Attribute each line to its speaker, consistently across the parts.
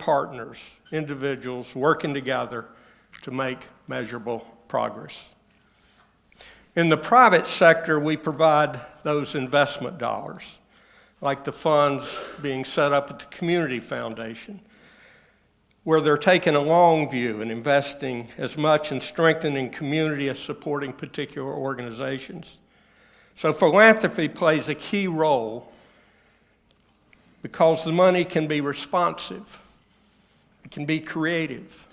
Speaker 1: partners, individuals working together to make measurable progress. In the private sector, we provide those investment dollars, like the funds being set up at the Community Foundation, where they're taking a long view and investing as much in strengthening community as supporting particular organizations. So philanthropy plays a key role because the money can be responsive, it can be creative,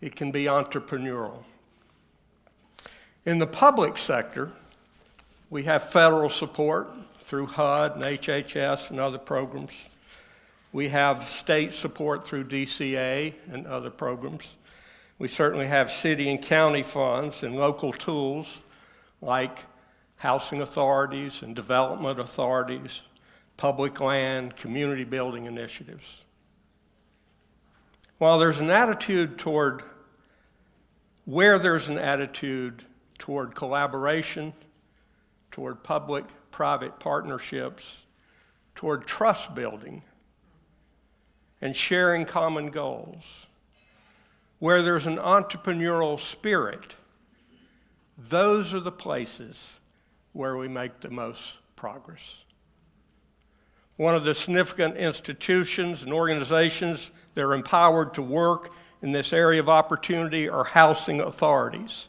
Speaker 1: it can be entrepreneurial. In the public sector, we have federal support through HUD and HHS and other programs. We have state support through DCA and other programs. We certainly have city and county funds and local tools like housing authorities and development authorities, public land, community building initiatives. While there's an attitude toward collaboration, toward public-private partnerships, toward trust building, and sharing common goals, where there's an entrepreneurial spirit, those are the places where we make the most progress. One of the significant institutions and organizations that are empowered to work in this area of opportunity are housing authorities.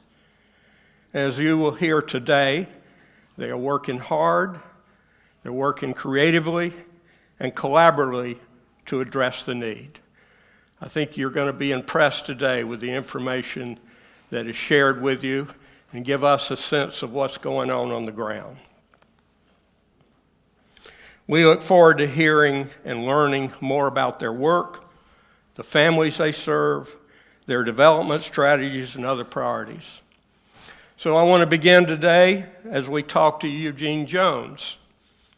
Speaker 1: As you will hear today, they are working hard, they're working creatively and collaboratively to address the need. I think you're going to be impressed today with the information that is shared with you and give us a sense of what's going on the ground. We look forward to hearing and learning more about their work, the families they serve, their development strategies, and other priorities. So I want to begin today as we talk to Eugene Jones,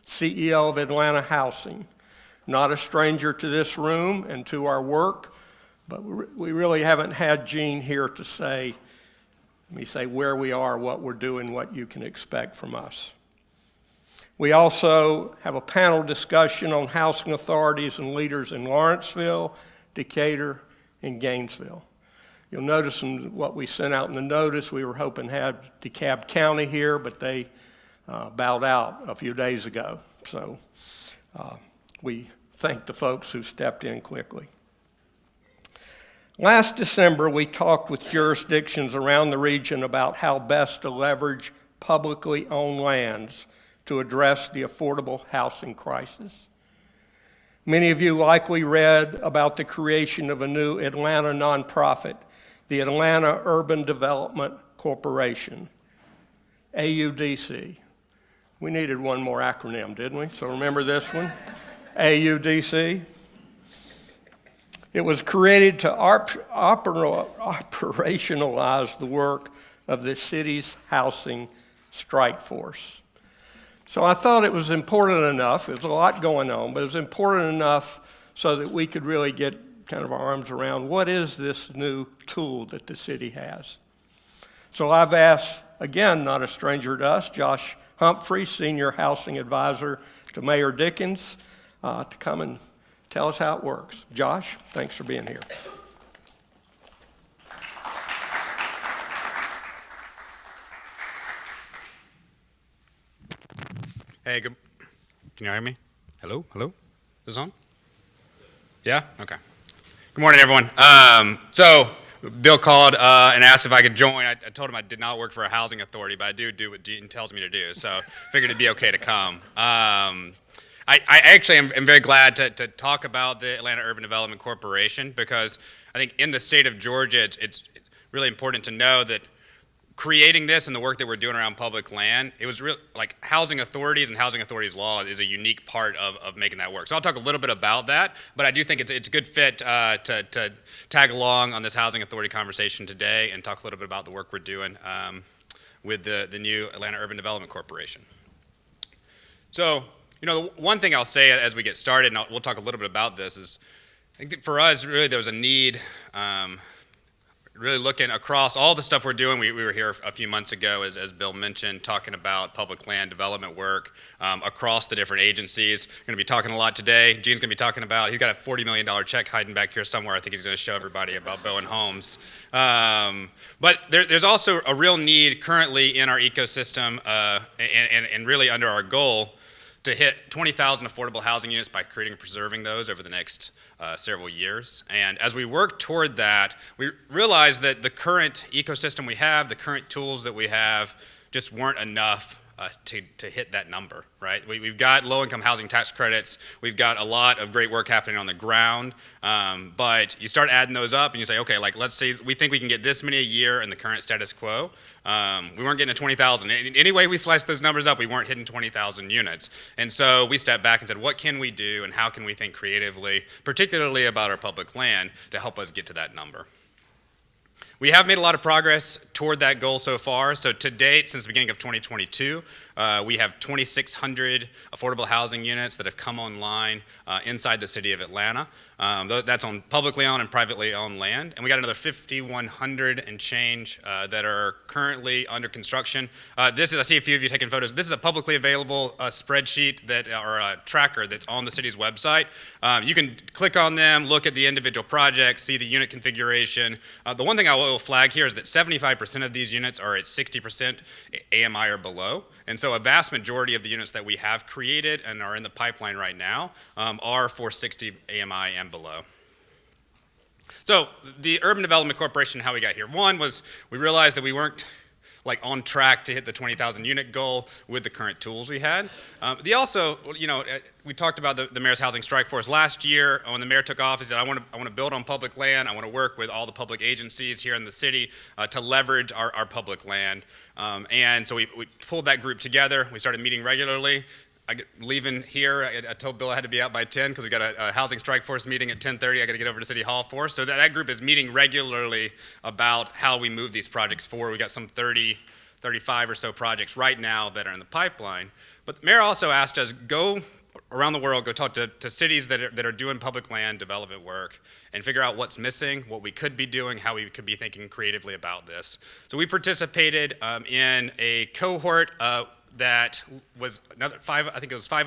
Speaker 1: CEO of Atlanta Housing. Not a stranger to this room and to our work, but we really haven't had Gene here to say where we are, what we're doing, what you can expect from us. We also have a panel discussion on housing authorities and leaders in Lawrenceville, Decatur, and Gainesville. You'll notice in what we sent out in the notice, we were hoping to have DeKalb County here, but they bowed out a few days ago. So we thank the folks who stepped in quickly. Last December, we talked with jurisdictions around the region about how best to leverage publicly owned lands to address the affordable housing crisis. Many of you likely read about the creation of a new Atlanta nonprofit, the Atlanta Urban Development Corporation, AUDC. We needed one more acronym, didn't we? So remember this one, AUDC. It was created to operationalize the work of the city's housing strike force. So I thought it was important enough, there's a lot going on, but it was important enough so that we could really get kind of our arms around what is this new tool that the city has. So I've asked, again, not a stranger to us, Josh Humphrey, Senior Housing Advisor to Mayor Dickens, to come and tell us how it works. Josh, thanks for being here.
Speaker 2: Hey, good. Can you hear me? Hello? Is this on? Yeah? Okay. Good morning, everyone. So Bill called and asked if I could join. I told him I did not work for a housing authority, but I do what Deaton tells me to do, so figured it'd be okay to come. I actually am very glad to talk about the Atlanta Urban Development Corporation because I think in the state of Georgia, it's really important to know that creating this and the work that we're doing around public land, it was real, like housing authorities and housing authorities law is a unique part of making that work. So I'll talk a little bit about that, but I do think it's a good fit to tag along on this housing authority conversation today and talk a little bit about the work we're doing with the new Atlanta Urban Development Corporation. So, the one thing I'll say as we get started, and we'll talk a little bit about this, is I think that for us, really, there was a need, really looking across all the stuff we're doing. We were here a few months ago, as Bill mentioned, talking about public land development work across the different agencies. We're going to be talking a lot today. Gene's going to be talking about, he's got a $40 million check hiding back here somewhere. I think he's going to show everybody about Bowen Homes. But there's also a real need currently in our ecosystem and really under our goal to hit 20,000 affordable housing units by creating and preserving those over the next several years. And as we work toward that, we realize that the current ecosystem we have, the current tools that we have, just weren't enough to hit that number, right? We've got low-income housing tax credits. We've got a lot of great work happening on the ground, but you start adding those up and you say, okay, like let's say we think we can get this many a year in the current status quo. We weren't getting to 20,000. Any way we sliced those numbers up, we weren't hitting 20,000 units. And so we stepped back and said, what can we do and how can we think creatively, particularly about our public land, to help us get to that number? We have made a lot of progress toward that goal so far. So to date, since the beginning of 2022, we have 2,600 affordable housing units that have come online inside the city of Atlanta. That's on publicly owned and privately owned land. And we got another 5,100 and change that are currently under construction. This is, I see a few of you taking photos. This is a publicly available spreadsheet or a tracker that's on the city's website. You can click on them, look at the individual projects, see the unit configuration. The one thing I will flag here is that 75% of these units are at 60% AMI or below. And so a vast majority of the units that we have created and are in the pipeline right now are for 60 AMI and below. So the Urban Development Corporation, how we got here. One was we realized that we weren't like on track to hit the 20,000 unit goal with the current tools we had. We talked about the mayor's housing strike force last year. When the mayor took off, he said, I want to build on public land. I want to work with all the public agencies here in the city to leverage our public land. And so we pulled that group together. We started meeting regularly. Leaving here, I told Bill I had to be out by 10 because we got a housing strike force meeting at 10:30. I got to get over to City Hall for. So that group is meeting regularly about how we move these projects forward. We got some 35 or so projects right now that are in the pipeline. But the mayor also asked us, go around the world, go talk to cities that are doing public land development work and figure out what's missing, what we could be doing, how we could be thinking creatively about this. So we participated in a cohort that was five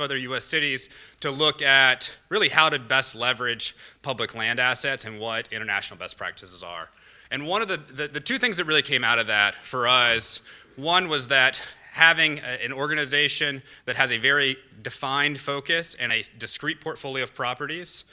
Speaker 2: other U.S. cities to look at really how to best leverage public land assets and what international best practices are. And one of the two things that really came out of that for us, one was that having an organization that has a very defined focus and a discrete portfolio of properties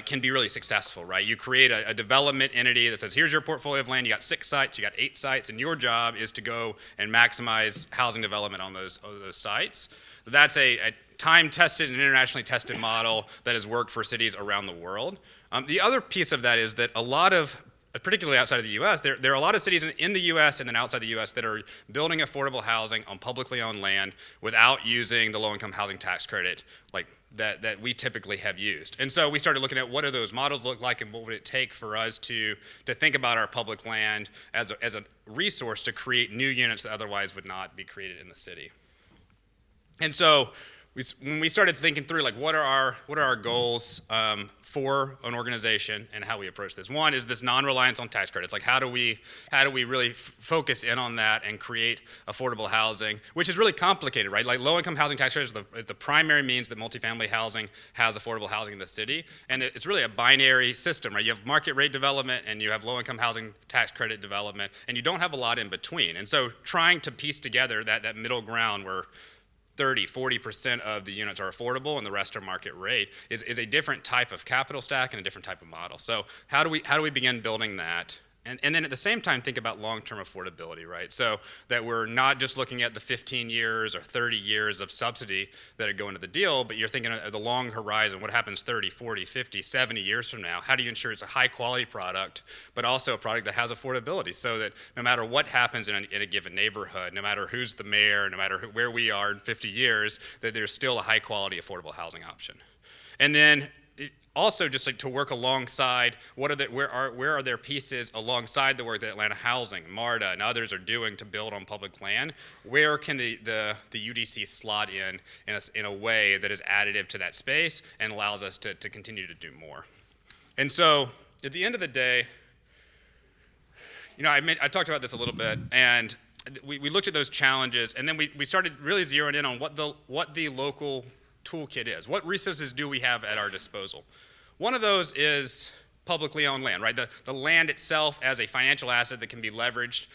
Speaker 2: can be really successful, right? You create a development entity that says, here's your portfolio of land, you got 6 sites, you got 8 sites, and your job is to go and maximize housing development on those sites. That's a time-tested and internationally tested model that has worked for cities around the world. The other piece of that is that a lot of, particularly outside of the U.S., there are a lot of cities in the U.S. and then outside the U.S. that are building affordable housing on publicly owned land without using the low-income housing tax credit like that we typically have used. And so we started looking at what do those models look like and what would it take for us to think about our public land as a resource to create new units that otherwise would not be created in the city. And so when we started thinking through like what are our goals for an organization and how we approach this. One is this non-reliance on tax credits. Like how do we really focus in on that and create affordable housing, which is really complicated, right? Like low-income housing tax credits is the primary means that multifamily housing has affordable housing in the city, and it's really a binary system, right? You have market rate development and you have low-income housing tax credit development, and you don't have a lot in between. And so trying to piece together that middle ground where 30-40% of the units are affordable and the rest are market rate is a different type of capital stack and a different type of model. So how do we begin building that? And then at the same time, think about long-term affordability, right? So that we're not just looking at the 15 years or 30 years of subsidy that go into the deal, but you're thinking of the long horizon, what happens 30, 40, 50, 70 years from now? How do you ensure it's a high-quality product, but also a product that has affordability so that no matter what happens in a given neighborhood, no matter who's the mayor, no matter where we are in 50 years, that there's still a high-quality affordable housing option. And then also, just like to work alongside, where are there pieces alongside the work that Atlanta Housing, MARTA, and others are doing to build on public land? Where can the UDC slot in a way that is additive to that space and allows us to continue to do more? And so, at the end of the day, I talked about this a little bit, and we looked at those challenges, and then we started really zeroing in on what the local toolkit is. What resources do we have at our disposal? One of those is publicly owned land, right? The land itself as a financial asset that can be leveraged.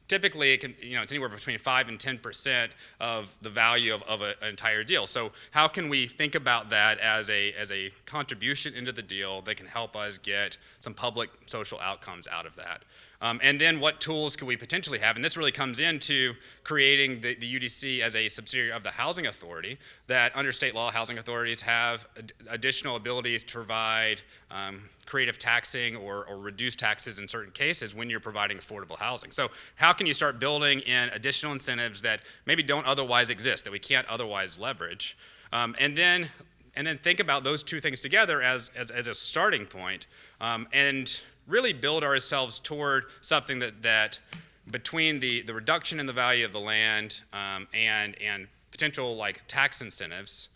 Speaker 2: Typically, it's anywhere between 5 and 10% of the value of an entire deal. So how can we think about that as a contribution into the deal that can help us get some public social outcomes out of that? And then what tools could we potentially have? And this really comes into creating the UDC as a subsidiary of the Housing Authority, that under state law, housing authorities have additional abilities to provide creative taxing or reduce taxes in certain cases when you're providing affordable housing. So how can you start building in additional incentives that maybe don't otherwise exist, that we can't otherwise leverage? And then think about those two things together as a starting point, and really build ourselves toward something that between the reduction in the value of the land and potential like tax incentives,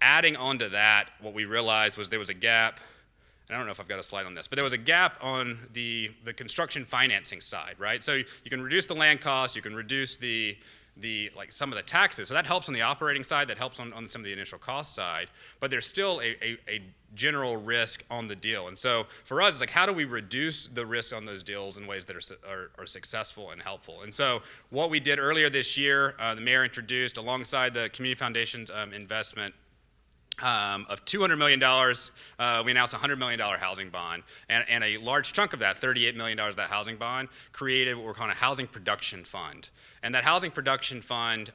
Speaker 2: adding onto that, what we realized was there was a gap. And I don't know if I've got a slide on this, but there was a gap on the construction financing side, right? So you can reduce the land costs, you can reduce some of the taxes. So that helps on the operating side, that helps on some of the initial cost side, but there's still a general risk on the deal. And so for us, it's like, how do we reduce the risk on those deals in ways that are successful and helpful? And so what we did earlier this year, the mayor introduced, alongside the Community Foundation's investment of $200 million, we announced a $100 million housing bond, and a large chunk of that, $38 million of that housing bond, created what we're calling a housing production fund. And that housing production fund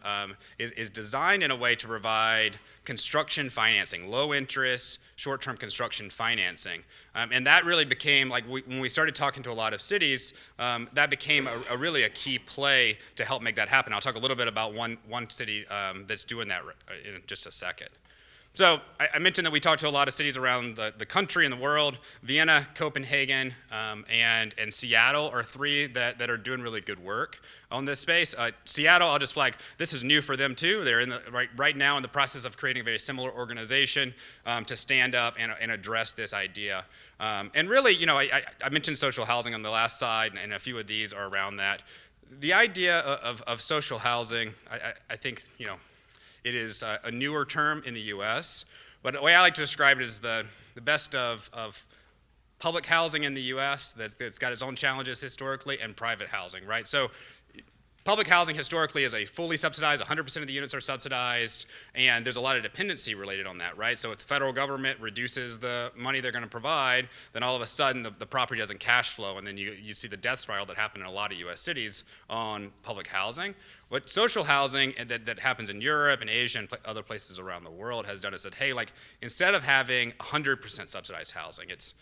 Speaker 2: is designed in a way to provide construction financing, low interest, short-term construction financing. And that really became, like when we started talking to a lot of cities, that became really a key play to help make that happen. I'll talk a little bit about one city that's doing that in just a second. So I mentioned that we talked to a lot of cities around the country and the world. Vienna, Copenhagen, and Seattle are three that are doing really good work on this space. Seattle, I'll just flag, this is new for them too. They're right now in the process of creating a very similar organization to stand up and address this idea. And really, I mentioned social housing on the last slide, and a few of these are around that. The idea of social housing, I think, it is a newer term in the U.S., but the way I like to describe it is the best of public housing in the U.S. that's got its own challenges historically, and private housing, right? So public housing historically is a fully subsidized, 100% of the units are subsidized, and there's a lot of dependency related on that, right? So if the federal government reduces the money they're going to provide, then all of a sudden the property doesn't cash flow, and then you see the death spiral that happened in a lot of U.S. cities on public housing. What social housing that happens in Europe and Asia and other places around the world has done is said, hey, like instead of having 100% subsidized housing, it's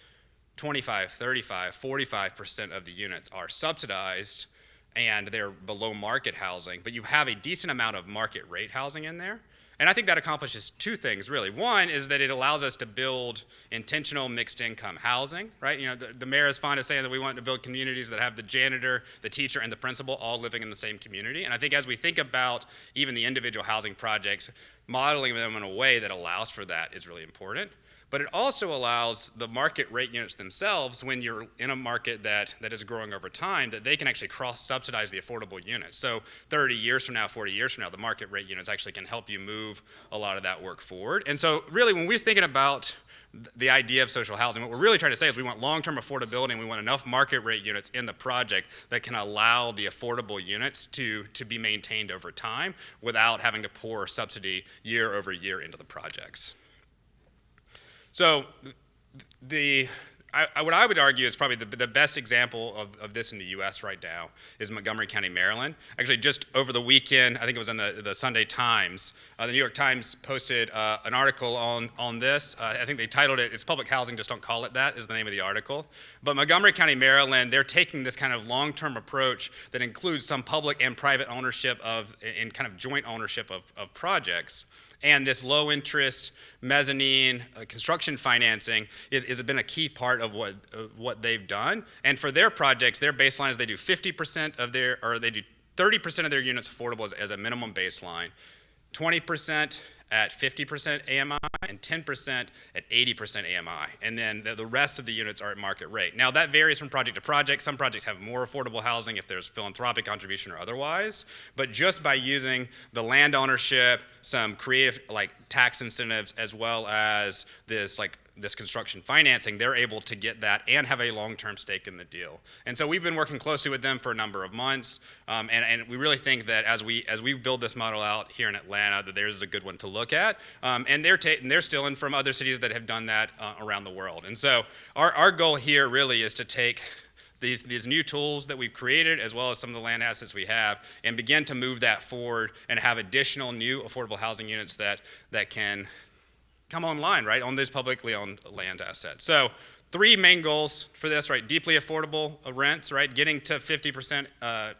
Speaker 2: 25, 35, 45% of the units are subsidized and they're below market housing, but you have a decent amount of market rate housing in there. And I think that accomplishes two things, really. One is that it allows us to build intentional mixed income housing, right? The mayor is fond of saying that we want to build communities that have the janitor, the teacher, and the principal all living in the same community. And I think as we think about even the individual housing projects, modeling them in a way that allows for that is really important. But it also allows the market rate units themselves, when you're in a market that is growing over time, that they can actually cross-subsidize the affordable units. So 30 years from now, 40 years from now, the market rate units actually can help you move a lot of that work forward. And so really, when we're thinking about the idea of social housing, what we're really trying to say is we want long-term affordability, and we want enough market rate units in the project that can allow the affordable units to be maintained over time without having to pour subsidy year over year into the projects. So what I would argue is probably the best example of this in the U.S. right now is Montgomery County, Maryland. Actually, just over the weekend, I think it was in the Sunday Times, the New York Times posted an article on this. I think they titled it, "It's Public Housing, Just Don't Call It That," is the name of the article. But Montgomery County, Maryland, they're taking this kind of long-term approach that includes some public and private ownership and kind of joint ownership of projects. And this low-interest mezzanine construction financing has been a key part of what they've done. And for their projects, their baseline is they do 50% of they do 30% of their units affordable as a minimum baseline, 20% at 50% AMI and 10% at 80% AMI. And then the rest of the units are at market rate. Now that varies from project to project. Some projects have more affordable housing if there's philanthropic contribution or otherwise. But just by using the land ownership, some creative like tax incentives, as well as this construction financing, they're able to get that and have a long-term stake in the deal. And so we've been working closely with them for a number of months, and we really think that as we build this model out here in Atlanta, that there's a good one to look at. And they're stealing from other cities that have done that around the world. And so our goal here really is to take these new tools that we've created, as well as some of the land assets we have, and begin to move that forward and have additional new affordable housing units that can come online, right, on these publicly owned land assets. So 3 main goals for this, right? Deeply affordable rents, right? Getting to 50%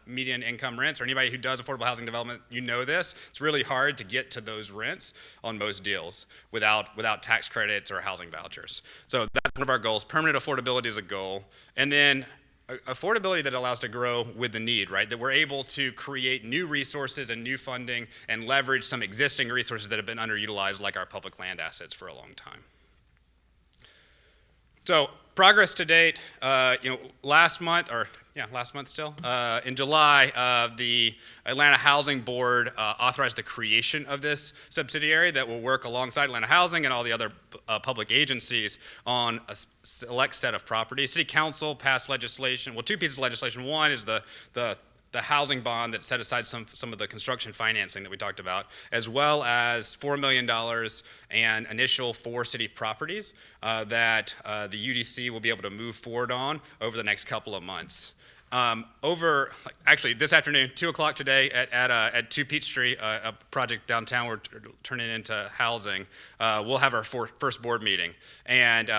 Speaker 2: median income rents, or anybody who does affordable housing development, you know this. It's really hard to get to those rents on most deals without tax credits or housing vouchers. So that's one of our goals. Permanent affordability is a goal. And then affordability that allows to grow with the need, right? That we're able to create new resources and new funding and leverage some existing resources that have been underutilized, like our public land assets, for a long time. So progress to date, last month still, in July, the Atlanta Housing Board authorized the creation of this subsidiary that will work alongside Atlanta Housing and all the other public agencies on a select set of properties. City Council passed legislation, well, 2 pieces of legislation. One is the housing bond that set aside some of the construction financing that we talked about, as well as $4 million and initial 4 city properties that the UDC will be able to move forward on over the next couple of months. Actually, this afternoon, 2 o'clock today at 2 Peachtree, a project downtown we're turning into housing, we'll have our first board meeting. And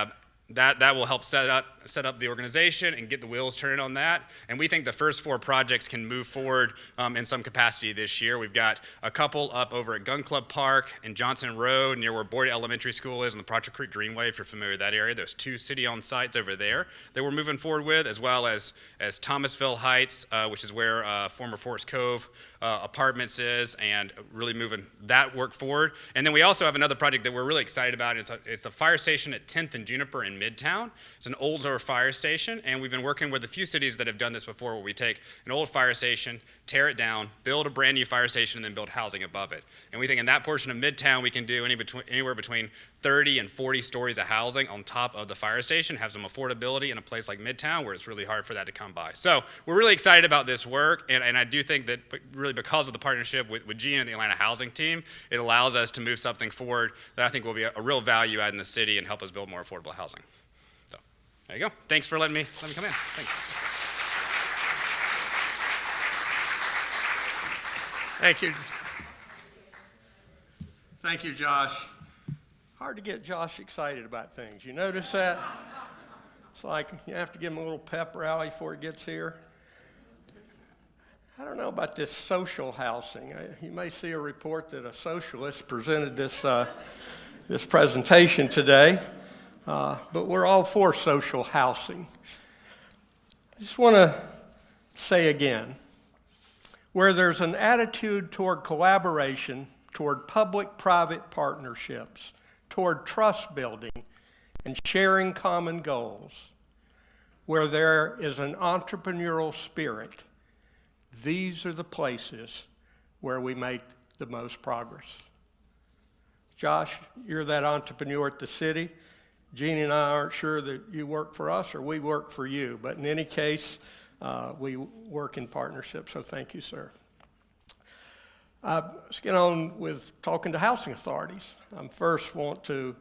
Speaker 2: that will help set up the organization and get the wheels turning on that. And we think the first 4 projects can move forward in some capacity this year. We've got a couple up over at Gun Club Park and Johnson Road, near where Boyd Elementary School is, in the Project Creek Greenway, if you're familiar with that area. There's 2 city-owned sites over there that we're moving forward with, as well as Thomasville Heights, which is where former Forest Cove Apartments is, and really moving that work forward. And then we also have another project that we're really excited about. It's a fire station at 10th and Juniper in Midtown. It's an older fire station, and we've been working with a few cities that have done this before, where we take an old fire station, tear it down, build a brand new fire station, and then build housing above it. And we think in that portion of Midtown, we can do anywhere between 30 and 40 stories of housing on top of the fire station, have some affordability in a place like Midtown where it's really hard for that to come by. So we're really excited about this work, and I do think that really because of the partnership with Gene and the Atlanta Housing team, it allows us to move something forward that I think will be a real value add in the city and help us build more affordable housing. So there you go. Thanks for letting me come in. Thanks.
Speaker 1: Thank you. Thank you, Josh. Hard to get Josh excited about things. You notice that? It's like you have to give him a little pep rally before he gets here. I don't know about this social housing. You may see a report that a socialist presented this presentation today, but we're all for social housing. I just want to say again, where there's an attitude toward collaboration, toward public-private partnerships, toward trust building and sharing common goals, where there is an entrepreneurial spirit, these are the places where we make the most progress. Josh, you're that entrepreneur at the city. Jean and I aren't sure that you work for us or we work for you, but in any case, we work in partnership, so thank you, sir. Let's get on with talking to housing authorities. I first want to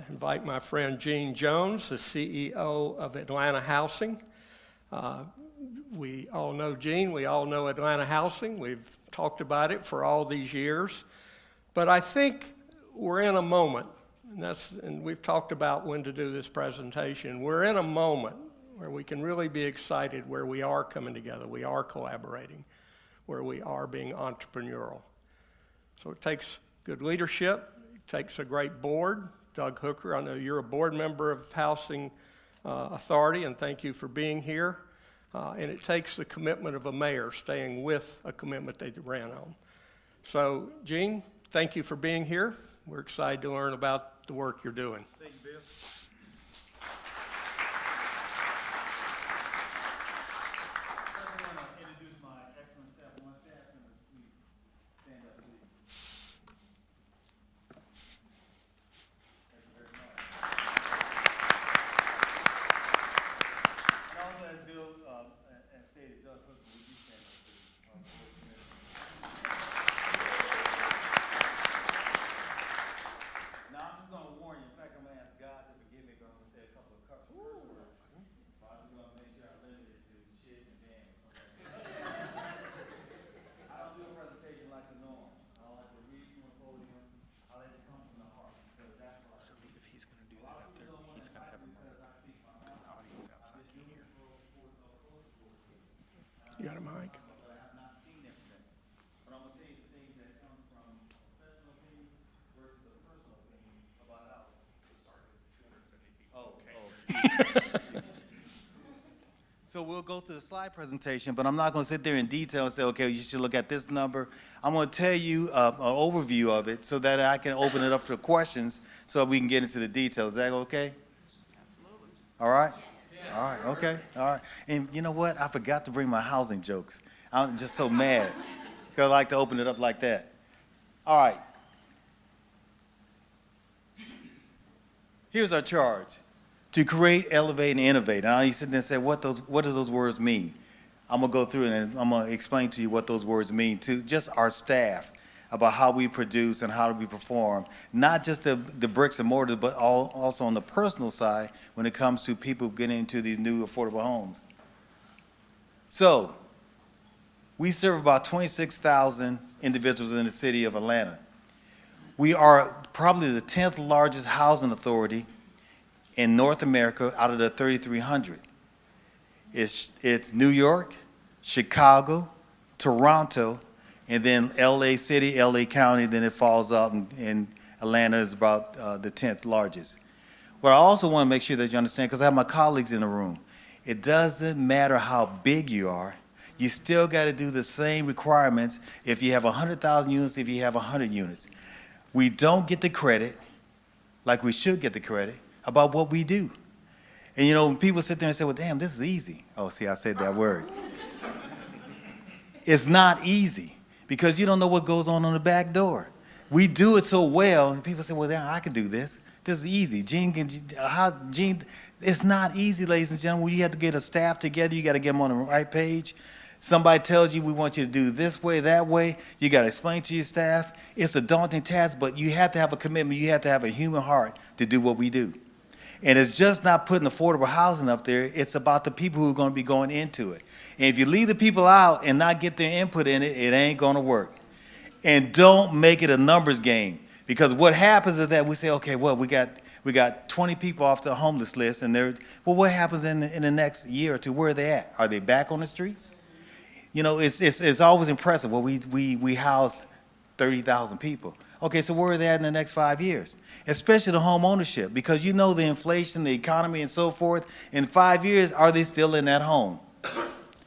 Speaker 1: invite my friend Gene Jones, the CEO of Atlanta Housing. We all know Gene, we all know Atlanta Housing. We've talked about it for all these years. But I think we're in a moment, and we've talked about when to do this presentation. We're in a moment where we can really be excited, where we are coming together, we are collaborating, where we are being entrepreneurial. So it takes good leadership, it takes a great board. Doug Hooker, I know you're a board member of Housing Authority, and thank you for being here. And it takes the commitment of a mayor staying with a commitment they ran on. So, Gene, thank you for being here. We're excited to learn about the work you're doing.
Speaker 3: Thank you, Bill. I want to introduce my excellent staff. One staff members, please stand up, please. Thank you very much. And also, as Bill as stated, Doug Hooker, would you stand up, please? Now, I'm just going to warn you. In fact, I'm going to ask God to forgive me, but I'm going to say a couple of curse words. But I'm just going to make sure I limit it to shit and damn. I don't do a presentation like the norm. I don't like to read from a podium. I like to come from the heart, because that's what I do.
Speaker 4: If he's gonna do that up there, he's gonna have a mic, because the audience outside can't hear.
Speaker 1: You got a mic?
Speaker 3: But I have not seen everything. But I'm gonna tell you the things that come from a professional opinion versus a personal opinion about housing. So we'll go through the slide presentation, but I'm not gonna sit there in detail and say, okay, you should look at this number. I'm gonna tell you an overview of it so that I can open it up for questions so we can get into the details. Is that okay? All right? All right, okay, all right. And you know what? I forgot to bring my housing jokes. I'm just so mad because I like to open it up like that. All right. Here's our charge: to create, elevate, and innovate. Now you sit there and say, what does those words mean? I'm gonna go through it and I'm gonna explain to you what those words mean to just our staff about how we produce and how we perform, not just the bricks and mortar, but also on the personal side when it comes to people getting into these new affordable homes. So, we serve about 26,000 individuals in the city of Atlanta. We are probably the 10th largest housing authority in North America out of the 3,300. It's New York, Chicago, Toronto, and then LA City, LA County, then it falls up, and Atlanta is about the 10th largest. But I also want to make sure that you understand, because I have my colleagues in the room, it doesn't matter how big you are, you still got to do the same requirements if you have 100,000 units, if you have 100 units. We don't get the credit, like we should get the credit, about what we do. And you know, when people sit there and say, well, damn, this is easy. Oh, see, I said that word. It's not easy, because you don't know what goes on the back door. We do it so well, and people say, well, damn, I can do this. This is easy. Gene, it's not easy, ladies and gentlemen. You have to get a staff together. You got to get them on the right page. Somebody tells you, we want you to do this way, that way. You got to explain to your staff. It's a daunting task, but you have to have a commitment. You have to have a human heart to do what we do. And it's just not putting affordable housing up there. It's about the people who are going to be going into it. And if you leave the people out and not get their input in it, it ain't going to work. And don't make it a numbers game. Because what happens is that we say, okay, well, we got 20 people off the homeless list, and well, what happens in the next year or two? Where are they at? Are they back on the streets? You know, it's always impressive. Well, we house 30,000 people. Okay, so where are they at in the next 5 years? Especially the home ownership, because you know the inflation, the economy, and so forth. In 5 years, are they still in that home?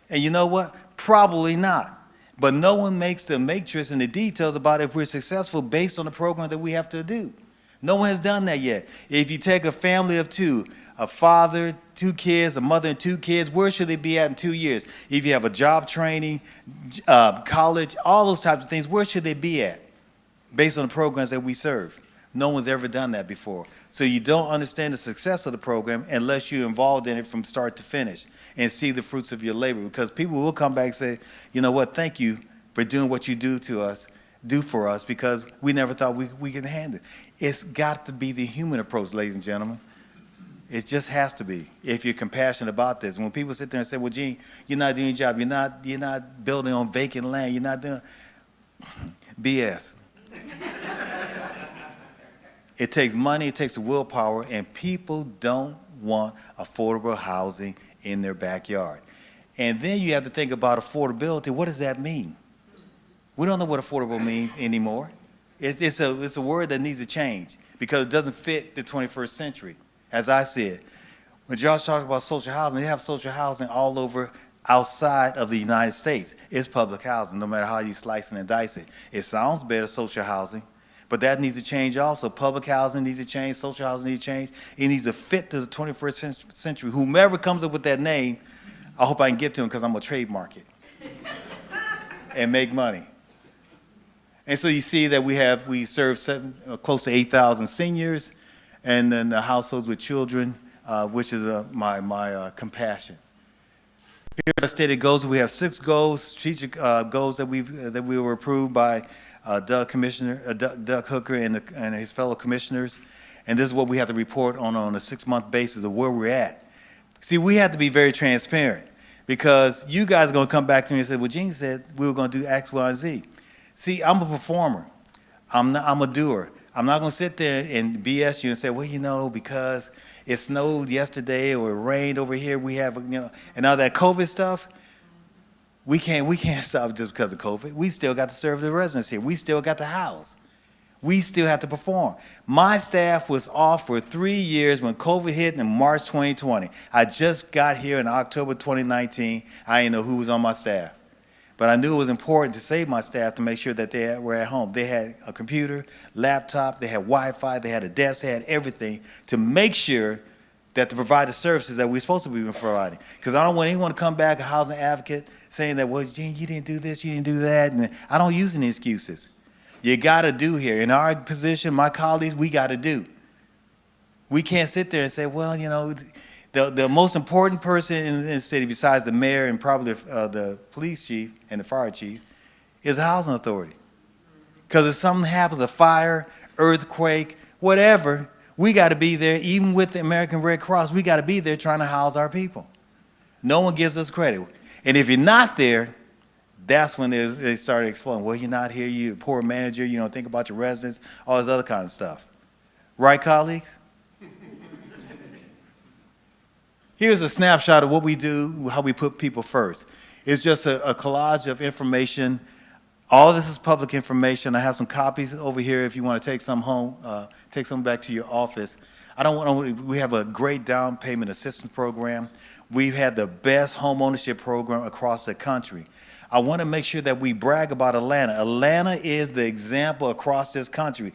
Speaker 3: And you know what? Probably not. But no one makes the matrix and the details about if we're successful based on the program that we have to do. No one has done that yet. If you take a family of two, a father, 2 kids, a mother and 2 kids, where should they be at in 2 years? If you have a job training, college, all those types of things, where should they be at based on the programs that we serve? No one's ever done that before. So you don't understand the success of the program unless you're involved in it from start to finish and see the fruits of your labor. Because people will come back and say, you know what, thank you for doing what you do for us, because we never thought we could handle it. It's got to be the human approach, ladies and gentlemen. It just has to be, if you're compassionate about this. When people sit there and say, well, Gene, you're not doing your job, you're not building on vacant land, you're not doing BS. It takes money, it takes the willpower, and people don't want affordable housing in their backyard. And then you have to think about affordability. What does that mean? We don't know what affordable means anymore. It's a word that needs to change because it doesn't fit the 21st century, as I see it. When Josh talks about social housing, they have social housing all over outside of the United States. It's public housing, no matter how you slice it and dice it. It sounds better, social housing, But that needs to change also. Public housing needs to change, social housing needs to change. It needs to fit to the 21st century. Whomever comes up with that name, I hope I can get to him because I'm going to trademark it and make money. And so you see that we serve close to 8,000 seniors, and then the households with children, which is my compassion. Here's our stated goals. We have 6 goals, strategic goals that we were approved by Doug Hooker and his fellow commissioners, and this is what we have to report on a 6-month basis of where we're at. See, we have to be very transparent because you guys are going to come back to me and say, well, Gene said we were going to do X, Y, and Z. See, I'm a performer. I'm a doer. I'm not going to sit there and BS you and say, well, you know, because it snowed yesterday or it rained over here, we have, you know, and all that COVID stuff. We can't stop just because of COVID. We still got to serve the residents here. We still got to house. We still have to perform. My staff was off for 3 years when COVID hit in March 2020. I just got here in October 2019. I didn't know who was on my staff. But I knew it was important to save my staff to make sure that they were at home. They had a computer, laptop, they had Wi-Fi, they had a desk, they had everything to make sure that to provide the services that we're supposed to be providing. Because I don't want anyone to come back, a housing advocate, saying that, well, Gene, you didn't do this, you didn't do that, and I don't use any excuses. You got to do here. In our position, my colleagues, we got to do. We can't sit there and say, well, you know, the most important person in the city, besides the mayor and probably the police chief and the fire chief, is the housing authority. Because if something happens, a fire, earthquake, whatever, we got to be there. Even with the American Red Cross, we got to be there trying to house our people. No one gives us credit. And if you're not there, that's when they started explaining, well, you're not here, you're a poor manager, you don't think about your residents, all this other kind of stuff. Right, colleagues? Here's a snapshot of what we do, how we put people first. It's just a collage of information. All of this is public information. I have some copies over here if you want to take some home, take some back to your office. We have a great down payment assistance program. We've had the best home ownership program across the country. I want to make sure that we brag about Atlanta. Atlanta is the example across this country.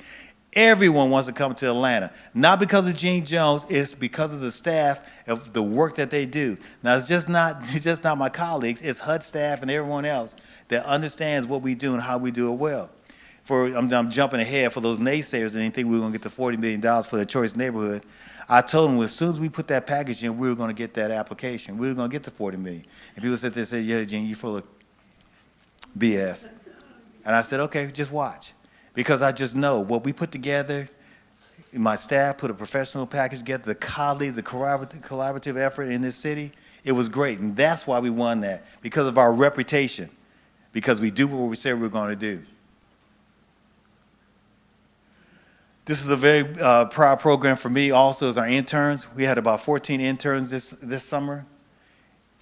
Speaker 3: Everyone wants to come to Atlanta, not because of Gene Jones, it's because of the staff, of the work that they do. Now, it's just not my colleagues, it's HUD staff and everyone else that understands what we do and how we do it well. I'm jumping ahead for those naysayers that didn't think we were going to get the $40 million for the choice neighborhood. I told them as soon as we put that package in, we were going to get that application. We were going to get the $40 million. And people sit there and say, yeah, Gene, you're full of BS. And I said, okay, just watch. Because I just know what we put together, my staff put a professional package together, the colleagues, the collaborative effort in this city, it was great. And that's why we won that, because of our reputation, because we do what we said we were going to do. This is a very proud program for me also as our interns. We had about 14 interns this summer.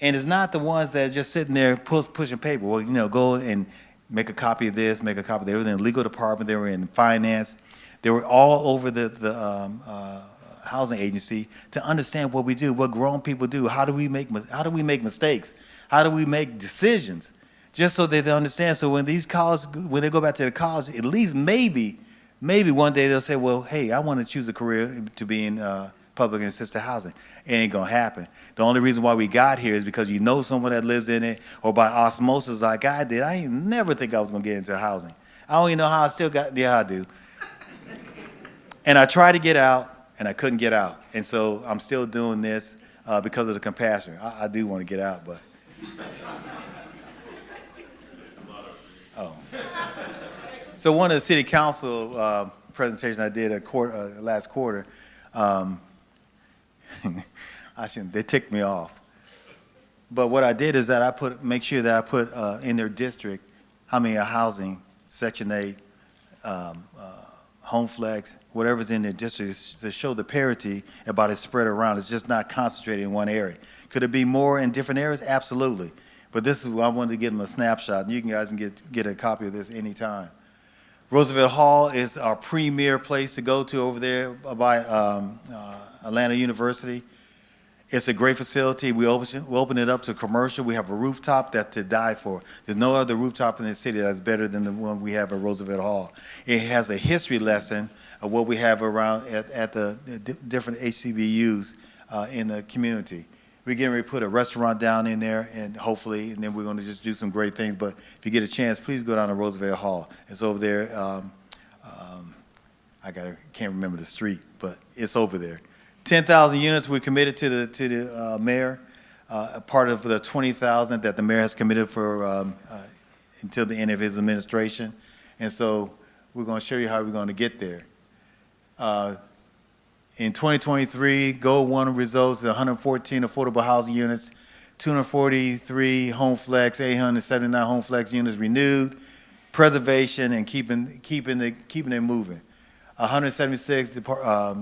Speaker 3: And it's not the ones that are just sitting there pushing paper. Well, you know, go and make a copy of this, make a copy of that. They were in the legal department, they were in finance. They were all over the housing agency to understand what we do, what grown people do. How do we make mistakes? How do we make decisions? Just so they understand. So when they go back to the college, at least maybe one day they'll say, well, hey, I want to choose a career to be in public and assisted housing. It ain't gonna happen. The only reason why we got here is because you know someone that lives in it, or by osmosis like I did. I ain't never think I was gonna get into housing. I don't even know how I still got, yeah, I do. And I tried to get out, and I couldn't get out. And so I'm still doing this because of the compassion. I do want to get out, but. Oh. So one of the city council presentations I did last quarter, they ticked me off. But what I did is that make sure that I put in their district how many are housing, Section 8, Home Flex, whatever's in their district, to show the parity about it spread around. It's just not concentrated in one area. Could it be more in different areas? Absolutely. But this is, I wanted to give them a snapshot, and you guys can get a copy of this anytime. Roosevelt Hall is our premier place to go to over there by Atlanta University. It's a great facility. We open it up to commercial. We have a rooftop that's to die for. There's no other rooftop in the city that's better than the one we have at Roosevelt Hall. It has a history lesson of what we have around at the different HCBUs in the community. We're getting ready to put a restaurant down in there, and hopefully, and then we're going to just do some great things. But if you get a chance, please go down to Roosevelt Hall. It's over there. Can't remember the street, but it's over there. 10,000 units we committed to the mayor, a part of the 20,000 that the mayor has committed for until the end of his administration. And so we're going to show you how we're going to get there. In 2023, Goal 1 results, 114 affordable housing units, 243 home flex, 879 home flex units renewed, preservation and keeping it moving. 176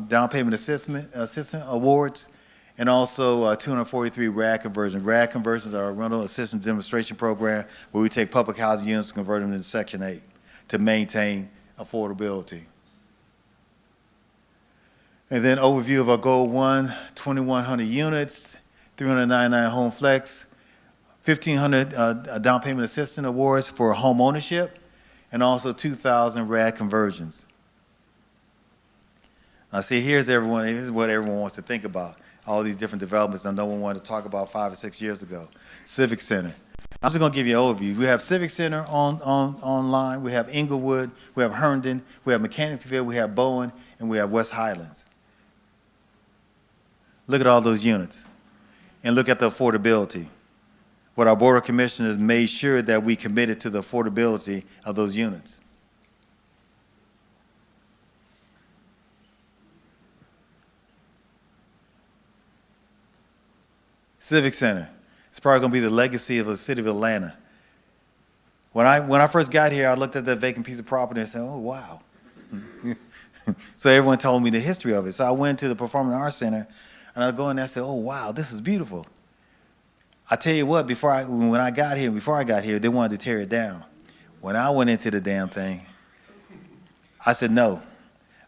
Speaker 3: down payment assistance awards, and also 243 RAD conversions. RAD conversions are a rental assistance demonstration program where we take public housing units and convert them into Section 8 to maintain affordability. And then overview of our Goal 1, 2,100 units, 399 home flex, 1,500 down payment assistance awards for home ownership, and also 2,000 RAD conversions. See, here's what everyone wants to think about, all these different developments that no one wanted to talk about 5 or 6 years ago. Civic Center. I'm just going to give you an overview. We have Civic Center online. We have Inglewood. We have Herndon. We have Mechanicsville. We have Bowen. And we have West Highlands. Look at all those units. And look at the affordability. What our Board of Commissioners made sure that we committed to the affordability of those units. Civic Center. It's probably going to be the legacy of the city of Atlanta. When I first got here, I looked at that vacant piece of property and said, oh, wow. So everyone told me the history of it. So I went to the Performing Arts Center, and I go in there and said, oh, wow, this is beautiful. I tell you what, before I got here, they wanted to tear it down. When I went into the damn thing, I said, no.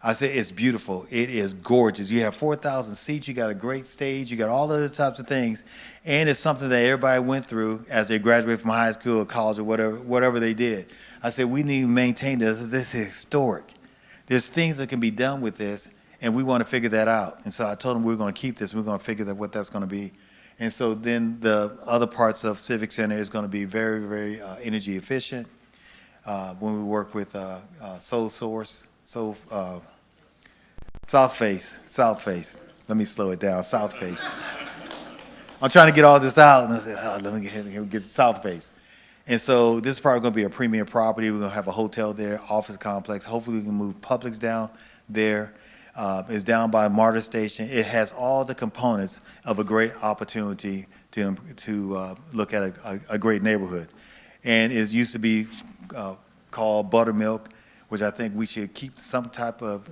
Speaker 3: I said, it's beautiful. It is gorgeous. You have 4,000 seats. You got a great stage. You got all other types of things. And it's something that everybody went through as they graduated from high school or college or whatever they did. I said, we need to maintain this. This is historic. There's things that can be done with this, and we want to figure that out. And so I told them we're going to keep this. We're going to figure out what that's going to be. And so then the other parts of Civic Center is going to be very, very energy efficient. When we work with Soul Source, South Face. Let me slow it down, South Face. I'm trying to get all this out, and I said, let me get South Face. And so this is probably going to be a premier property. We're going to have a hotel there, office complex. Hopefully we can move Publix down there. It's down by MARTA Station. It has all the components of a great opportunity to look at a great neighborhood. And it used to be called Buttermilk, which I think we should keep some type of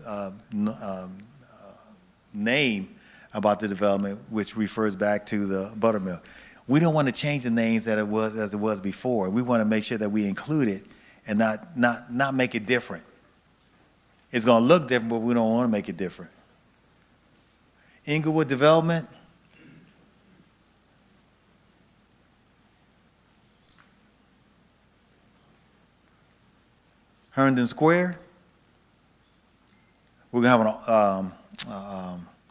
Speaker 3: name about the development, which refers back to the buttermilk. We don't want to change the names as it was before. We want to make sure that we include it and not make it different. It's going to look different, but we don't want to make it different. Inglewood Development. Herndon Square. We're gonna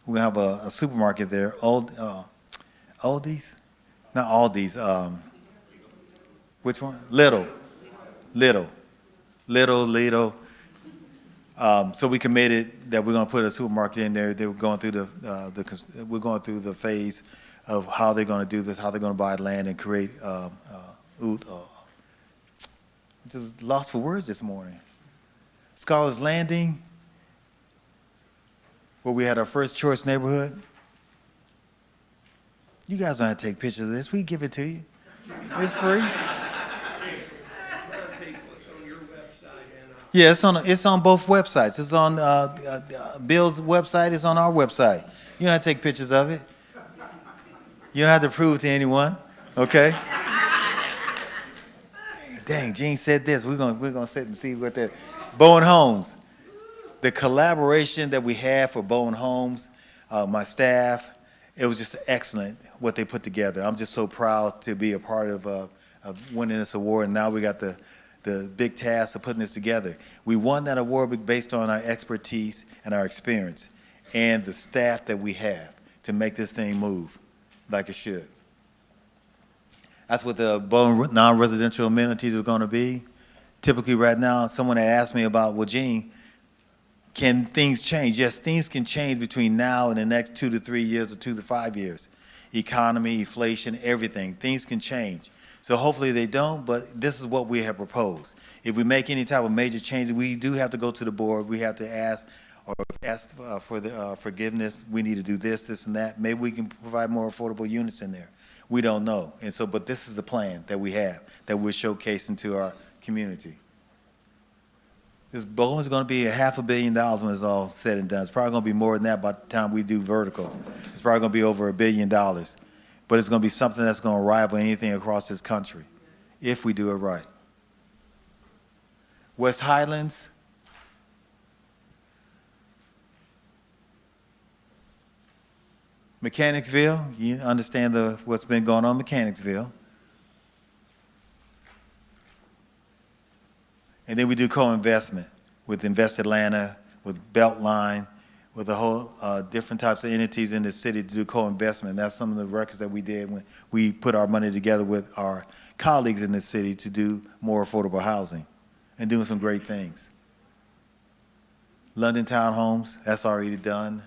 Speaker 3: have a supermarket there. Aldi's, not Aldi's. Which one? Little. So we committed that we're gonna put a supermarket in there. We're going through the phase of how they're gonna do this, how they're gonna buy land and create. Just lost for words this morning. Scholars Landing, where we had our first choice neighborhood. You guys don't have to take pictures of this. We give it to you. It's free. Yeah, it's on both websites. It's on Bill's website. It's on our website. You don't have to take pictures of it. You don't have to prove to anyone. Okay. Dang, Gene said this. We're gonna sit and see what that. Bowen Homes, the collaboration that we have for Bowen Homes, my staff, it was just excellent what they put together. I'm just so proud to be a part of winning this award, and now we got the big task of putting this together. We won that award based on our expertise and our experience and the staff that we have to make this thing move like it should. That's what the non-residential amenities are going to be. Typically right now, someone had asked me about, well, Gene, can things change? Yes, things can change between now and the next 2 to 3 years or 2 to 5 years. Economy, inflation, everything. Things can change. So hopefully they don't, but this is what we have proposed. If we make any type of major changes, we do have to go to the board. We have to ask for the forgiveness. We need to do this, this, and that. Maybe we can provide more affordable units in there. We don't know. And so, but this is the plan that we have, that we're showcasing to our community. This bowl is going to be $500 million when it's all said and done. It's probably going to be more than that by the time we do vertical. It's probably going to be over $1 billion. But it's going to be something that's going to rival anything across this country, if we do it right. West Highlands. Mechanicsville, you understand what's been going on in Mechanicsville. And then we do co-investment with Invest Atlanta, with Beltline, with a whole different types of entities in the city to do co-investment. That's some of the records that we did when we put our money together with our colleagues in the city to do more affordable housing and doing some great things. London Townhomes, that's already done.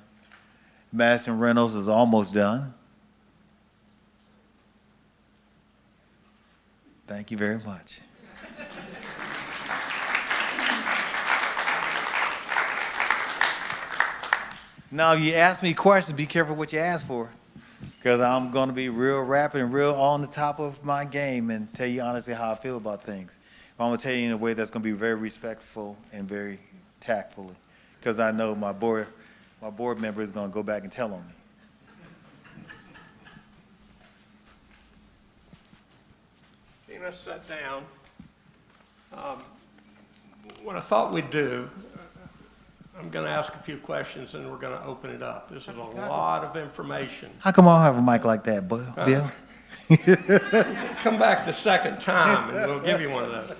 Speaker 3: Madison Rentals is almost done. Thank you very much. Now, you ask me questions, be careful what you ask for, because I'm going to be real rapid and real on the top of my game and tell you honestly how I feel about things. But I'm going to tell you in a way that's going to be very respectful and very tactfully, because I know my board member is going to go back and tell on me.
Speaker 1: Let's sit down. What I thought we'd do, I'm going to ask a few questions and we're going to open it up. This is a lot of information.
Speaker 3: How come I don't have a mic like that, Bill?
Speaker 1: Come back the second time and we'll give you one of those.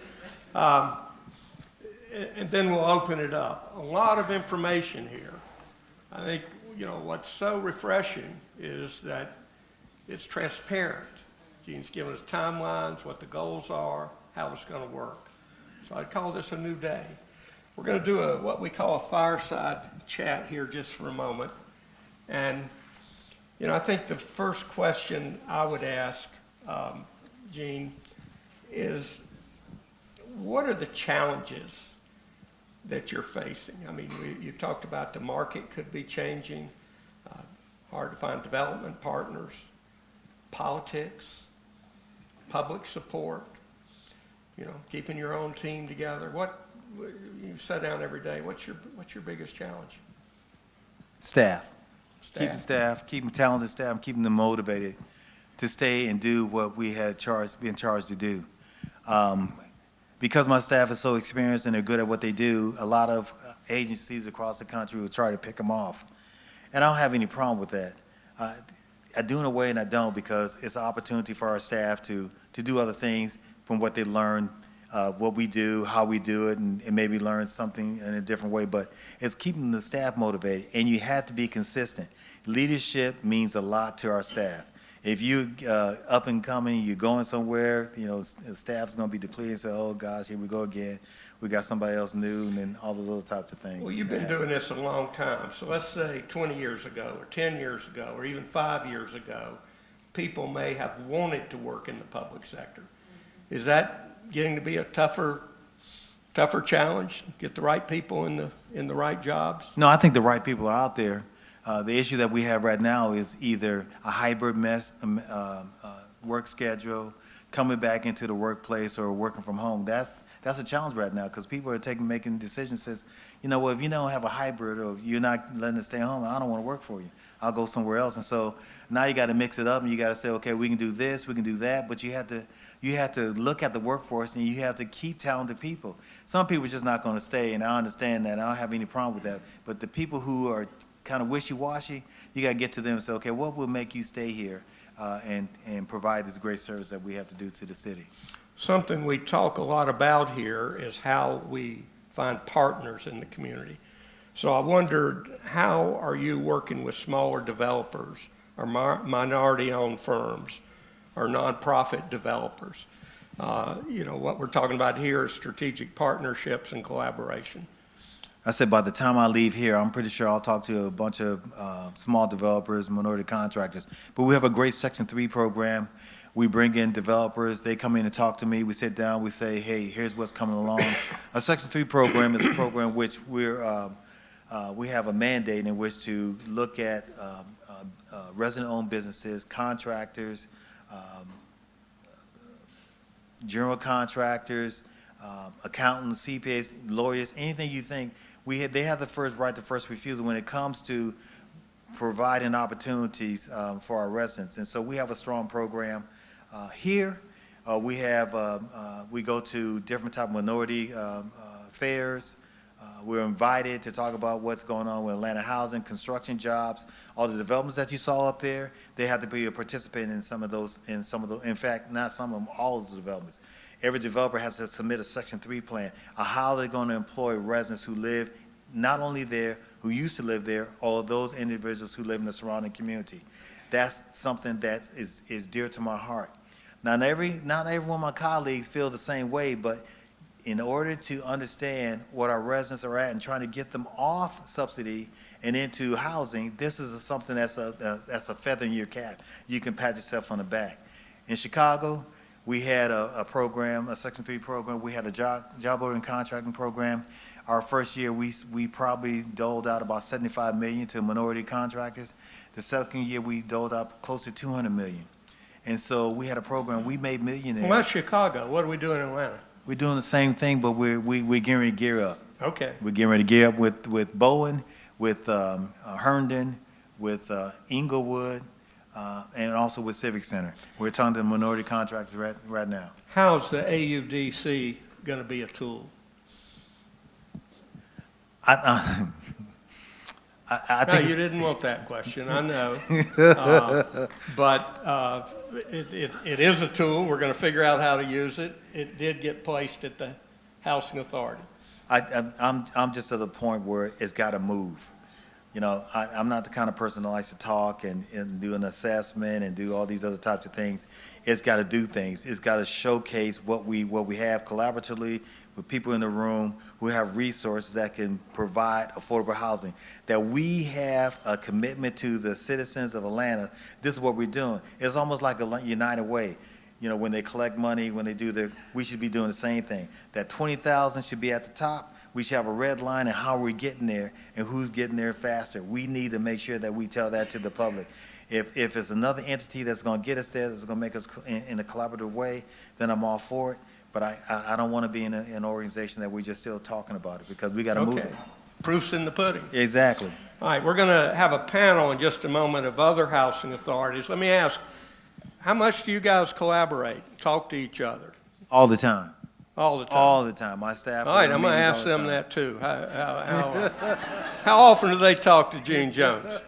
Speaker 1: And then we'll open it up. A lot of information here. I think, what's so refreshing is that it's transparent. Gene's given us timelines, what the goals are, how it's going to work. So I'd call this a new day. We're going to do what we call a fireside chat here just for a moment. And, I think the first question I would ask, Gene, is what are the challenges that you're facing? I mean, you talked about the market could be changing, hard to find development partners, politics, public support, keeping your own team together. You sit down every day. What's your biggest challenge?
Speaker 3: Staff. Keeping staff, keeping talented staff, keeping them motivated to stay and do what we had been charged to do. Because my staff is so experienced and they're good at what they do, a lot of agencies across the country will try to pick them off. And I don't have any problem with that. I do in a way and I don't, because it's an opportunity for our staff to do other things from what they learn, what we do, how we do it, and maybe learn something in a different way. But it's keeping the staff motivated, and you have to be consistent. Leadership means a lot to our staff. If you up and coming, you're going somewhere, the staff's going to be depleted and say, oh gosh, here we go again. We got somebody else new, and then all those other types of things.
Speaker 1: Well, you've been doing this a long time. So let's say 20 years ago or 10 years ago or even 5 years ago, people may have wanted to work in the public sector. Is that getting to be a tougher challenge? Get the right people in the right jobs?
Speaker 3: No, I think the right people are out there. The issue that we have right now is either a hybrid work schedule, coming back into the workplace, or working from home. That's a challenge right now, because people are making decisions. Says, if you don't have a hybrid, or you're not letting us stay home, I don't want to work for you. I'll go somewhere else. And so now you got to mix it up, and you got to say, okay, we can do this, we can do that, but you have to look at the workforce, and you have to keep talented people. Some people are just not going to stay, and I understand that. I don't have any problem with that. But the people who are kind of wishy-washy, you got to get to them and say, okay, what will make you stay here and provide this great service that we have to do to the city?
Speaker 1: Something we talk a lot about here is how we find partners in the community. So I wondered, how are you working with smaller developers or minority-owned firms or nonprofit developers? What we're talking about here is strategic partnerships and collaboration.
Speaker 3: I said by the time I leave here, I'm pretty sure I'll talk to a bunch of small developers, minority contractors. But we have a great Section 3 program. We bring in developers. They come in and talk to me. We sit down. We say, hey, here's what's coming along. A Section 3 program is a program which we have a mandate in which to look at resident-owned businesses, contractors, general contractors, accountants, CPAs, lawyers, anything you think. They have the right to first refusal when it comes to providing opportunities for our residents. And so we have a strong program here. We go to different type of minority fairs. We're invited to talk about what's going on with Atlanta housing, construction jobs, all the developments that you saw up there. They have to be a participant in some of those, in fact, not some of them, all of the developments. Every developer has to submit a Section 3 plan of how they're going to employ residents who live not only there, who used to live there, or those individuals who live in the surrounding community. That's something that is dear to my heart. Now, not every one of my colleagues feel the same way, but in order to understand what our residents are at and trying to get them off subsidy and into housing, this is something that's a feather in your cap. You can pat yourself on the back. In Chicago, we had a program, a Section 3 program. We had a job order and contracting program. Our first year, we probably doled out about $75 million to minority contractors. The second year, we doled out close to $200 million. And so we had a program. We made millionaires.
Speaker 1: Well, that's Chicago. What are we doing in Atlanta?
Speaker 3: We're doing the same thing, but we're getting ready to gear up.
Speaker 1: Okay.
Speaker 3: We're getting ready to gear up with Bowen, with Herndon, with Inglewood, and also with Civic Center. We're talking to the minority contractors right now.
Speaker 1: How's the AUDC going to be a tool?
Speaker 3: I
Speaker 1: No,
Speaker 3: think
Speaker 1: you didn't want that question, I know. But it is a tool. We're going to figure out how to use it. It did get placed at the Housing Authority.
Speaker 3: I'm just at the point where it's got to move. You know, I'm not the kind of person that likes to talk and do an assessment and do all these other types of things. It's got to do things. It's got to showcase what we have collaboratively with people in the room who have resources that can provide affordable housing. That we have a commitment to the citizens of Atlanta. This is what we're doing. It's almost like a United Way. You know, when they collect money, when they do we should be doing the same thing. That 20,000 should be at the top. We should have a red line and how we're getting there and who's getting there faster. We need to make sure that we tell that to the public. If it's another entity that's going to get us there, that's going to make us in a collaborative way, then I'm all for it. But I don't want to be in an organization that we're just still talking about it, because we got to move it.
Speaker 1: Proof's in the pudding.
Speaker 3: Exactly.
Speaker 1: All right, we're going to have a panel in just a moment of other housing authorities. Let me ask, how much do you guys collaborate, talk to each other?
Speaker 3: All the time.
Speaker 1: All the time?
Speaker 3: All the time. My staff.
Speaker 1: All right, I'm going to ask them that too. How often do they talk to Gene Jones?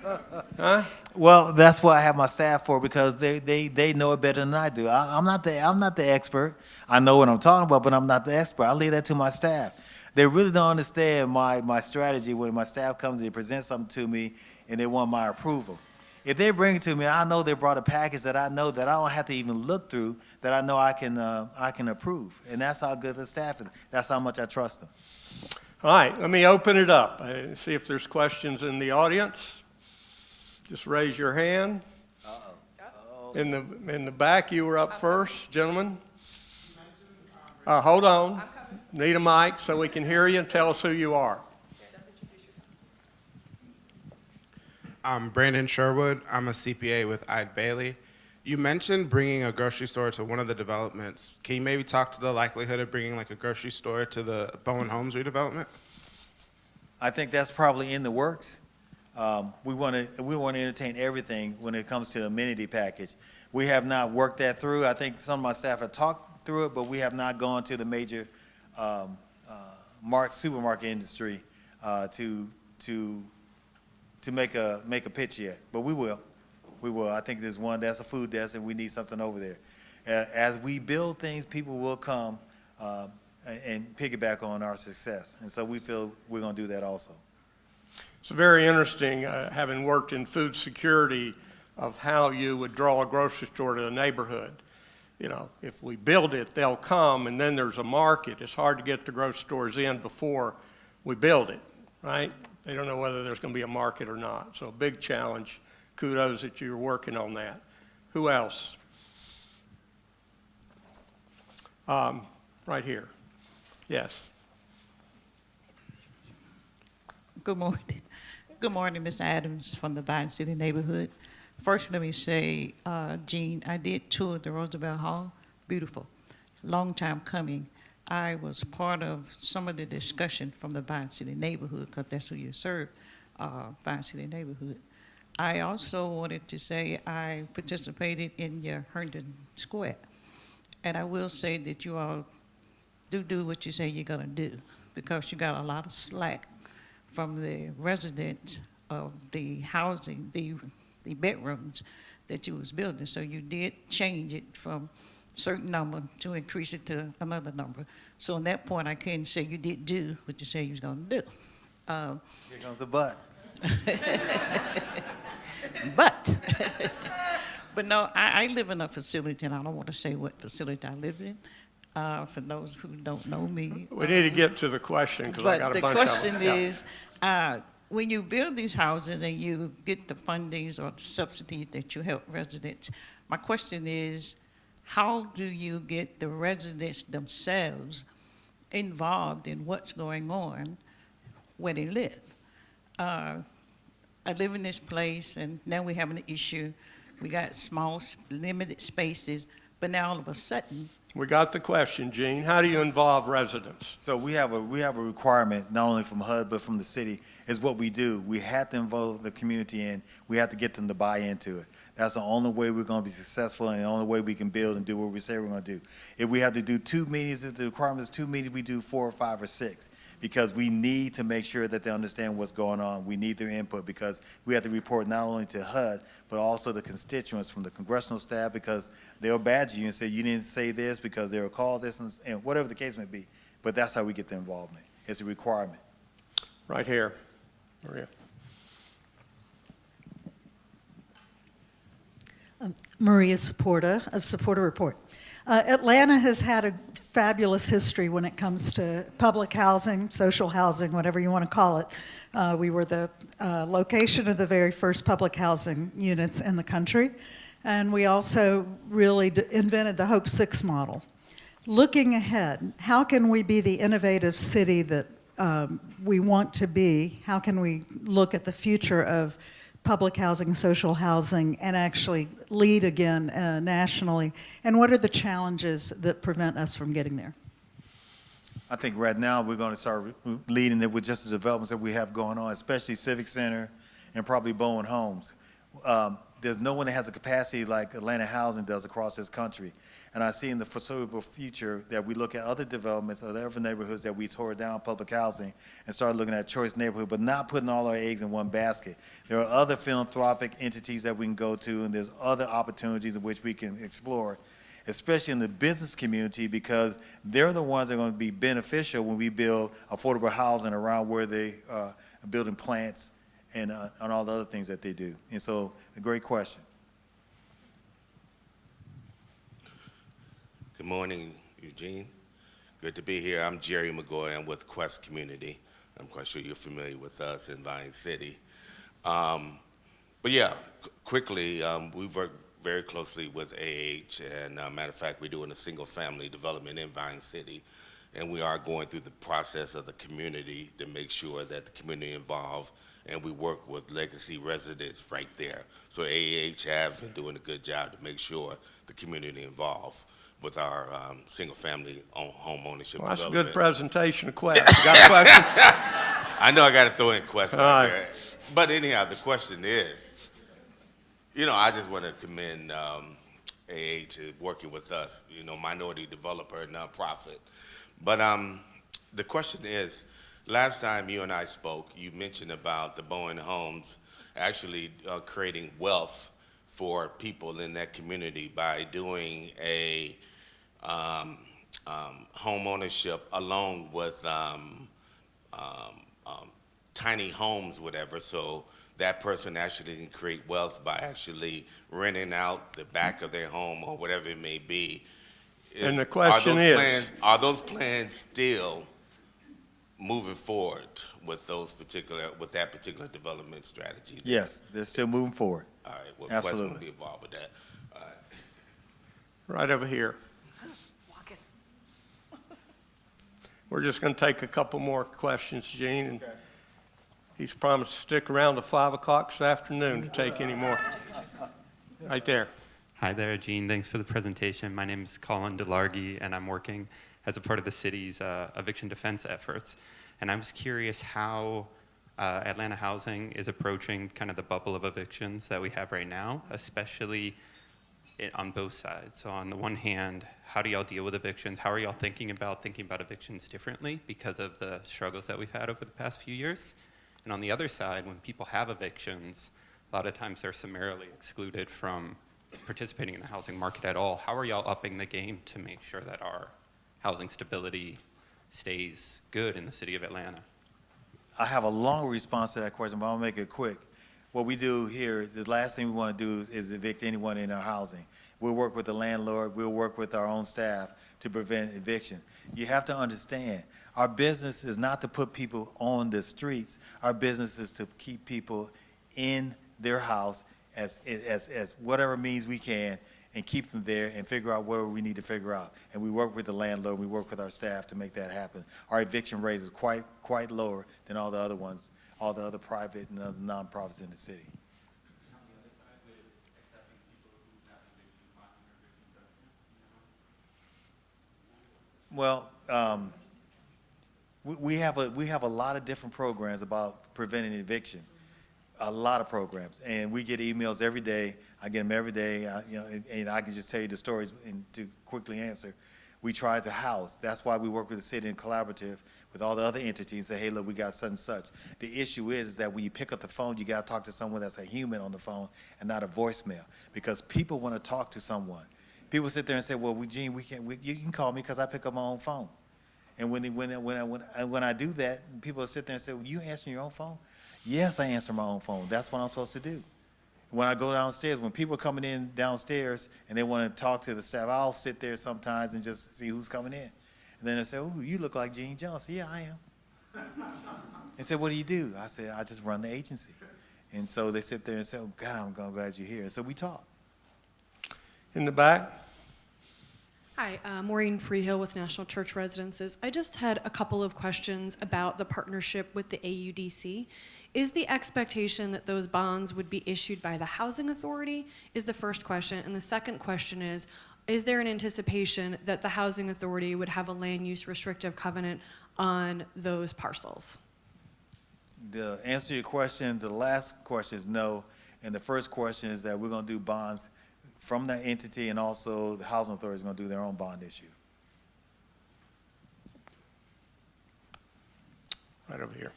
Speaker 1: Huh?
Speaker 3: Well, that's what I have my staff for, because they know it better than I do. I'm not the expert. I know what I'm talking about, but I'm not the expert. I leave that to my staff. They really don't understand my strategy when my staff comes and they present something to me and they want my approval. If they bring it to me, I know they brought a package that I know that I don't have to even look through, that I know I can approve. And that's how good the staff is. That's how much I trust them.
Speaker 1: All right, let me open it up. See if there's questions in the audience. Just raise your hand. In the back, you were up first, gentlemen. Hold on. Need a mic so we can hear you, and tell us who you are.
Speaker 5: I'm Brandon Sherwood. I'm a CPA with Eide Bailey. You mentioned bringing a grocery store to one of the developments. Can you maybe talk to the likelihood of bringing like a grocery store to the Bowen Homes redevelopment?
Speaker 3: I think that's probably in the works. We want to entertain everything when it comes to the amenity package. We have not worked that through. I think some of my staff have talked through it, but we have not gone to the major supermarket industry to to make a pitch yet, but we will. We will. I think there's one that's a food desk, and we need something over there. As we build things, people will come and piggyback on our success, and so we feel we're going to do that also.
Speaker 1: It's very interesting, having worked in food security, of how you would draw a grocery store to a neighborhood. You know, if we build it, they'll come, and then there's a market. It's hard to get the grocery stores in before we build it, right? They don't know whether there's going to be a market or not. So a big challenge. Kudos that you're working on that. Who else? Right here. Yes.
Speaker 6: Good morning. Good morning, Mr. Adams from the Vine City neighborhood. First, let me say, Jean, I did tour the Roosevelt Hall. Beautiful. Long time coming. I was part of some of the discussion from the Vine City neighborhood, because that's who you serve, Vine City neighborhood. I also wanted to say I participated in your Herndon Square. And I will say that you all do what you say you're going to do, because you got a lot of slack from the residents of the housing, the bedrooms that you was building. So you did change it from a certain number to increase it to another number. So on that point, I couldn't say you did do what you say you was going to do.
Speaker 3: Here comes the but.
Speaker 6: But no, I live in a facility, and I don't want to say what facility I live in, for those who don't know me.
Speaker 1: We need to get to the question, because I got a bunch of them.
Speaker 6: But the question
Speaker 1: Yeah.
Speaker 6: is, when you build these houses and you get the fundings or the subsidies that you help residents, my question is, how do you get the residents themselves involved in what's going on where they live? I live in this place, and now we're having an issue. We got small, limited spaces, but now all of a sudden,
Speaker 1: We got the question, Gene. How do you involve residents?
Speaker 3: So we have a requirement, not only from HUD, but from the city, is what we do. We have to involve the community in, we have to get them to buy into it. That's the only way we're gonna be successful, and the only way we can build and do what we say we're gonna do. If we have to do 2 meetings, if the requirement is 2 meetings, we do 4 or 5 or 6, because we need to make sure that they understand what's going on. We need their input, because we have to report not only to HUD, but also the constituents from the congressional staff, because they'll badge you and say, you didn't say this because they were called this, and whatever the case may be. But that's how we get the involvement. It's a requirement.
Speaker 1: Right here. Maria.
Speaker 7: Maria Supporta of Supporta Report. Atlanta has had a fabulous history when it comes to public housing, social housing, whatever you want to call it. We were the location of the very first public housing units in the country, and we also really invented the Hope 6 model. Looking ahead, how can we be the innovative city that we want to be? How can we look at the future of public housing, social housing, and actually lead again nationally? And what are the challenges that prevent us from getting there?
Speaker 3: I think right now we're going to start leading it with just the developments that we have going on, especially Civic Center and probably Bowen Homes. There's no one that has a capacity like Atlanta Housing does across this country. And I see in the foreseeable future that we look at other developments, other neighborhoods that we tore down public housing and start looking at choice neighborhood, but not putting all our eggs in one basket. There are other philanthropic entities that we can go to, and there's other opportunities in which we can explore, especially in the business community, because they're the ones that are going to be beneficial when we build affordable housing around where they are building plants and all the other things that they do. And so, a great question.
Speaker 8: Good morning, Eugene. Good to be here. I'm Jerry McGoy. I'm with Quest Community. I'm quite sure you're familiar with us in Vine City. But yeah, quickly, we've worked very closely with AH, and matter of fact, we're doing a single-family development in Vine City, and we are going through the process of the community to make sure that the community involved, and we work with legacy residents right there. So AH have been doing a good job to make sure the community involved with our single-family home ownership
Speaker 1: Well, that's a
Speaker 8: development.
Speaker 1: good presentation of Quest. You got a question?
Speaker 8: I know I got to throw in Quest
Speaker 1: All
Speaker 8: right
Speaker 1: right.
Speaker 8: there. But anyhow, the question is, you know, I just want to commend AA to working with us, you know, minority developer, nonprofit. But the question is, last time you and I spoke, you mentioned about the Bowen Homes actually creating wealth for people in that community by doing a home ownership along with tiny homes, whatever. So that person actually can create wealth by actually renting out the back of their home or whatever it may be.
Speaker 1: And the question is-
Speaker 8: Are those plans still moving forward with that particular development strategy?
Speaker 3: Yes, they're still moving forward.
Speaker 8: All right, well,
Speaker 3: Absolutely.
Speaker 8: Quest will be involved with that. All right.
Speaker 1: Right over here. We're just going to take a couple more questions, Gene. And he's promised to stick around to 5 o'clock this afternoon to take any more. Right there.
Speaker 9: Hi there, Gene. Thanks for the presentation. My name is Colin DeLargy, and I'm working as a part of the city's eviction defense efforts. And I was curious how Atlanta Housing is approaching kind of the bubble of evictions that we have right now, especially on both sides. So on the one hand, how do y'all deal with evictions? How are y'all thinking about evictions differently because of the struggles that we've had over the past few years? And on the other side, when people have evictions, a lot of times they're summarily excluded from participating in the housing market at all. How are y'all upping the game to make sure that our housing stability stays good in the city of Atlanta?
Speaker 3: I have a long response to that question, but I'll make it quick. What we do here, the last thing we want to do is evict anyone in our housing. We'll work with the landlord, we'll work with our own staff to prevent eviction. You have to understand, our business is not to put people on the streets. Our business is to keep people in their house as whatever means we can and keep them there and figure out whatever we need to figure out. And we work with the landlord, we work with our staff to make that happen. Our eviction rate is quite lower than all the other ones, all the other private and other nonprofits in the city. Well, we have a lot of different programs about preventing eviction. A lot of programs, and we get emails every day. I get them every day, and I can just tell you the stories. And to quickly answer, we try to house. That's why we work with the city in collaborative with all the other entities and say, hey, look, we got such and such. The issue is that when you pick up the phone, you got to talk to someone that's a human on the phone and not a voicemail, because people want to talk to someone. People sit there and say, well, Gene, you can call me because I pick up my own phone. And when I do that, people sit there and say, well, you answering your own phone? Yes, I answer my own phone. That's what I'm supposed to do. When I go downstairs, when people are coming in downstairs and they want to talk to the staff, I'll sit there sometimes and just see who's coming in. And then they say, oh, you look like Gene Jones. Yeah, I am. They say, what do you do? I say, I just run the agency. And so they sit there and say, oh, God, I'm glad you're here. And so we talk.
Speaker 1: In the back.
Speaker 10: Hi, Maureen Freehill with National Church Residences. I just had a couple of questions about the partnership with the AUDC. Is the expectation that those bonds would be issued by the Housing Authority is the first question. And the second question is there an anticipation that the Housing Authority would have a land use restrictive covenant on those parcels?
Speaker 3: The answer to your question, the last question is no. And the first question is that we're going to do bonds from that entity, and also the Housing Authority is going to do their own bond issue.
Speaker 1: Right over here.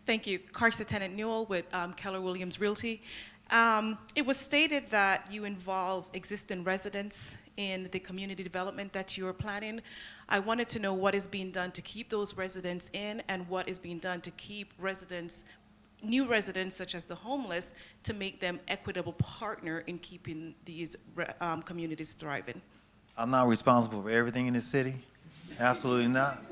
Speaker 11: Thank you. Carson Tenant Newell with Keller Williams Realty. It was stated that you involve existing residents in the community development that you are planning. I wanted to know what is being done to keep those residents in, and what is being done to keep residents, new residents such as the homeless, to make them equitable partner in keeping these communities thriving.
Speaker 3: I'm not responsible for everything in this city. Absolutely not.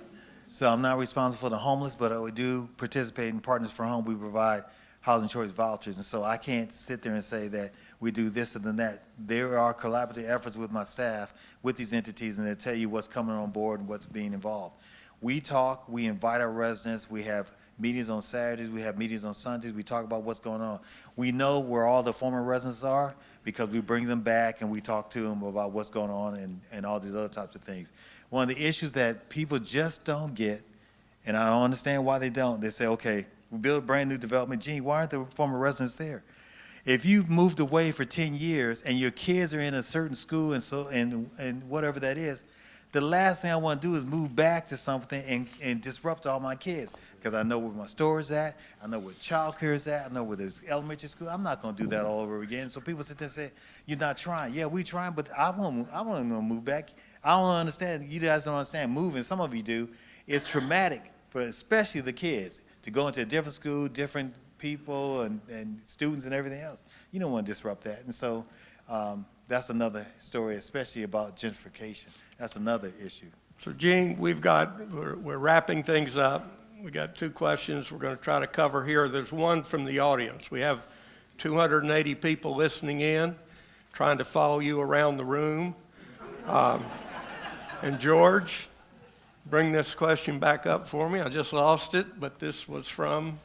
Speaker 3: So I'm not responsible for the homeless, but we do participate in Partners for Home. We provide housing choice vouchers, and so I can't sit there and say that we do this and then that. There are collaborative efforts with my staff, with these entities, and they tell you what's coming on board and what's being involved. We talk, we invite our residents, we have meetings on Saturdays, we have meetings on Sundays, we talk about what's going on. We know where all the former residents are because we bring them back and we talk to them about what's going on and all these other types of things. One of the issues that people just don't get, and I don't understand why they don't, they say, okay, we build a brand new development. Gene, why aren't the former residents there? If you've moved away for 10 years and your kids are in a certain school and whatever that is, The last thing I want to do is move back to something and disrupt all my kids. Because I know where my store is at, I know where childcare is at, I know where there's elementary school. I'm not going to do that all over again. So people sit there and say, "You're not trying." Yeah, we trying, but I want to move back. I don't understand. You guys don't understand moving. Some of you do. It's traumatic for especially the kids to go into a different school, different people, and students and everything else. You don't want to disrupt that. And so that's another story, especially about gentrification. That's another issue.
Speaker 1: So Gene, we're wrapping things up. We got 2 questions we're going to try to cover here. There's one from the audience. We have 280 people listening in, trying to follow you around the room. And George, bring this question back up for me. I just lost it, but this was from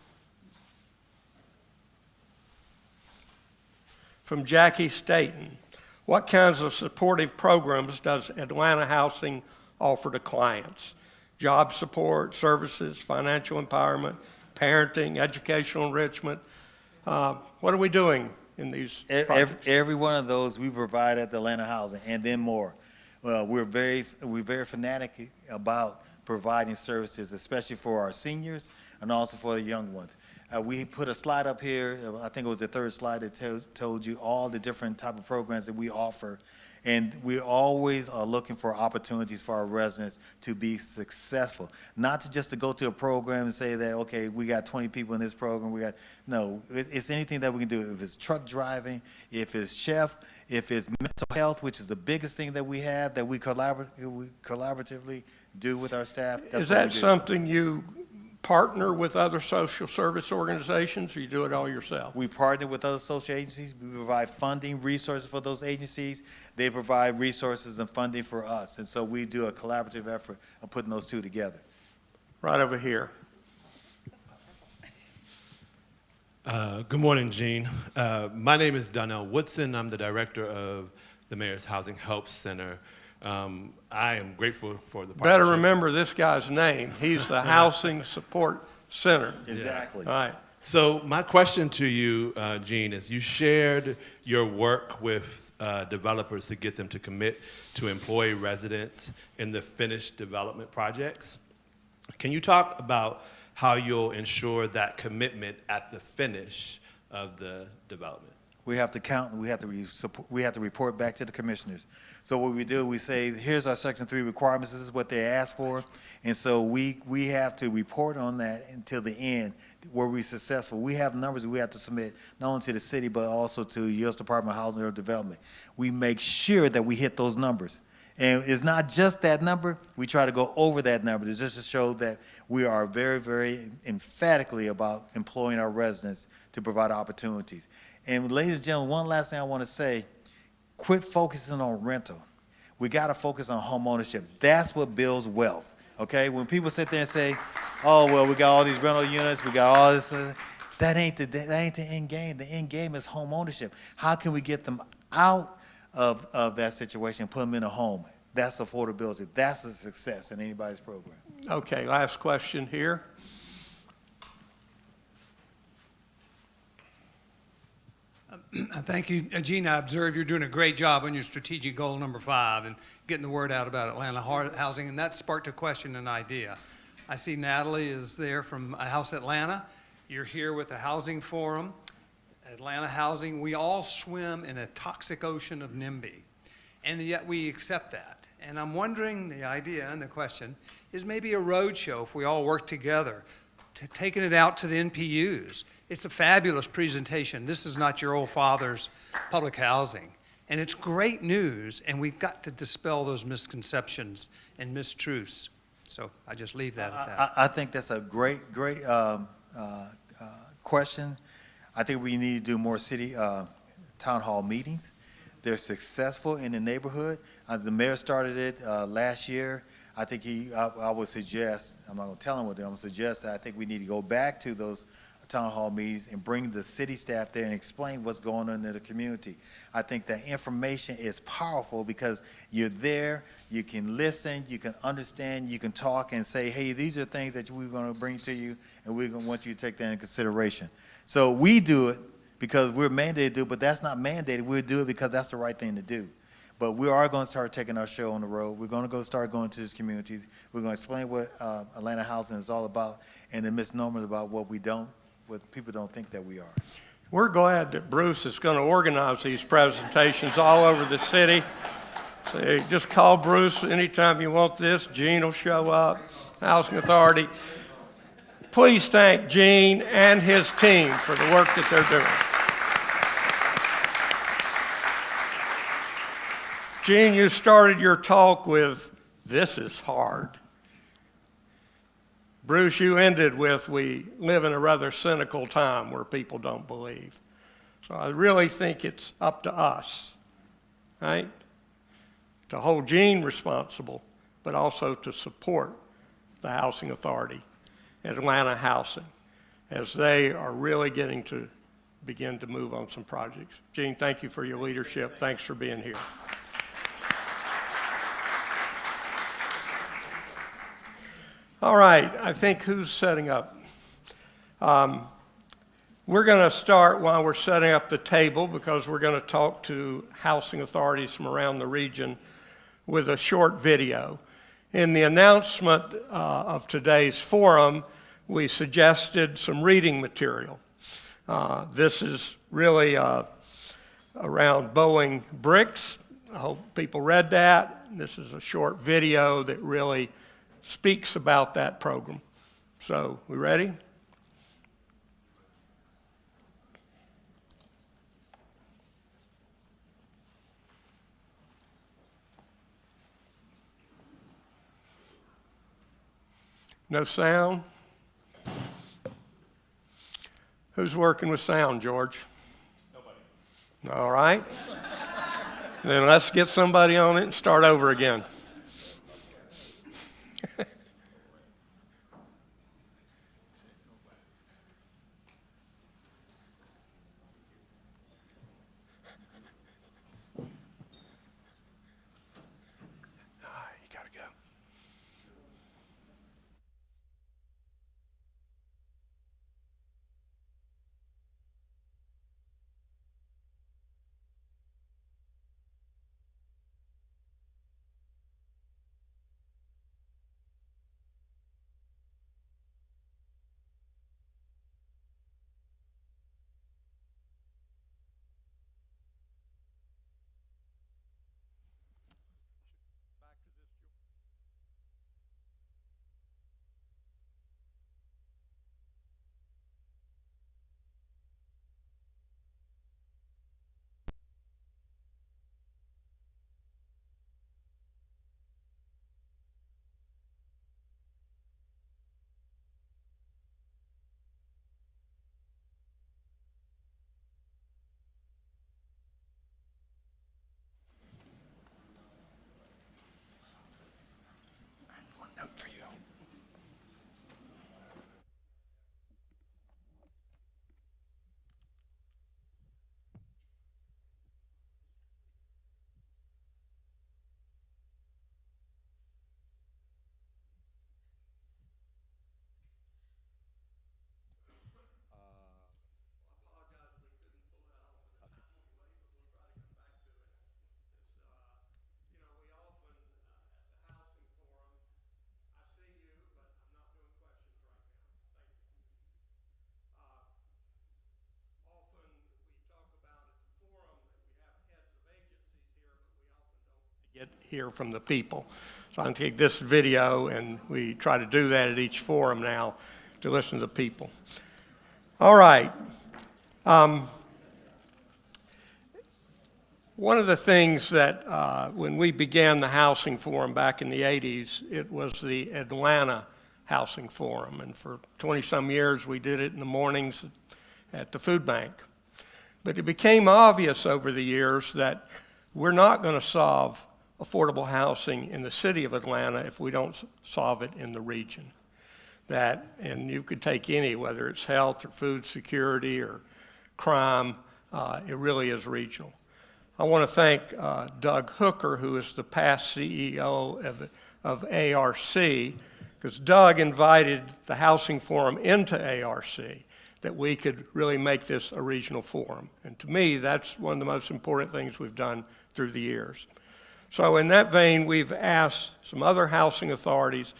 Speaker 1: Jackie Staten. What kinds of supportive programs does Atlanta Housing offer to clients? Job support, services, financial empowerment, parenting, educational enrichment. What are we doing in these projects?
Speaker 3: Every one of those we provide at the Atlanta Housing, and then more. We're very fanatic about providing services, especially for our seniors and also for the young ones. We put a slide up here, I think it was the 3rd slide that told you all the different type of programs that we offer. And we always are looking for opportunities for our residents to be successful. Not to go to a program and say that, okay, we got 20 people in this program. No, it's anything that we can do. If it's truck driving, if it's chef, if it's mental health, which is the biggest thing that we have, that we collaboratively do with our staff.
Speaker 1: Is that something you partner with other social service organizations, or you do it all yourself?
Speaker 3: We partner with other social agencies. We provide funding, resources for those agencies. They provide resources and funding for us. And so we do a collaborative effort of putting those 2 together.
Speaker 1: Right over here.
Speaker 12: Good morning, Gene. My name is Donnell Woodson. I'm the director of the Mayor's Housing Help Center. I am grateful for the partnership.
Speaker 1: Better remember this guy's name. He's the Housing Support Center.
Speaker 3: Exactly.
Speaker 1: All right.
Speaker 12: So my question to you, Gene, is you shared your work with developers to get them to commit to employ residents in the finished development projects. Can you talk about how you'll ensure that commitment at the finish of the development?
Speaker 3: We have to count, and we have to report back to the commissioners. So what we do, we say, here's our Section 3 requirements, this is what they asked for, and so we have to report on that until the end. Were we successful? We have numbers that we have to submit, not only to the city, but also to the U.S. Department of Housing and Urban Development. We make sure that we hit those numbers. And it's not just that number, we try to go over that number. It's just to show that we are very, very emphatically about employing our residents to provide opportunities. And ladies and gentlemen, one last thing I want to say, quit focusing on rental. We got to focus on home ownership. That's what builds wealth, okay? When people sit there and say, oh, well, we got all these rental units, we got all this, that ain't the end game. The end game is home ownership. How can we get them out of that situation and put them in a home? That's affordability. That's a success in anybody's program.
Speaker 1: Okay, last question here.
Speaker 13: Thank you, Gene. I observe you're doing a great job on your strategic goal number 5 and getting the word out about Atlanta housing, and that sparked a question and idea. I see Natalie is there from House Atlanta. You're here with the Housing Forum, Atlanta Housing. We all swim in a toxic ocean of NIMBY, and yet we accept that. And I'm wondering, the idea and the question is maybe a roadshow if we all work together, taking it out to the NPUs. It's a fabulous presentation. This is not your old father's public housing. And it's great news, and we've got to dispel those misconceptions and mistruths. So I just leave that at that.
Speaker 3: I think that's a great question. I think we need to do more city town hall meetings. They're successful in the neighborhood. The mayor started it last year. I think I would suggest, I'm not going to tell him what they're going to suggest, that I think we need to go back to those town hall meetings and bring the city staff there and explain what's going on in the community. I think that information is powerful because you're there, you can listen, you can understand, you can talk and say, hey, these are things that we're going to bring to you and we're going to want you to take that into consideration. So we do it because we're mandated to do it, but that's not mandated. We do it because that's the right thing to do. But we are going to start taking our show on the road. We're going to start going to these communities. We're going to explain what Atlanta housing is all about and the misnomers about what people don't think that we are.
Speaker 1: We're glad that Bruce is going to organize these presentations all over the city. So just call Bruce anytime you want this. Gene will show up, Housing Authority. Please thank Gene and his team for the work that they're doing. Gene, you started your talk with, "This is hard." Bruce, you ended with, "We live in a rather cynical time where people don't believe." So I really think it's up to us, right, to hold Gene responsible, but also to support the Housing Authority, Atlanta Housing, as they are really getting to begin to move on some projects. Gene, thank you for your leadership. Thanks for being here. All right, I think who's setting up? We're going to start while we're setting up the table because we're going to talk to housing authorities from around the region with a short video. In the announcement of today's forum, we suggested some reading material. This is really around Boeing bricks. I hope people read that. This is a short video that really speaks about that program. So, we ready? No sound? Who's working with sound, George? Nobody. All right. Then let's get somebody on it and start over again. For you. Get hear from the people. So I'm going to take this video, and we try to do that at each forum now to listen to the people. All right. One of the things that when we began the Housing Forum back in the 80s, it was the Atlanta Housing Forum. And for 20-some years, we did it in the mornings at the food bank. But it became obvious over the years that we're not going to solve affordable housing in the city of Atlanta if we don't solve it in the region. That, and you could take any, whether it's health or food security or crime, it really is regional. I want to thank Doug Hooker, who is the past CEO of ARC, because Doug invited the Housing Forum into ARC, that we could really make this a regional forum. And to me, that's one of the most important things we've done through the years. So in that vein, we've asked some other housing authorities,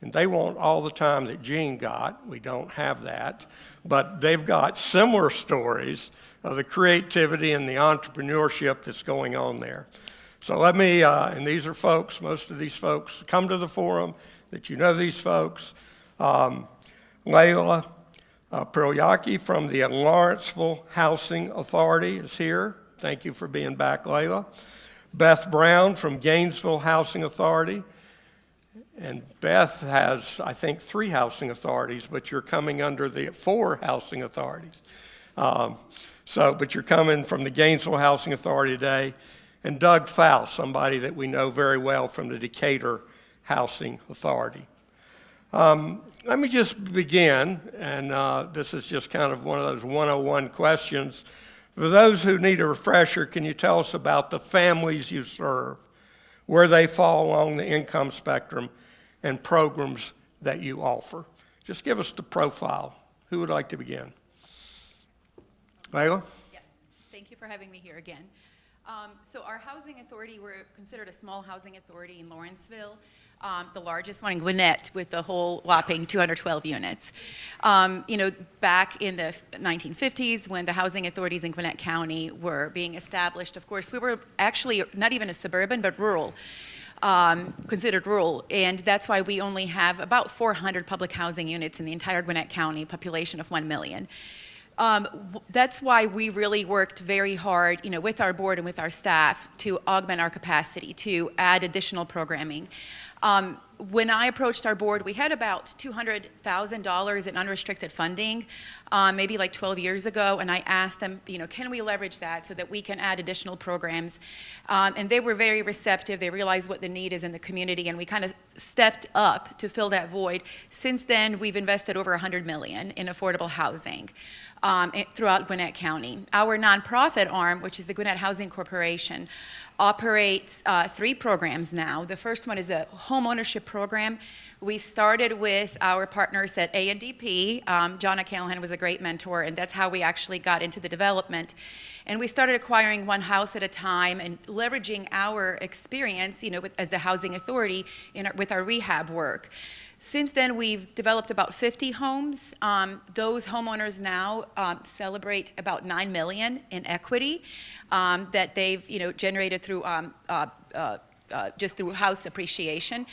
Speaker 1: and they want all the time that Gene got. We don't have that. But they've got similar stories of the creativity and the entrepreneurship that's going on there. So let me, and these are folks, most of these folks come to the forum, that you know these folks. Layla Prilyaki from the Lawrenceville Housing Authority is here. Thank you for being back, Layla. Beth Brown from Gainesville Housing Authority. And Beth has, I think, 3 housing authorities, but you're coming under the 4 housing authorities. But you're coming from the Gainesville Housing Authority today. And Doug Faust, somebody that we know very well from the Decatur Housing Authority. Let me just begin, and this is just kind of one of those 101 questions. For those who need a refresher, can you tell us about the families you serve, where they fall along the income spectrum, and programs that you offer? Just give us the profile. Who would like to begin? Layla?
Speaker 14: Yes. Thank you for having me here again. So our housing authority, we're considered a small housing authority in Lawrenceville, the largest one in Gwinnett with the whole whopping 212 units. Back in the 1950s when the housing authorities in Gwinnett County were being established, of course, we were actually not even a suburban, but rural. Considered rural, and that's why we only have about 400 public housing units in the entire Gwinnett County, population of 1 million. That's why we really worked very hard, with our board and with our staff to augment our capacity, to add additional programming. When I approached our board, we had about $200,000 in unrestricted funding, maybe like 12 years ago, and I asked them, can we leverage that so that we can add additional programs? And they were very receptive. They realized what the need is in the community, and we kind of stepped up to fill that void. Since then, we've invested over $100 million in affordable housing throughout Gwinnett County. Our nonprofit arm, which is the Gwinnett Housing Corporation, operates 3 programs now. The first one is a home ownership program. We started with our partners at A&DP. John O'Callaghan was a great mentor, and that's how we actually got into the development. And we started acquiring one house at a time and leveraging our experience, as a housing authority with our rehab work. Since then, we've developed about 50 homes. Those homeowners now celebrate about $9 million in equity that they've generated through just through house appreciation.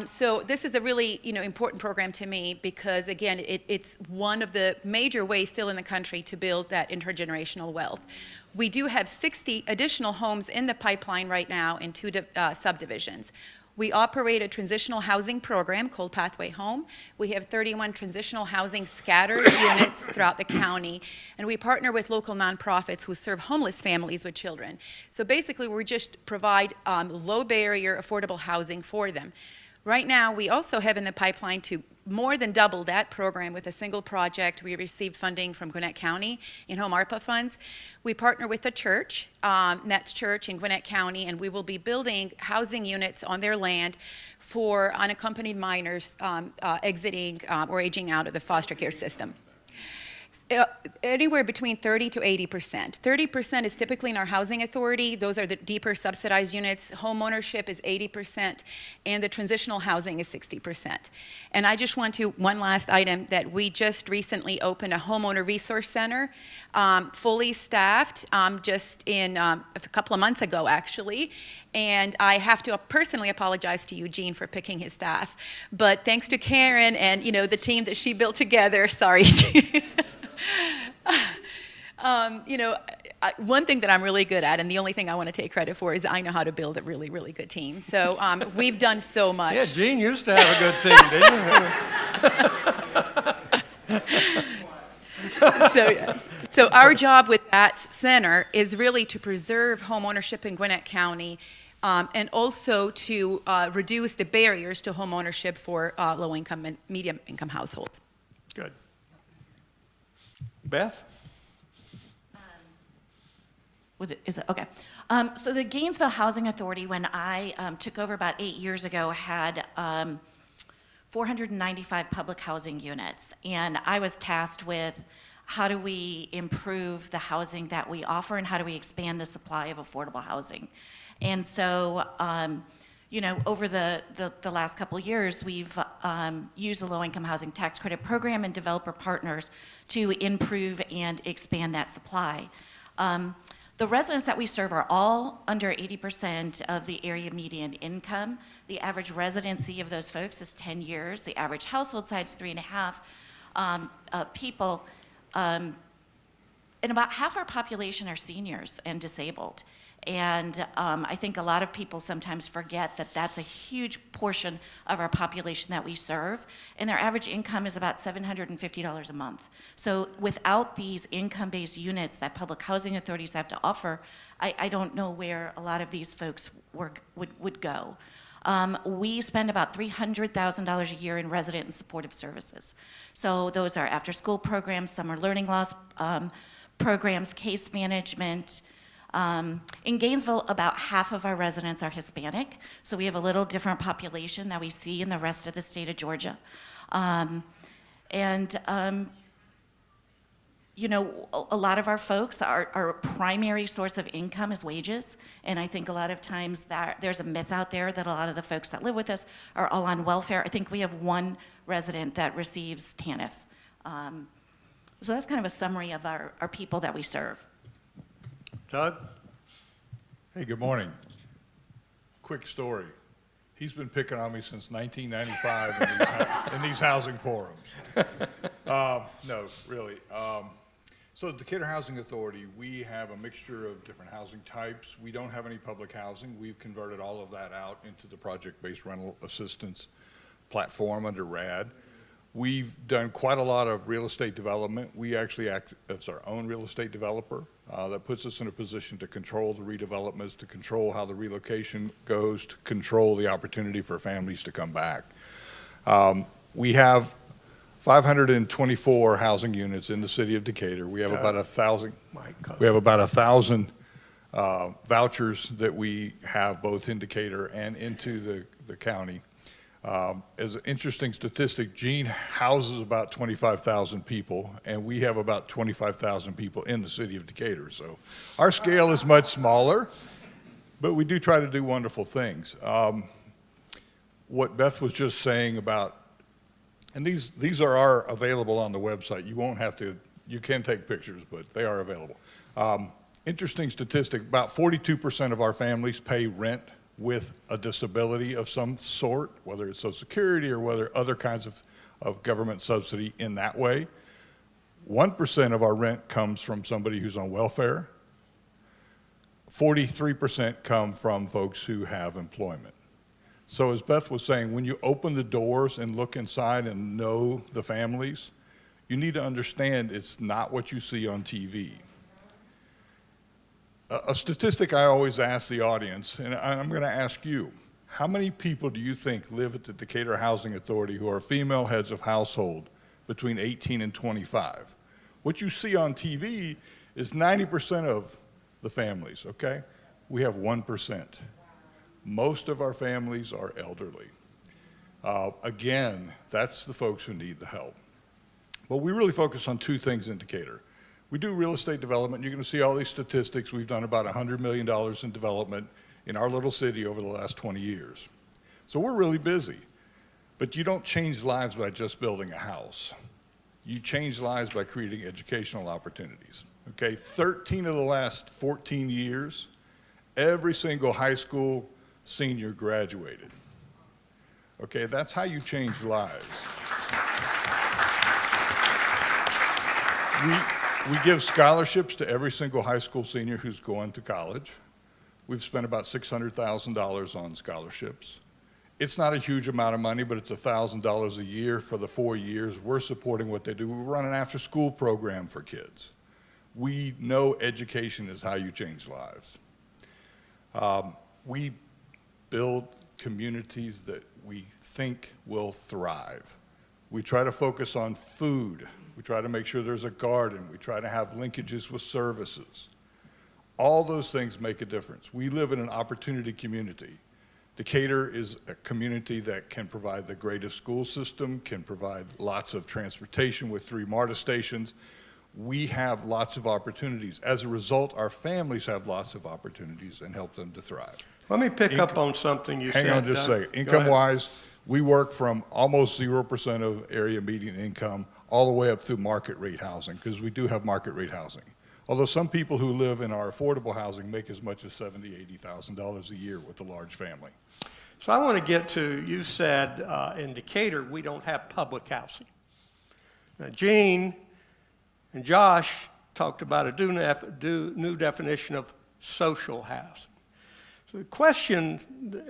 Speaker 14: So this is a really important program to me because, again, it's one of the major ways still in the country to build that intergenerational wealth. We do have 60 additional homes in the pipeline right now in 2 subdivisions. We operate a transitional housing program called Pathway Home. We have 31 transitional housing scattered units throughout the county, and we partner with local nonprofits who serve homeless families with children. So basically, we just provide low barrier, affordable housing for them. Right now, we also have in the pipeline to more than double that program with a single project. We received funding from Gwinnett County in home ARPA funds. We partner with the church, Nets Church in Gwinnett County, and we will be building housing units on their land for unaccompanied minors exiting or aging out of the foster care system. Anywhere between 30 to 80%. 30% is typically in our housing authority. Those are the deeper subsidized units. Home ownership is 80%, and the transitional housing is 60%. And I just want to, one last item, that we just recently opened a homeowner resource center, fully staffed, just in a couple of months ago, actually. And I have to personally apologize to Eugene for picking his staff. But thanks to Karen and, the team that she built together, sorry. One thing that I'm really good at, and the only thing I want to take credit for, is I know how to build a really, really good team. So we've done so much.
Speaker 1: Yeah, Gene used to have a good team, didn't you? So our job with that center is really to preserve home ownership in Gwinnett County, and also to reduce the barriers to home ownership for low-income and medium-income households. Good. Beth?
Speaker 15: Is it okay? So the Gainesville Housing Authority, when I took over about 8 years ago, had 495 public housing units, and I was tasked with how do we improve the housing that we offer, and how do we expand the supply of affordable housing? And so, you know, over the last couple of years, we've used the low-income housing tax credit program and developer partners to improve and expand that supply. The residents that we serve are all under 80% of the area median income. The average residency of those folks is 10 years. The average household size is 3.5 people. And about half our population are seniors and disabled. And I think a lot of people sometimes forget that that's a huge portion of our population that we serve, and their average income is about $750 a month. So without these income-based units that public housing authorities have to offer, I don't know where a lot of these folks would go. We spend about $300,000 a year in resident and supportive services. So those are after-school programs, summer learning loss programs, case management. In Gainesville, about half of our residents are Hispanic, so we have a little different population that we see in the rest of the state of Georgia. You know, a lot of our folks, our primary source of income is wages, and I think a lot of times that there's a myth out there that a lot of the folks that live with us are all on welfare. I think we have one resident that receives TANF. So that's kind of a summary of our people that we serve.
Speaker 1: Doug?
Speaker 16: Hey, good morning. Quick story. He's been picking on me since 1995 in these housing forums. No, really. So at Decatur Housing Authority, we have a mixture of different housing types. We don't have any public housing. We've converted all of that out into the project-based rental assistance platform under RAD. We've done quite a lot of real estate development. We actually act as our own real estate developer. That puts us in a position to control the redevelopments, to control how the relocation goes, to control the opportunity for families to come back. We have 524 housing units in the city of Decatur. We have about 1,000. We have about 1,000 vouchers that we have both in Decatur and into the county. As an interesting statistic, Gene houses about 25,000 people, and we have about 25,000 people in the city of Decatur. So our scale is much smaller, but we do try to do wonderful things. What Beth was just saying about, and these are available on the website. You won't have to, you can take pictures, but they are available. Interesting statistic, about 42% of our families pay rent with a disability of some sort, whether it's Social Security or whether other kinds of government subsidy in that way. 1% of our rent comes from somebody who's on welfare. 43% come from folks who have employment. So as Beth was saying, when you open the doors and look inside and know the families, you need to understand it's not what you see on TV. A statistic I always ask the audience, and I'm going to ask you, how many people do you think live at the Decatur Housing Authority who are female heads of household between 18 and 25? What you see on TV is 90% of the families, okay? We have 1%. Most of our families are elderly. Again, that's the folks who need the help. But we really focus on two things in Decatur. We do real estate development. You're going to see all these statistics. We've done about $100 million in development in our little city over the last 20 years. So we're really busy. But you don't change lives by just building a house. You change lives by creating educational opportunities. Okay, 13 of the last 14 years, every single high school senior graduated. Okay, that's how you change lives. We give scholarships to every single high school senior who's going to college. We've spent about $600,000 on scholarships. It's not a huge amount of money, but it's $1,000 a year for the 4 years. We're supporting what they do. We run an after-school program for kids. We know education is how you change lives. We build communities that we think will thrive. We try to focus on food. We try to make sure there's a garden. We try to have linkages with services. All those things make a difference. We live in an opportunity community. Decatur is a community that can provide the greatest school system, can provide lots of transportation with 3 MARTA stations. we have lots of opportunities. As a result, our families have lots of opportunities and help them to thrive.
Speaker 1: Let me pick up on something you said.
Speaker 16: Hang on just a
Speaker 1: Doug.
Speaker 16: second.
Speaker 1: Go ahead.
Speaker 16: Income-wise, we work from almost 0% of area median income all the way up through market rate housing, because we do have market rate housing. Although some people who live in our affordable housing make as much as $70,000, $80,000 a year with a large family.
Speaker 1: So I want to get to, you said in Decatur, we don't have public housing. Now, Gene and Josh talked about a new definition of social housing. So the question,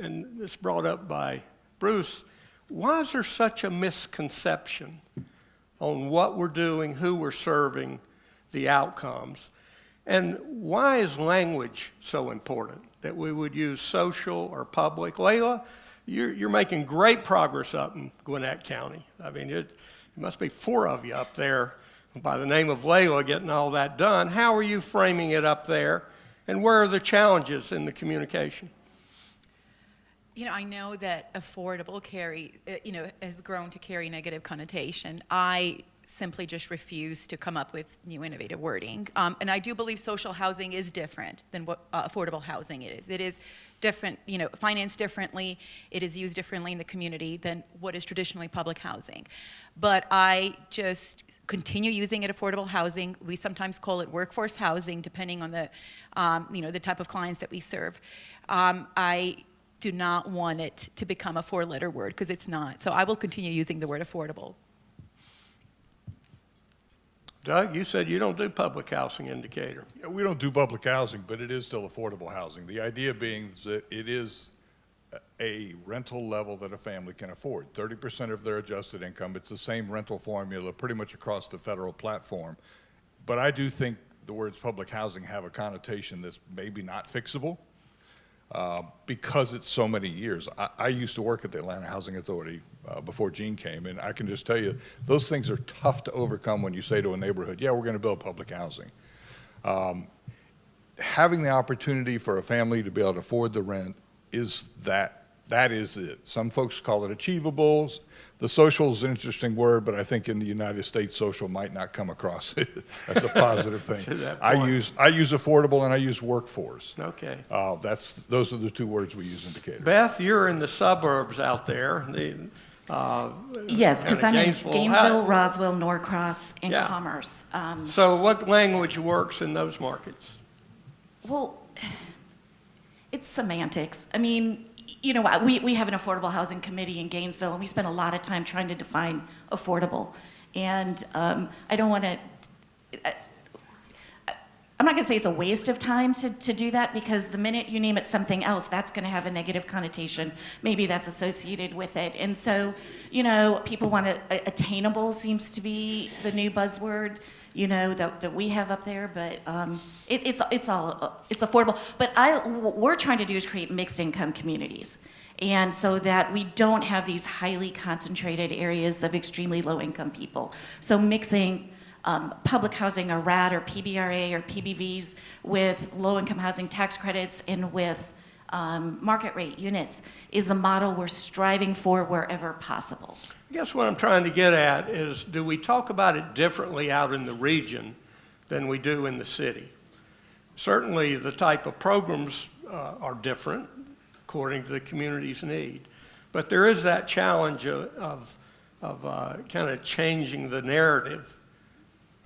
Speaker 1: and it's brought up by Bruce, why is there such a misconception on what we're doing, who we're serving, the outcomes? And why is language so important that we would use social or public? Layla, you're making great progress up in Gwinnett County. I mean, it must be 4 of you up there by the name of Layla getting all that done. How are you framing it up there? And where are the challenges in the communication?
Speaker 14: You know, I know that affordable has grown to carry negative connotation. I simply just refuse to come up with new innovative wording. And I do believe social housing is different than what affordable housing is. It is different, financed differently. It is used differently in the community than what is traditionally public housing. But I just continue using it affordable housing. We sometimes call it workforce housing, depending on the, the type of clients that we serve. I do not want it to become a 4-letter word, because it's not. So I will continue using the word affordable.
Speaker 1: Doug, you said you don't do public housing in Decatur.
Speaker 16: Yeah, we don't do public housing, but it is still affordable housing. The idea being that it is a rental level that a family can afford. 30% of their adjusted income. It's the same rental formula pretty much across the federal platform. But I do think the words public housing have a connotation that's maybe not fixable because it's so many years. I used to work at the Atlanta Housing Authority before Gene came, and I can just tell you, those things are tough to overcome when you say to a neighborhood, yeah, we're going to build public housing. Having the opportunity for a family to be able to afford the rent is that is it. Some folks call it achievables. The social is an interesting word, but I think in the United States, social might not come across as a positive thing. I use affordable and I use workforce.
Speaker 1: Okay.
Speaker 16: Those are the 2 words we use in Decatur.
Speaker 1: Beth, you're in the suburbs out there.
Speaker 15: Yes, because I'm in
Speaker 1: Gainesville,
Speaker 15: Roswell, Norcross, and
Speaker 1: Yeah.
Speaker 15: Commerce.
Speaker 1: So what language works in those markets?
Speaker 15: Well, it's semantics. I mean, we have an affordable housing committee in Gainesville, and we spend a lot of time trying to define affordable. And I don't want to, I'm not going to say it's a waste of time to do that, because the minute you name it something else, that's going to have a negative connotation. Maybe that's associated with it. And so, people want to, attainable seems to be the new buzzword, that we have up there, but it's affordable. But what we're trying to do is create mixed income communities. And so that we don't have these highly concentrated areas of extremely low income people. So mixing public housing, or RAD, or PBRA, or PBVs with low income housing tax credits and with market rate units is the model we're striving for wherever possible.
Speaker 1: I guess what I'm trying to get at is, do we talk about it differently out in the region than we do in the city? Certainly the type of programs are different according to the community's need. But there is that challenge of kind of changing the narrative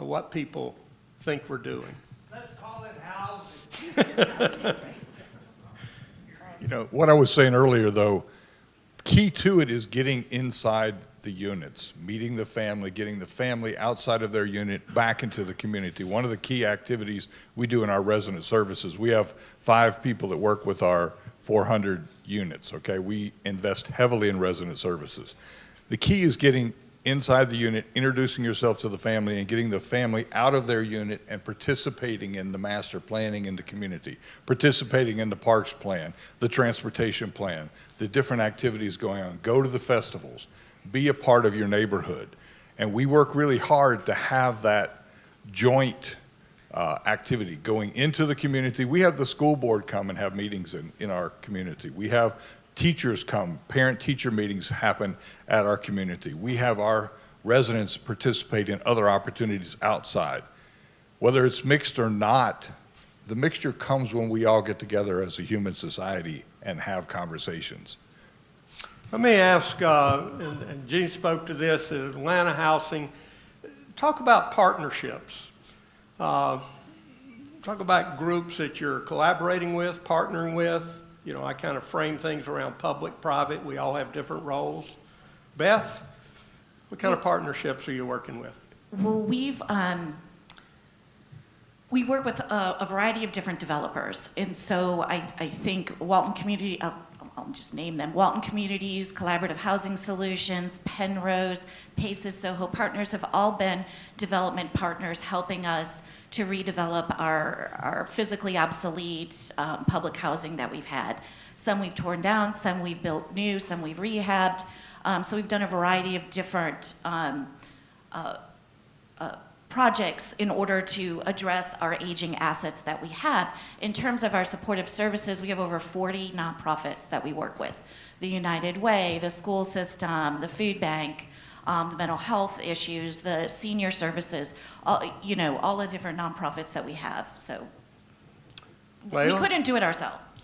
Speaker 1: of what people think we're doing.
Speaker 13: Let's call it housing.
Speaker 16: What I was saying earlier, though, key to it is getting inside the units, meeting the family, getting the family outside of their unit back into the community. One of the key activities we do in our resident services, we have 5 people that work with our 400 units, okay? We invest heavily in resident services. The key is getting inside the unit, introducing yourself to the family, and getting the family out of their unit and participating in the master planning in the community, participating in the parks plan, the transportation plan, the different activities going on. Go to the festivals, be a part of your neighborhood. And we work really hard to have that joint activity going into the community. We have the school board come and have meetings in our community. We have teachers come, parent-teacher meetings happen at our community. We have our residents participate in other opportunities outside. Whether it's mixed or not, the mixture comes when we all get together as a human society and have conversations.
Speaker 1: Let me ask, and Gene spoke to this, Atlanta Housing, talk about partnerships. Talk about groups that you're collaborating with, partnering with. You know, I kind of frame things around public, private. We all have different roles. Beth, what kind of partnerships are you working with?
Speaker 15: Well, we work with a variety of different developers, and so I think Walton Community, I'll just name them, Walton Communities, Collaborative Housing Solutions, Penrose, Paces, Soho Partners have all been development partners helping us to redevelop our physically obsolete public housing that we've had. Some we've torn down, some we've built new, some we've rehabbed. So we've done a variety of different projects in order to address our aging assets that we have. In terms of our supportive services, we have over 40 nonprofits that we work with. The United Way, the school system, the food bank, the mental health issues, the senior services, all the different nonprofits that we have. So we couldn't do it ourselves.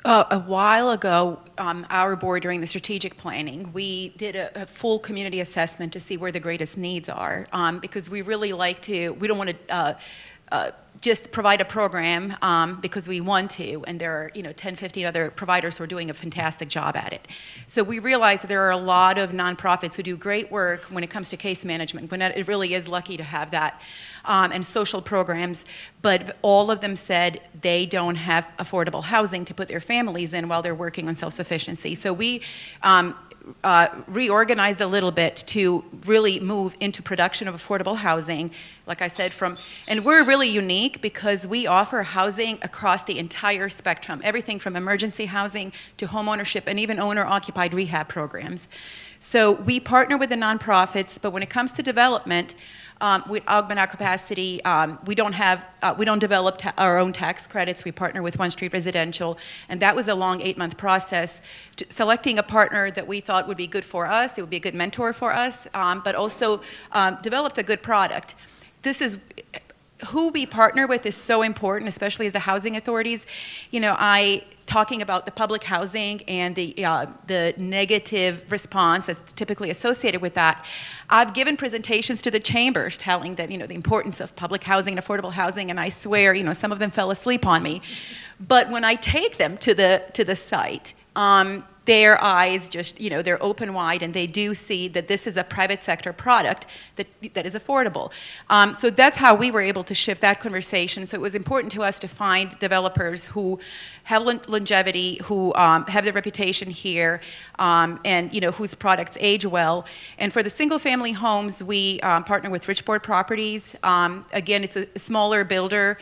Speaker 14: A while ago, our board, during the strategic planning, we did a full community assessment to see where the greatest needs are, because we really we don't want to just provide a program because we want to, and there are 10, 15 other providers who are doing a fantastic job at it. So we realized that there are a lot of nonprofits who do great work when it comes to case management. Gwinnett, it really is lucky to have that, and social programs, but all of them said they don't have affordable housing to put their families in while they're working on self-sufficiency. So we reorganized a little bit to really move into production of affordable housing, like I said, and we're really unique because we offer housing across the entire spectrum, everything from emergency housing to homeownership and even owner-occupied rehab programs. So we partner with the nonprofits, but when it comes to development, we augment our capacity. We don't develop our own tax credits. We partner with One Street Residential, and that was a long 8-month process, selecting a partner that we thought would be good for us. It would be a good mentor for us, but also developed a good product. This is who we partner with is so important, especially as the housing authorities. Talking about the public housing and the negative response that's typically associated with that. I've given presentations to the chambers telling them, the importance of public housing and affordable housing, and I swear, some of them fell asleep on me. But when I take them to the site, their eyes just, they're open wide, and they do see that this is a private sector product that is affordable. So that's how we were able to shift that conversation. So it was important to us to find developers who have longevity, who have their reputation here, and whose products age well. And for the single-family homes, we partner with Richport Properties. Again, it's a smaller builder.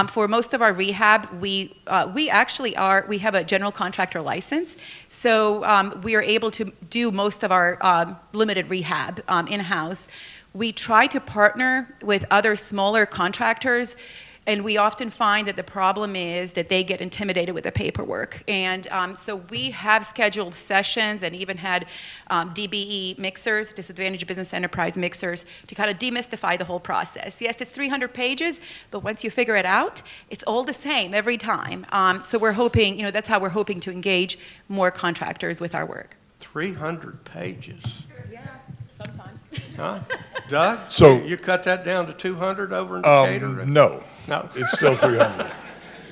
Speaker 14: For most of our rehab, we have a general contractor license. So we are able to do most of our limited rehab in-house. We try to partner with other smaller contractors, and we often find that the problem is that they get intimidated with the paperwork. And so we have scheduled sessions and even had DBE mixers, disadvantaged business enterprise mixers, to kind of demystify the whole process. Yes, it's 300 pages, but once you figure it out, it's all the same every time. So we're hoping, that's how we're hoping to engage more contractors with our work.
Speaker 1: 300 pages.
Speaker 14: Yeah, sometimes.
Speaker 1: Huh? Doug,
Speaker 16: So-
Speaker 1: you cut that down to 200 over in Decatur?
Speaker 16: No.
Speaker 1: No.
Speaker 16: It's still 300.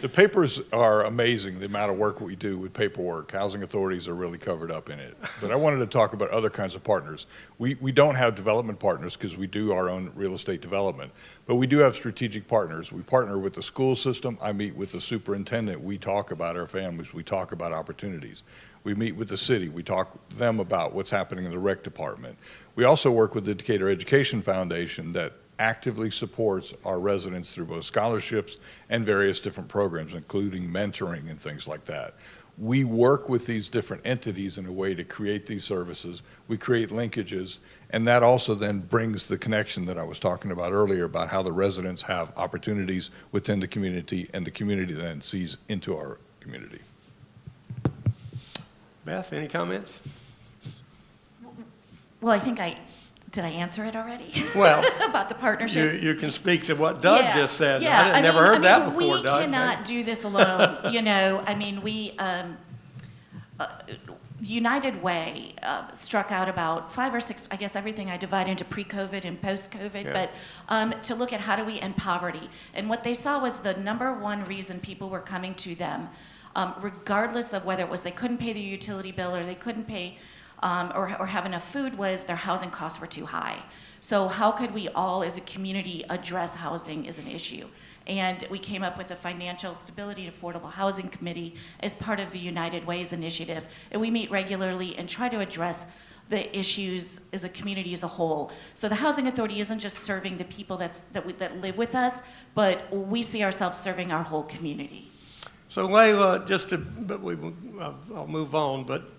Speaker 16: The papers are amazing, the amount of work we do with paperwork. Housing authorities are really covered up in it. But I wanted to talk about other kinds of partners. We don't have development partners because we do our own real estate development, but we do have strategic partners. We partner with the school system. I meet with the superintendent. We talk about our families. We talk about opportunities. We meet with the city. We talk to them about what's happening in the rec department. We also work with the Decatur Education Foundation that actively supports our residents through both scholarships and various different programs, including mentoring and things like that. We work with these different entities in a way to create these services. We create linkages, and that also then brings the connection that I was talking about earlier about how the residents have opportunities within the community, and the community then sees into our community.
Speaker 1: Beth, any comments?
Speaker 15: Well, I think Did I answer it already?
Speaker 1: Well,
Speaker 15: about the partnerships.
Speaker 1: You can speak to what Doug
Speaker 15: Yeah,
Speaker 1: just said.
Speaker 15: yeah.
Speaker 1: I never heard that before,
Speaker 15: we
Speaker 1: Doug.
Speaker 15: cannot do this alone. You know, I mean, we United Way struck out about 5 or 6. I guess everything I divide into pre-COVID and post-COVID,
Speaker 1: Yeah.
Speaker 15: but to look at how do we end poverty, and what they saw was the number one reason people were coming to them, regardless of whether it was they couldn't pay their utility bill or they couldn't pay. Or have enough food, was their housing costs were too high. So how could we all as a community address housing as an issue? And we came up with the Financial Stability and Affordable Housing Committee as part of the United Ways initiative. And we meet regularly and try to address the issues as a community as a whole. So the Housing Authority isn't just serving the people that live with us, but we see ourselves serving our whole community.
Speaker 1: So Layla, I'll move on, but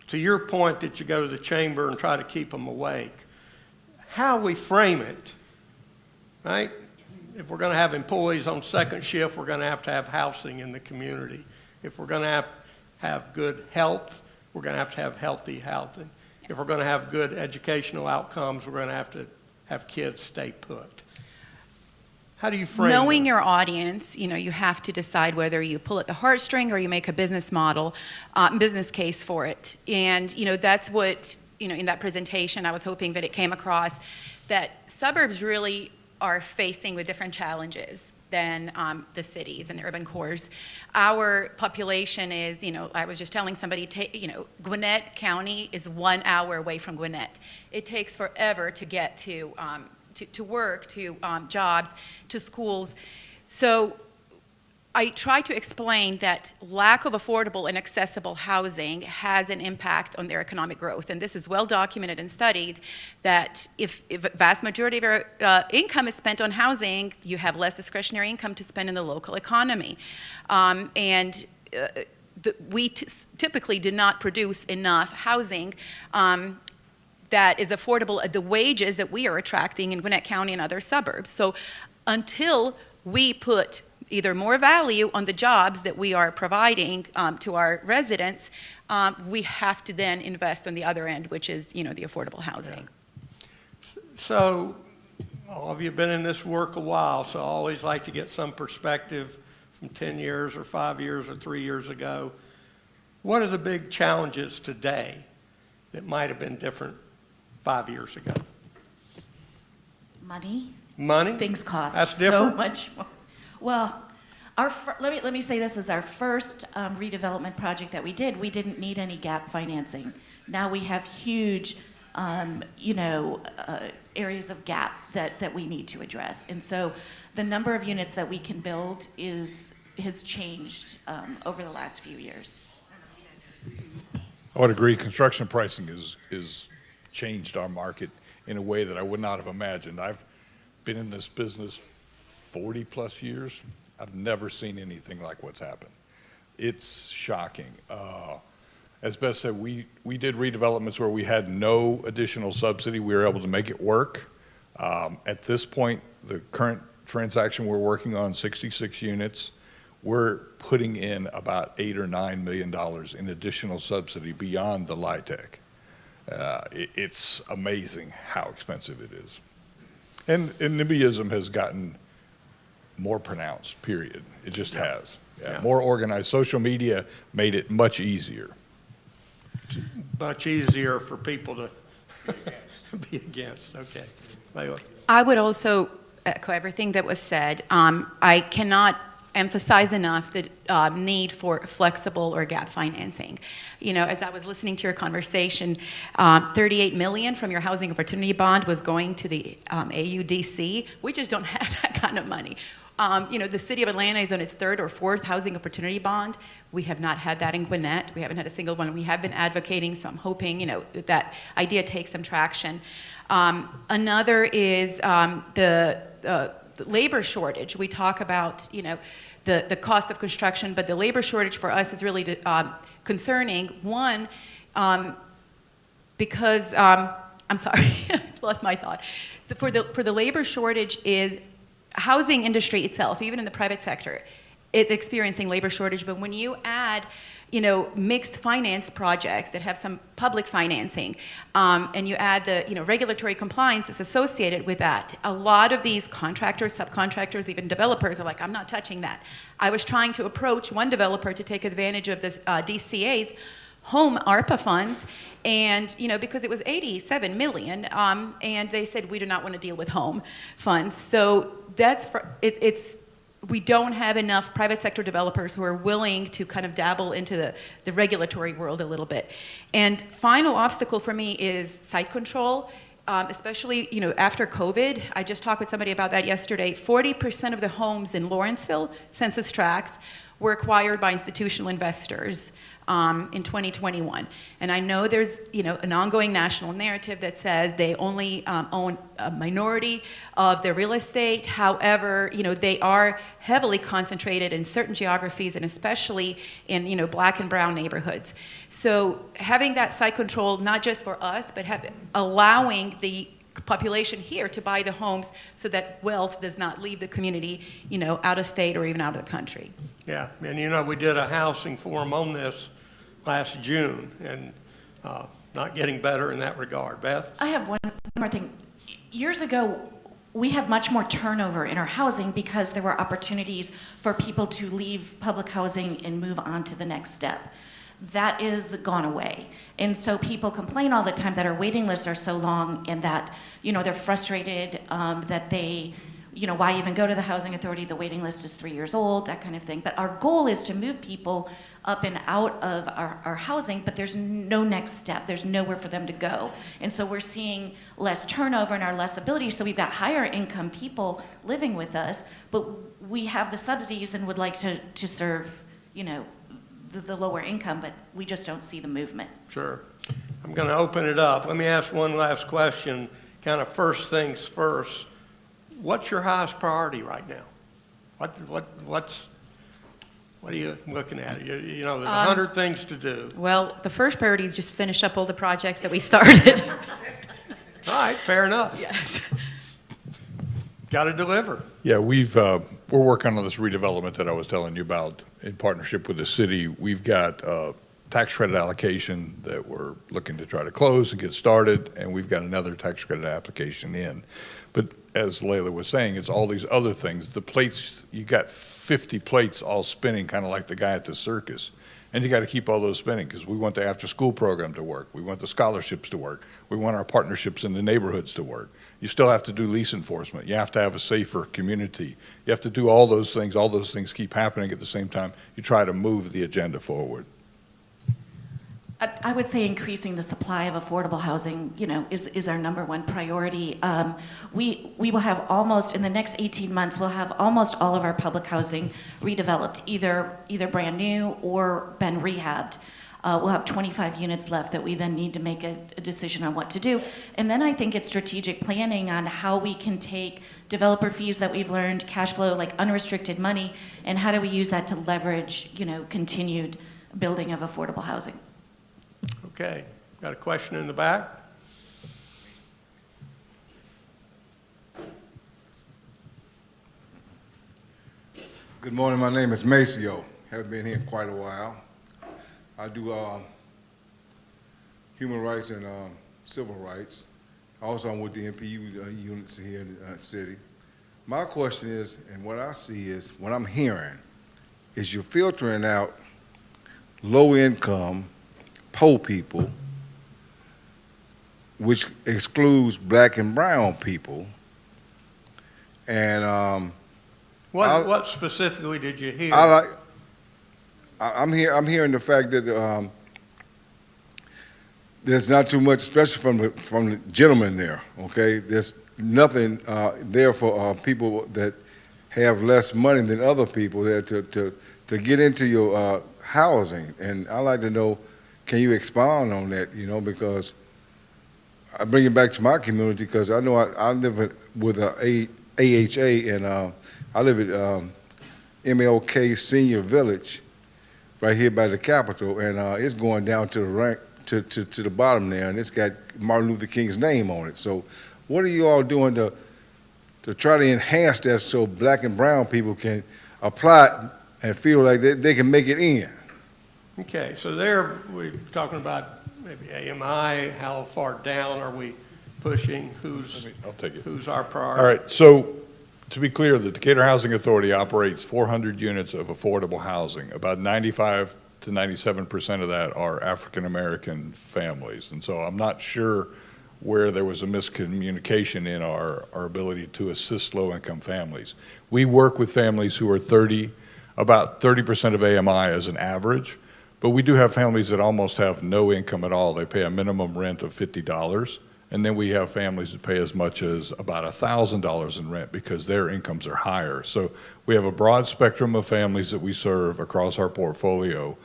Speaker 1: to your point that you go to the chamber and try to keep them awake, how we frame it, right? If we're going to have employees on second shift, we're going to have housing in the community. If we're going to have good health, we're going to have healthy housing. If we're going to have good educational outcomes, we're going to have kids stay put. How do you frame
Speaker 14: Knowing
Speaker 1: them?
Speaker 14: your audience, you know, you have to decide whether you pull at the heartstring or you make a business model, business case for it. And, you know, that's what, you know, in that presentation, I was hoping that it came across that suburbs really are facing with different challenges than the cities and the urban cores. Our population is, you know, I was just telling somebody, you know, Gwinnett County is 1 hour away from Gwinnett. It takes forever to get to work, to jobs, to schools. So I try to explain that lack of affordable and accessible housing has an impact on their economic growth. And this is well documented and studied, that if a vast majority of your income is spent on housing, you have less discretionary income to spend in the local economy. We typically do not produce enough housing that is affordable at the wages that we are attracting in Gwinnett County and other suburbs. So until we put either more value on the jobs that we are providing to our residents, we have to then invest on the other end, which is, you know, the affordable housing.
Speaker 1: Yeah. So all of you have been in this work a while, so I always like to get some perspective from 10 years or 5 years or 3 years ago. What are the big challenges today that might have been different 5 years ago? Money?
Speaker 15: Things cost
Speaker 1: That's different?
Speaker 15: so much more. Well, let me say this is our first redevelopment project that we did. We didn't need any gap financing. Now we have huge, areas of gap that we need to address. And so the number of units that we can build has changed over the last few years.
Speaker 16: I would agree. Construction pricing is changed our market in a way that I would not have imagined. I've been in this business 40 plus years. I've never seen anything like what's happened. It's shocking. As Beth said, we did redevelopments where we had no additional subsidy. We were able to make it work. At this point, the current transaction we're working on, 66 units, we're putting in about $8 or $9 million in additional subsidy beyond the LIHTC. It's amazing how expensive it is. And NIMBYism has gotten more pronounced, period. It just has. Yeah. More organized. Social media made it much easier.
Speaker 1: Much easier for people to be against. Okay. Layla.
Speaker 14: I would also echo everything that was said. I cannot emphasize enough the need for flexible or gap financing. You know, as I was listening to your conversation, $38 million from your housing opportunity bond was going to the AUDC. We just don't have that kind of money. The city of Atlanta is on its third or fourth housing opportunity bond. We have not had that in Gwinnett. We haven't had a single one. We have been advocating, so I'm hoping, that idea takes some traction. Another is the labor shortage. We talk about, the cost of construction, but the labor shortage for us is really concerning. One, because, I'm sorry, I lost my thought. For the labor shortage is housing industry itself, even in the private sector, it's experiencing labor shortage. But when you add, mixed finance projects that have some public financing, and you add the, regulatory compliance that's associated with that, a lot of these contractors, subcontractors, even developers are like, I'm not touching that. I was trying to approach one developer to take advantage of this DCA's home ARPA funds, and because it was 87 million, and they said we do not want to deal with home funds. So that's we don't have enough private sector developers who are willing to kind of dabble into the regulatory world a little bit. And final obstacle for me is site control. Especially, after COVID, I just talked with somebody about that yesterday. 40% of the homes in Lawrenceville, census tracts, were acquired by institutional investors in 2021. And I know there's, an ongoing national narrative that says they only own a minority of their real estate. However, they are heavily concentrated in certain geographies, and especially in, black and brown neighborhoods. So having that site control, not just for us, but allowing the population here to buy the homes so that wealth does not leave the community, out of state or even out of the country.
Speaker 1: Yeah, and we did a housing forum on this last June, and not getting better in that regard. Beth?
Speaker 15: I have one more thing. Years ago, we had much more turnover in our housing because there were opportunities for people to leave public housing and move on to the next step. That is gone away. And so people complain all the time that our waiting lists are so long, and that, they're frustrated that they, why even go to the housing authority? The waiting list is 3 years old, that kind of thing. But our goal is to move people up and out of our housing, but there's no next step. There's nowhere for them to go. And so we're seeing less turnover and our less ability. So we've got higher income people living with us, but we have the subsidies and would like to serve, the lower income, but we just don't see the movement.
Speaker 1: Sure. I'm going to open it up. Let me ask one last question, kind of first things first. What's your highest priority right now? What are you looking at? There's 100 things to do.
Speaker 14: Well, the first priority is just finish up all the projects that we started.
Speaker 1: All right, fair enough.
Speaker 14: Yes.
Speaker 1: Got to deliver.
Speaker 16: Yeah, we're working on this redevelopment that I was telling you about in partnership with the city. We've got tax credit allocation that we're looking to try to close and get started, and we've got another tax credit application in. But as Layla was saying, it's all these other things. The plates, you got 50 plates all spinning, kind of like the guy at the circus. And you got to keep all those spinning because we want the after-school program to work. We want the scholarships to work. We want our partnerships in the neighborhoods to work. You still have to do lease enforcement. You have to have a safer community. You have to do all those things. All those things keep happening at the same time. You try to move the agenda forward.
Speaker 15: I would say increasing the supply of affordable housing, is our number one priority. We will have almost, in the next 18 months, we'll have almost all of our public housing redeveloped, either brand new or been rehabbed. We'll have 25 units left that we then need to make a decision on what to do. And then I think it's strategic planning on how we can take developer fees that we've learned, cash flow, like unrestricted money, and how do we use that to leverage, continued building of affordable housing.
Speaker 1: Okay, got a question in the back?
Speaker 17: Good morning, my name is Maceo. Haven't been here in quite a while. I do human rights and civil rights. Also, I'm with the NPU units here in the city. My question is, and what I see is, what I'm hearing, is you're filtering out low income, poor people, which excludes black and brown people. And
Speaker 1: what specifically did you hear?
Speaker 17: I'm hearing the fact that there's not too much, especially from the gentleman there. Okay, there's nothing there for people that have less money than other people there to get into your housing. And I'd like to know, can you expound on that? Because I bring it back to my community because I know I live with a AHA, and I live at MLK Senior Village, right here by the Capitol, and it's going down to the rank to the bottom there, and it's got Martin Luther King's name on it. So, what are you all doing to try to enhance that so black and brown people can apply and feel like they can make it in.
Speaker 1: Okay, so there we're talking about maybe AMI, how far down are we pushing,
Speaker 16: I'll take it.
Speaker 1: who's our priority?
Speaker 16: All right, so to be clear, the Decatur Housing Authority operates 400 units of affordable housing. About 95 to 97% of that are African-American families. And so I'm not sure where there was a miscommunication in our ability to assist low-income families. We work with families who are about 30% of AMI as an average, but we do have families that almost have no income at all. They pay a minimum rent of $50. And then we have families that pay as much as about $1,000 in rent because their incomes are higher. So we have a broad spectrum of families that we serve across our portfolio.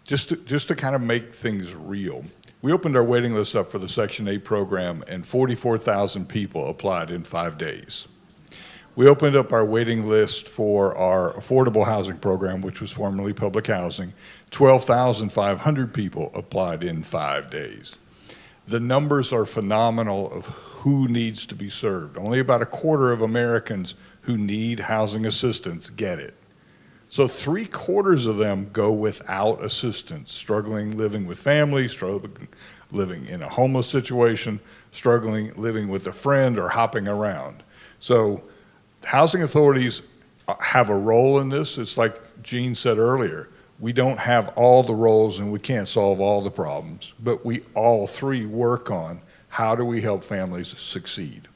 Speaker 16: Just to kind of make things real, we opened our waiting list up for the Section 8 program, and 44,000 people applied in 5 days. We opened up our waiting list for our affordable housing program, which was formerly public housing. 12,500 people applied in 5 days. The numbers are phenomenal of who needs to be served. Only about a quarter of Americans who need housing assistance get it. So 3/4 of them go without assistance, struggling living with family, struggling living in a homeless situation, struggling living with a friend or hopping around. So housing authorities have a role in this. It's like Gene said earlier. We don't have all the roles and we can't solve all the problems, but we all three work on how do we help families succeed.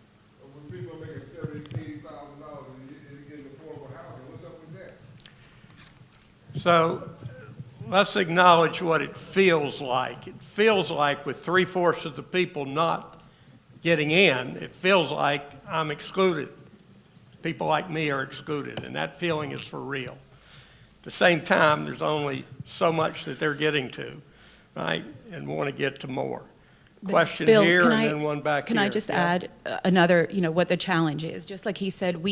Speaker 17: When people are making $70,000, $80,000 and getting affordable housing, what's up with that?
Speaker 1: So let's acknowledge what it feels like. It feels like with 3/4 of the people not getting in, it feels like I'm excluded. People like me are excluded, and that feeling is for real. At the same time, there's only so much that they're getting to, right? And want to get to more. Question
Speaker 14: Bill,
Speaker 1: here and then one back
Speaker 14: can
Speaker 1: here.
Speaker 14: I just
Speaker 1: Yeah.
Speaker 14: add another, what the challenge is? Just like he said,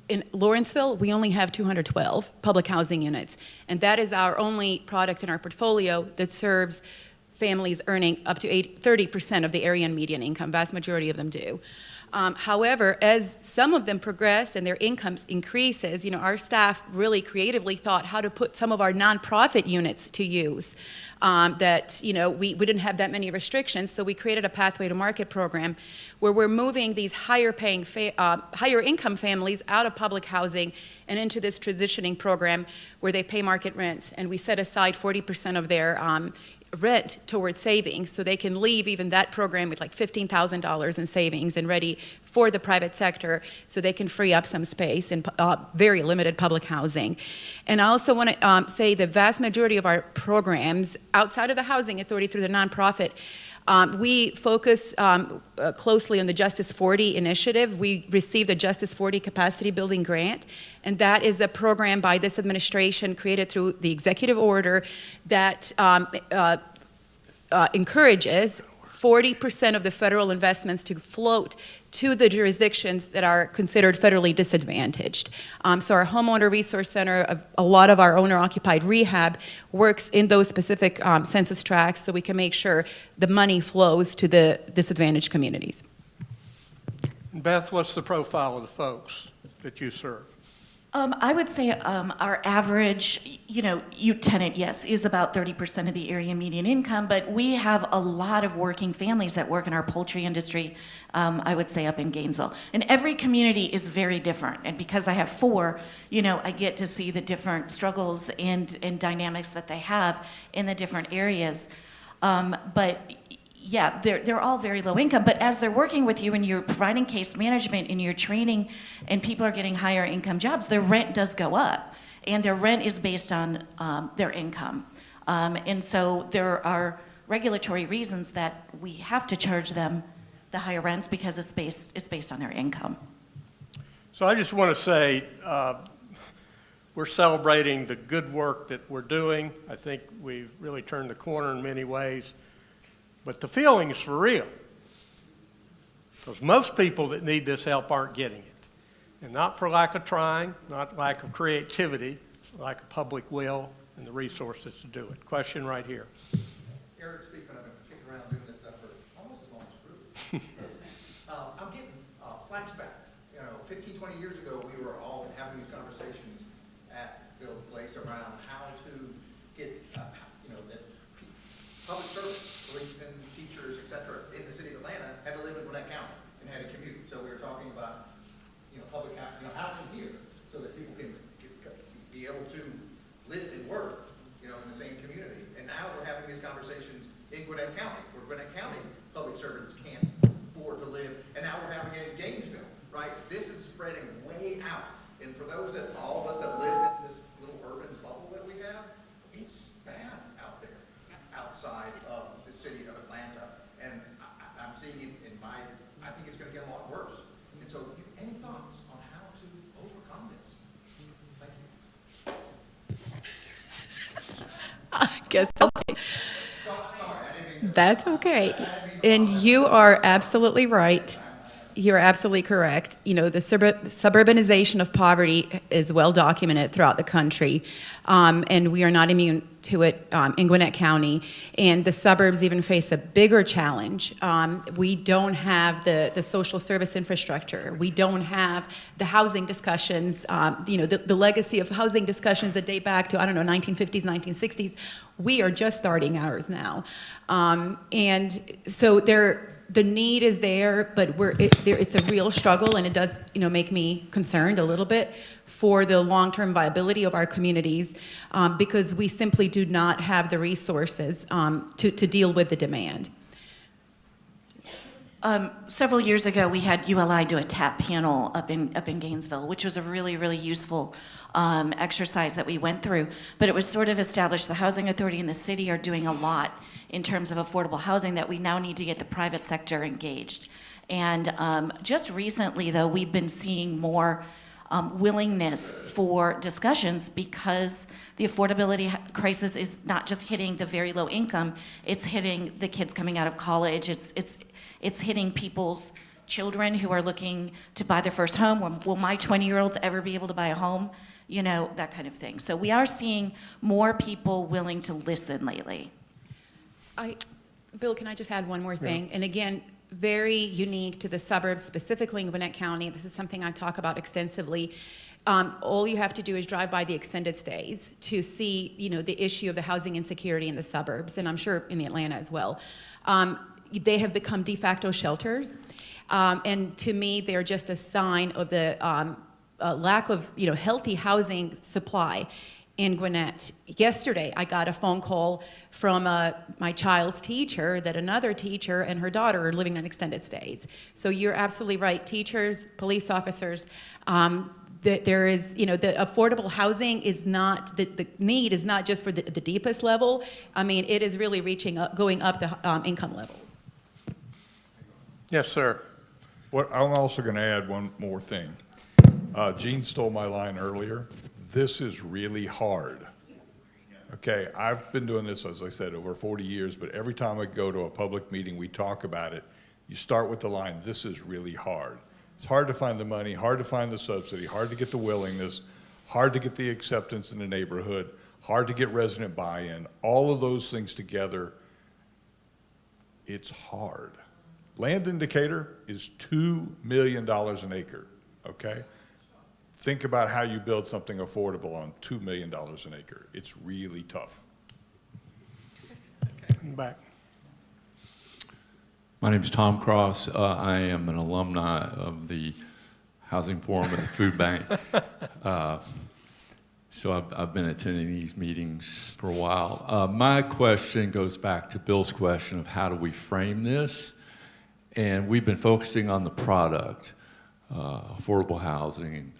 Speaker 14: in Lawrenceville, we only have 212 public housing units, and that is our only product in our portfolio that serves families earning up to 30% of the area median income. Vast majority of them do. However, as some of them progress and their incomes increases, our staff really creatively thought how to put some of our nonprofit units to use. We didn't have that many restrictions, so we created a pathway to market program where we're moving these higher income families out of public housing and into this transitioning program where they pay market rents, and we set aside 40% of their rent towards savings, so they can leave even that program with like $15,000 in savings and ready for the private sector, so they can free up some space in very limited public housing. And I also want to say the vast majority of our programs outside of the Housing Authority through the nonprofit, we focus closely on the Justice 40 initiative. We received a Justice 40 capacity building grant, and that is a program by this administration created through the executive order that encourages 40% of the federal investments to float to the jurisdictions that are considered federally disadvantaged. So our homeowner resource center, a lot of our owner-occupied rehab works in those specific census tracts, so we can make sure the money flows to the disadvantaged communities.
Speaker 1: Beth, what's the profile of the folks that you serve?
Speaker 15: I would say our average, tenant, yes, is about 30% of the area median income, but we have a lot of working families that work in our poultry industry, I would say up in Gainesville. And every community is very different. And because I have 4, I get to see the different struggles and dynamics that they have in the different areas. But yeah, they're all very low income, but as they're working with you and you're providing case management and you're training and people are getting higher income jobs, their rent does go up, and their rent is based on their income. And so there are regulatory reasons that we have to charge them the higher rents because it's based on their income.
Speaker 1: So I just want to say we're celebrating the good work that we're doing. I think we've really turned the corner in many ways. But the feeling is for real, because most people that need this help aren't getting it. And not for lack of trying, not lack of creativity, it's lack of public will and the resources to do it. Question right here.
Speaker 18: Eric speaking, I've been kicking around doing this stuff for almost as long as Bruce. I'm getting flashbacks. 15, 20 years ago, we were all having these conversations around how to get, that public servants, policemen, teachers, et cetera, in the city of Atlanta had to live in Gwinnett County and had to commute. So we were talking about, public housing here, so that people can be able to live and work, in the same community. And now we're having these conversations in Gwinnett County, where Gwinnett County public servants can't afford to live, and now we're having it in Gainesville, right? This is spreading way out. And for those that, all of us that live in this little urban bubble that we have, it's bad out there, outside of the city of Atlanta. And I'm seeing it in I think it's gonna get a lot worse. And so, any thoughts on how to overcome this? Thank you.
Speaker 19: I guess I'll take. That's okay. And you are absolutely right. You're absolutely correct. The suburbanization of poverty is well documented throughout the country, and we are not immune to it in Gwinnett County. And the suburbs even face a bigger challenge. We don't have the social service infrastructure. We don't have the housing discussions, the legacy of housing discussions that date back to, 1950s, 1960s. We are just starting ours now. And so the need is there, but it's a real struggle, and it does, make me concerned a little bit for the long-term viability of our communities, because we simply do not have the resources to deal with the demand.
Speaker 15: Several years ago, we had ULI do a TAP panel up in Gainesville, which was a really, really useful exercise that we went through. But it was sort of established the Housing Authority and the city are doing a lot in terms of affordable housing, that we now need to get the private sector engaged. And just recently, though, we've been seeing more willingness for discussions, because the affordability crisis is not just hitting the very low income, it's hitting the kids coming out of college, it's hitting people's children who are looking to buy their first home. Will my 20-year-olds ever be able to buy a home? That kind of thing. So we are seeing more people willing to listen lately.
Speaker 19: Bill, can I just add one more thing? Yeah. And again, very unique to the suburbs, specifically in Gwinnett County. This is something I talk about extensively. All you have to do is drive by the extended stays to see, the issue of the housing insecurity in the suburbs, and I'm sure in the Atlanta as well. They have become de facto shelters, and to me, they're just a sign of the lack of, healthy housing supply in Gwinnett. Yesterday, I got a phone call from my child's teacher that another teacher and her daughter are living in extended stays. So you're absolutely right. Teachers, police officers, that there is, the affordable housing is not, the need is not just for the deepest level. It is really going up the income levels.
Speaker 1: Yes, sir.
Speaker 16: I'm also going to add one more thing. Gene stole my line earlier. This is really hard. Okay, I've been doing this, as I said, over 40 years, but every time I go to a public meeting, we talk about it. You start with the line, this is really hard. It's hard to find the money, hard to find the subsidy, hard to get the willingness, hard to get the acceptance in the neighborhood, hard to get resident buy-in. All of those things together, it's hard. Land indicator is $2 million an acre, okay? Think about how you build something affordable on $2 million an acre. It's really tough.
Speaker 1: Back.
Speaker 20: My name is Tom Cross. I am an alumni of the Housing Forum and the Food Bank. So I've been attending these meetings for a while. My question goes back to Bill's question of how do we frame this? And we've been focusing on the product, affordable housing.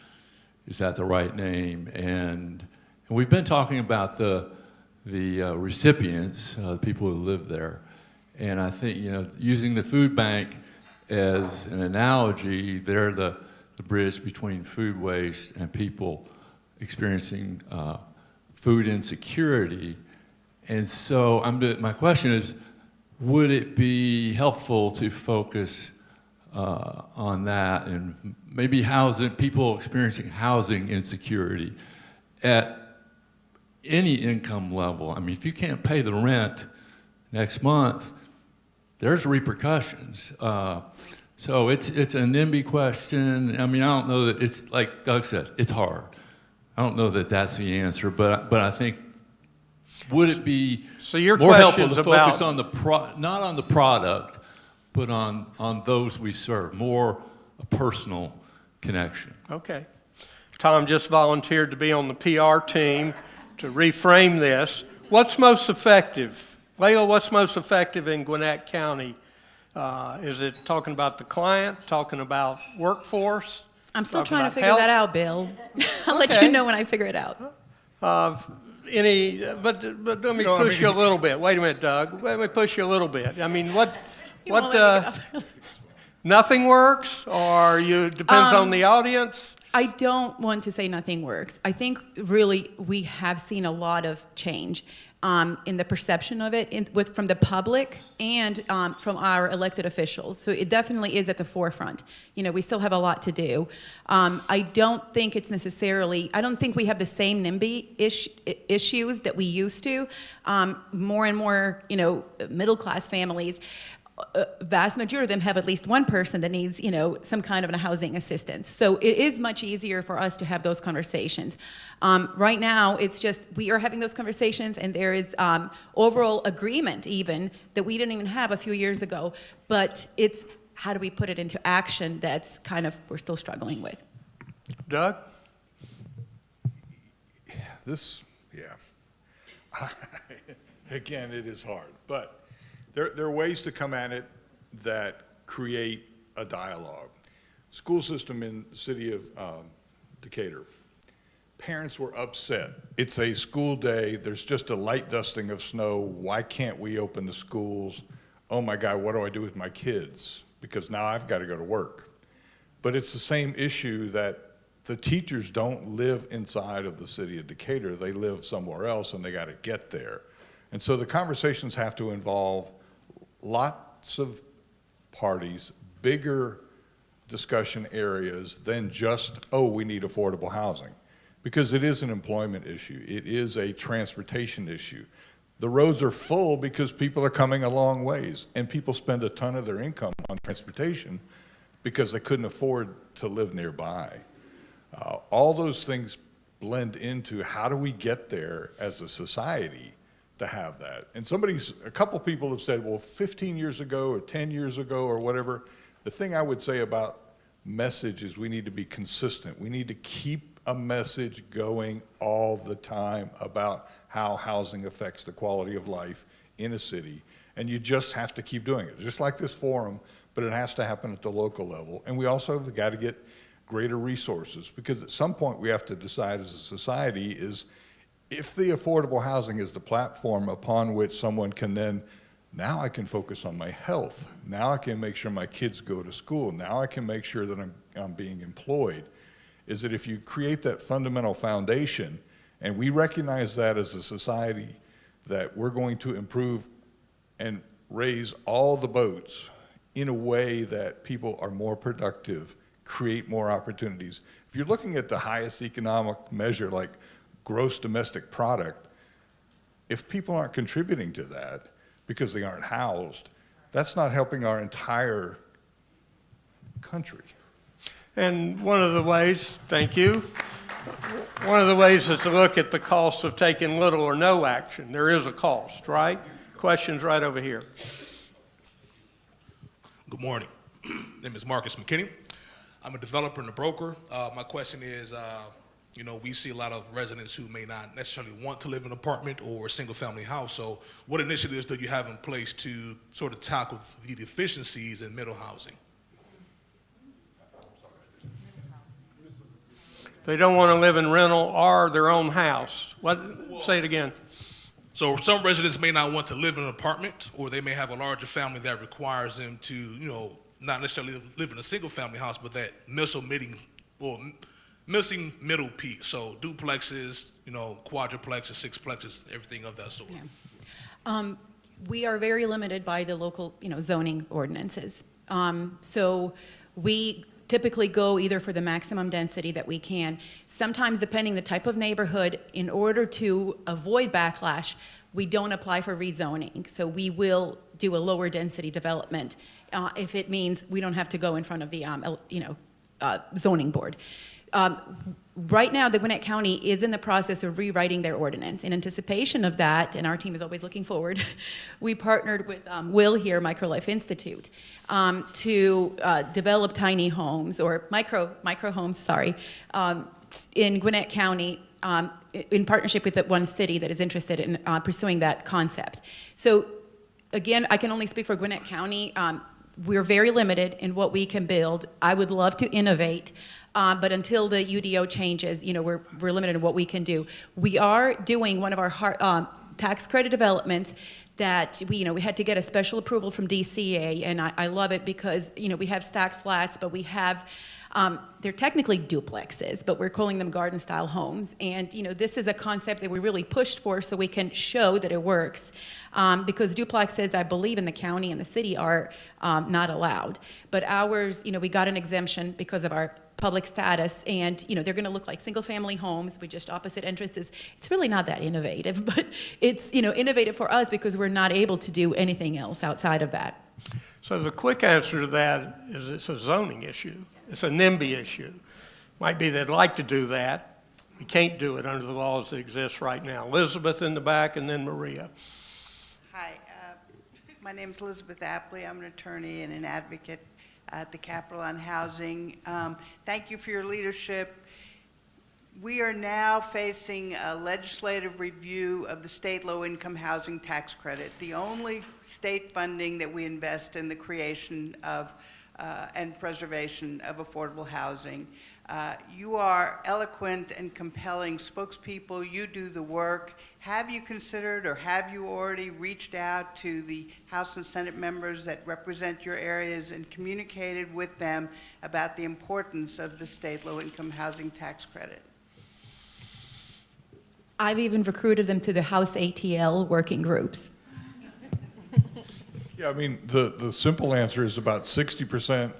Speaker 20: Is that the right name? And we've been talking about the recipients, the people who live there. And I think, using the food bank as an analogy, they're the bridge between food waste and people experiencing food insecurity. And so my question is, would it be helpful to focus on that and maybe people experiencing housing insecurity at any income level? If you can't pay the rent next month, there's repercussions. So it's a NIMBY question. I don't know that it's, like Doug said, it's hard. I don't know that that's the answer, but I think, would it be
Speaker 1: So your
Speaker 20: more helpful
Speaker 1: question's
Speaker 20: to focus
Speaker 1: about-
Speaker 20: on not on the product, but on those we serve, more a personal connection?
Speaker 1: Okay. Tom just volunteered to be on the PR team to reframe this. What's most effective? Layla, what's most effective in Gwinnett County? Is it talking about the client, talking about workforce?
Speaker 19: I'm still
Speaker 1: talking
Speaker 19: trying to
Speaker 1: about
Speaker 19: figure
Speaker 1: health?
Speaker 19: that out, Bill. I'll let
Speaker 1: Okay.
Speaker 19: you know when I figure it out.
Speaker 1: But let me push you a little bit. Wait a minute, Doug. Let me push you a little bit. I mean, nothing works, or depends on the audience?
Speaker 19: I don't want to say nothing works. I think really we have seen a lot of change in the perception of it from the public and from our elected officials. So it definitely is at the forefront. You know, we still have a lot to do. I don't think it's necessarily, I don't think we have the same NIMBY issues that we used to. More and more, you know, middle-class families, vast majority of them have at least one person that needs, you know, some kind of a housing assistance. So it is much easier for us to have those conversations. Right now, it's just we are having those conversations, and there is overall agreement even that we didn't even have a few years ago. But it's how do we put it into action that's kind of we're still struggling with.
Speaker 1: Doug?
Speaker 16: Again, it is hard, but there are ways to come at it that create a dialogue. School system in the city of Decatur. Parents were upset. It's a school day. There's just a light dusting of snow. Why can't we open the schools? Oh my God, what do I do with my kids? Because now I've got to go to work. But it's the same issue that the teachers don't live inside of the city of Decatur. They live somewhere else, and they got to get there. And so the conversations have to involve lots of parties, bigger discussion areas than just, oh, we need affordable housing. Because it is an employment issue. It is a transportation issue. The roads are full because people are coming a long ways, and people spend a ton of their income on transportation because they couldn't afford to live nearby. All those things blend into how do we get there as a society to have that. And a couple people have said, well, 15 years ago or 10 years ago or whatever. The thing I would say about message is we need to be consistent. We need to keep a message going all the time about how housing affects the quality of life in a city. And you just have to keep doing it, just like this forum, but it has to happen at the local level. And we also have got to get greater resources, because at some point we have to decide as a society is if the affordable housing is the platform upon which someone can then, now I can focus on my health. Now I can make sure my kids go to school. Now I can make sure that I'm being employed. Is that if you create that fundamental foundation, and we recognize that as a society, that we're going to improve and raise all the boats in a way that people are more productive, create more opportunities. If you're looking at the highest economic measure, like gross domestic product, if people aren't contributing to that because they aren't housed, that's not helping our entire country.
Speaker 1: And one of the ways, thank you, one of the ways is to look at the cost of taking little or no action. There is a cost, right? Questions right over here.
Speaker 21: Good morning. My name is Marcus McKinney. I'm a developer and a broker. My question is, you know, we see a lot of residents who may not necessarily want to live in an apartment or a single-family house. So what initiatives do you have in place to sort of tackle the deficiencies in middle housing?
Speaker 1: They don't want to live in rental or their own house. What? Say it again.
Speaker 21: So some residents may not want to live in an apartment, or they may have a larger family that requires them to, you know, not necessarily live in a single-family house, but that missing middle piece. So duplexes, you know, quadruplexes, sixplexes, everything of that sort.
Speaker 19: Yeah. We are very limited by the local, you know, zoning ordinances. So we typically go either for the maximum density that we can. Sometimes, depending the type of neighborhood, in order to avoid backlash, we don't apply for rezoning. So we will do a lower density development if it means we don't have to go in front of the zoning board. Right now, the Gwinnett County is in the process of rewriting their ordinance. In anticipation of that, and our team is always looking forward, we partnered with Will here, Microlife Institute, to develop tiny homes, or micro homes, sorry, in Gwinnett County, in partnership with one city that is interested in pursuing that concept. So again, I can only speak for Gwinnett County. We're very limited in what we can build. I would love to innovate, but until the UDO changes, we're limited in what we can do. We are doing one of our tax credit developments that we had to get a special approval from DCA, and I love it because we have stacked flats, but we have they're technically duplexes, but we're calling them garden-style homes. And this is a concept that we really pushed for so we can show that it works. Because duplexes, I believe, in the county and the city are not allowed. But ours, we got an exemption because of our public status, and they're going to look like single-family homes with just opposite entrances. It's really not that innovative, but it's innovative for us because we're not able to do anything else outside of that.
Speaker 1: So the quick answer to that is it's a zoning issue. It's a NIMBY issue. Might be they'd like to do that. We can't do it under the laws that exist right now. Elizabeth in the back, and then Maria.
Speaker 2: Hi, my name is Elizabeth Apley. I'm an attorney and an advocate at the Capitol on Housing. Thank you for your leadership. We are now facing a legislative review of the state low-income housing tax credit, the only state funding that we invest in the creation of and preservation of affordable housing. You are eloquent and compelling spokespeople. You do the work. Have you considered, or have you already reached out to the House and Senate members that represent your areas and communicated with them about the importance of the state low-income housing tax credit?
Speaker 19: I've even recruited them to the House ATL working groups.
Speaker 16: Yeah, I mean, the simple answer is about 60%,